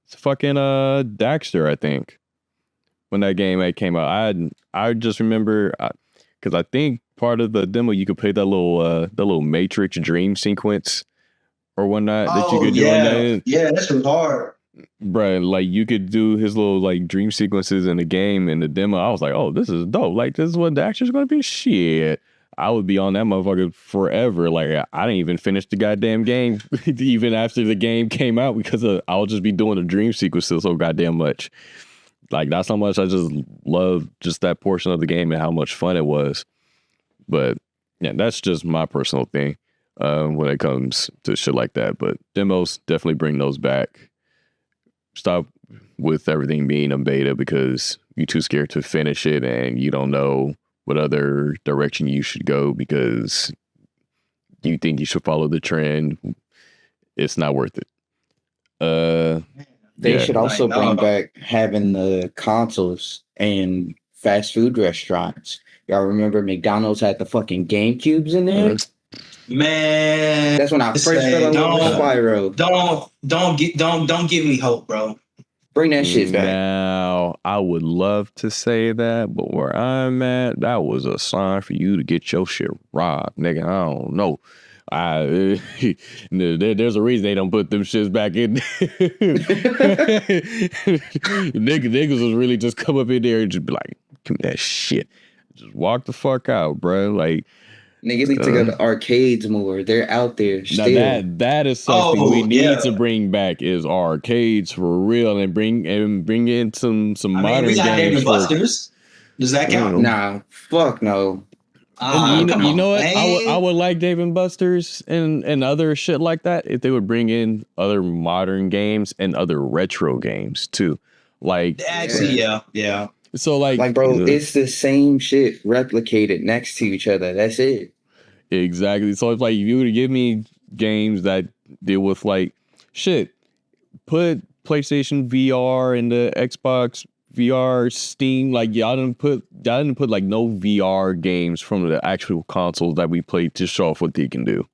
fucking Daxter, I think. When that game came out, I just remember because I think part of the demo you could play that little Matrix dream sequence or whatnot that you could do on that. Yeah, that's really hard. Bruh, like you could do his little like dream sequences in the game in the demo. I was like, oh, this is dope. Like this is what the action's gonna be. Shit. I would be on that motherfucker forever. Like I didn't even finish the goddamn game even after the game came out because I'll just be doing the dream sequences so goddamn much. Like that's how much I just love just that portion of the game and how much fun it was. But yeah, that's just my personal thing when it comes to shit like that. But demos, definitely bring those back. Stop with everything being a beta because you're too scared to finish it and you don't know what other direction you should go because you think you should follow the trend. It's not worth it. They should also bring back having the consoles and fast food restaurants. Y'all remember McDonald's had the fucking GameCubes in there? Man, That's when I first fell in love with Spyro. Don't give me hope, bro. Bring that shit back. Now, I would love to say that, but where I'm at, that was a sign for you to get your shit robbed, nigga. I don't know. There's a reason they don't put them shits back in. Niggas was really just come up in there and just be like, give me that shit. Just walk the fuck out, bro. Like, niggas need to go to arcades more. They're out there still. Now that is something we need to bring back is arcades for real, and bring in some modern we got games. Dave & Buster's. Does that count? Nah, fuck no. You know what? I would like Dave & Buster's and other shit like that if they would bring in other modern games and other retro games too. Like, actually, yeah. So like bro, it's the same shit replicated next to each other. That's it. Exactly. So it's like, if you were to give me games that deal with like shit, put PlayStation VR and the Xbox VR, Steam, like y'all didn't put like no VR games from the actual consoles that we played to show off what they can do.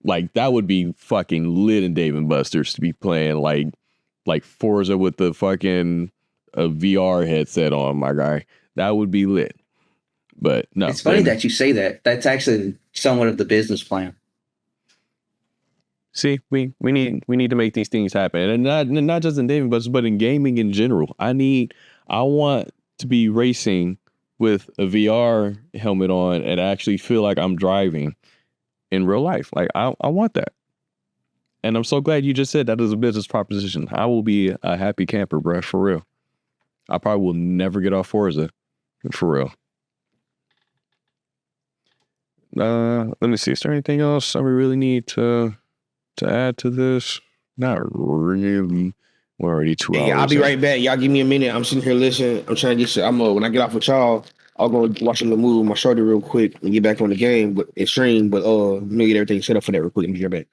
Like that would be fucking lit in Dave & Buster's to be playing like Forza with the fucking VR headset on, my guy. That would be lit. But no, it's funny that you say that. That's actually somewhat of the business plan. See, we need to make these things happen, and not just in Dave & Buster's, but in gaming in general. I want to be racing with a VR helmet on and actually feel like I'm driving in real life. Like I want that, and I'm so glad you just said that is a business proposition. I will be a happy camper, bro, for real. I probably will never get off Forza, for real. Let me see. Is there anything else that we really need to add to this? Not really. We're already 2 hours. Yeah, I'll be right back. Y'all give me a minute. I'm sitting here listening. I'm trying to get shit. When I get off with y'all, I'll go watch a little movie with my shoulder real quick and get back on the game, but it's stream. But let me get everything set up for that real quick and be right back.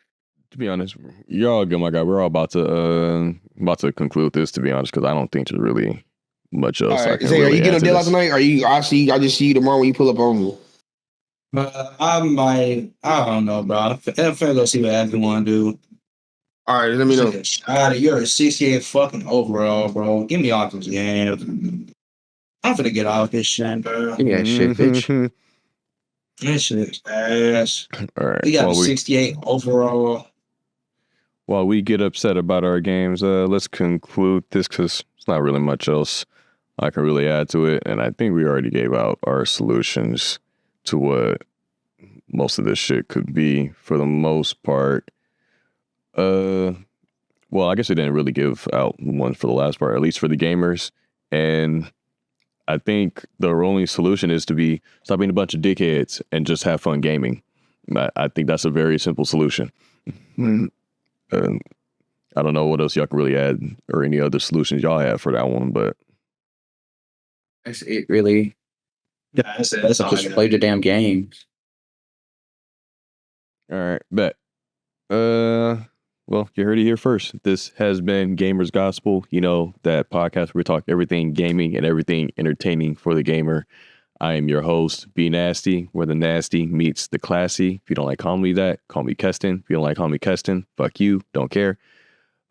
To be honest, you're all good, my guy. We're all about to conclude this, to be honest, because I don't think there's really much else. All right. Are you getting a deal out tonight? I'll just see you tomorrow when you pull up on me. I don't know, bro. I'm finna go see what Abby want to do. All right, let me know. You're a 68 fucking overall, bro. Give me off this game. I'm finna get off this shit, bro. Give me that shit, bitch. This shit's ass. All right. We got a 68 overall. While we get upset about our games, let's conclude this because there's not really much else I can really add to it. And I think we already gave out our solutions to what most of this shit could be for the most part. Well, I guess we didn't really give out one for the last part, at least for the gamers. And I think the only solution is to stop being a bunch of dickheads and just have fun gaming. I think that's a very simple solution. I don't know what else y'all can really add or any other solutions y'all have for that one, but that's it, really. Yeah, that's all. Just play the damn games. All right, bet. Well, you heard it here first. This has been Gamers Gospel. You know, that podcast where we talk everything gaming and everything entertaining for the gamer. I am your host, B-Nazty, where the nasty meets the classy. If you don't like calling me that, call me Keston. If you don't like calling me Keston, fuck you, don't care.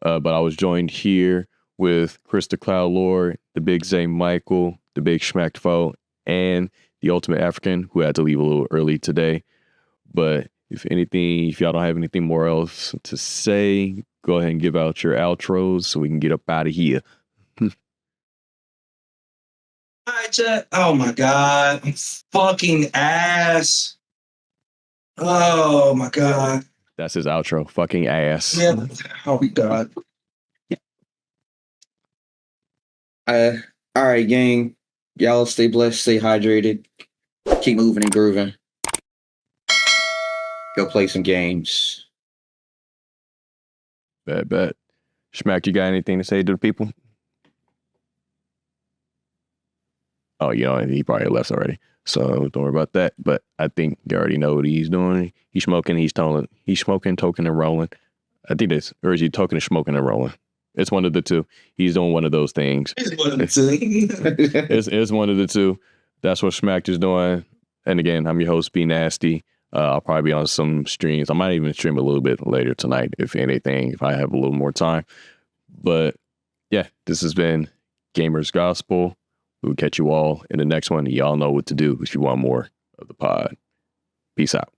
But I was joined here with Krista Cloudlorde, the Big Zay Michael, the Big Schmacked Foe, and the Ultimate African, who had to leave a little early today. But if y'all don't have anything more else to say, go ahead and give out your outros so we can get up out of here. All right, chat. Oh my God. I'm fucking ass. Oh my God. That's his outro. Fucking ass. Yeah. Oh my God. All right, gang. Y'all stay blessed, stay hydrated, keep moving and grooving. Go play some games. Bet. Schmack, you got anything to say to the people? Oh, he probably left already. So don't worry about that. But I think you already know what he's doing. He's smoking, he's toking and rolling. I think that's, or is he toking and smoking and rolling? It's one of the two. He's doing one of those things. It's one of the two. It's one of the two. That's what Smacked is doing. And again, I'm your host, B-Nazty. I'll probably be on some streams. I might even stream a little bit later tonight, if anything, if I have a little more time. But yeah, this has been Gamers Gospel. We'll catch you all in the next one. Y'all know what to do if you want more of the pod. Peace out.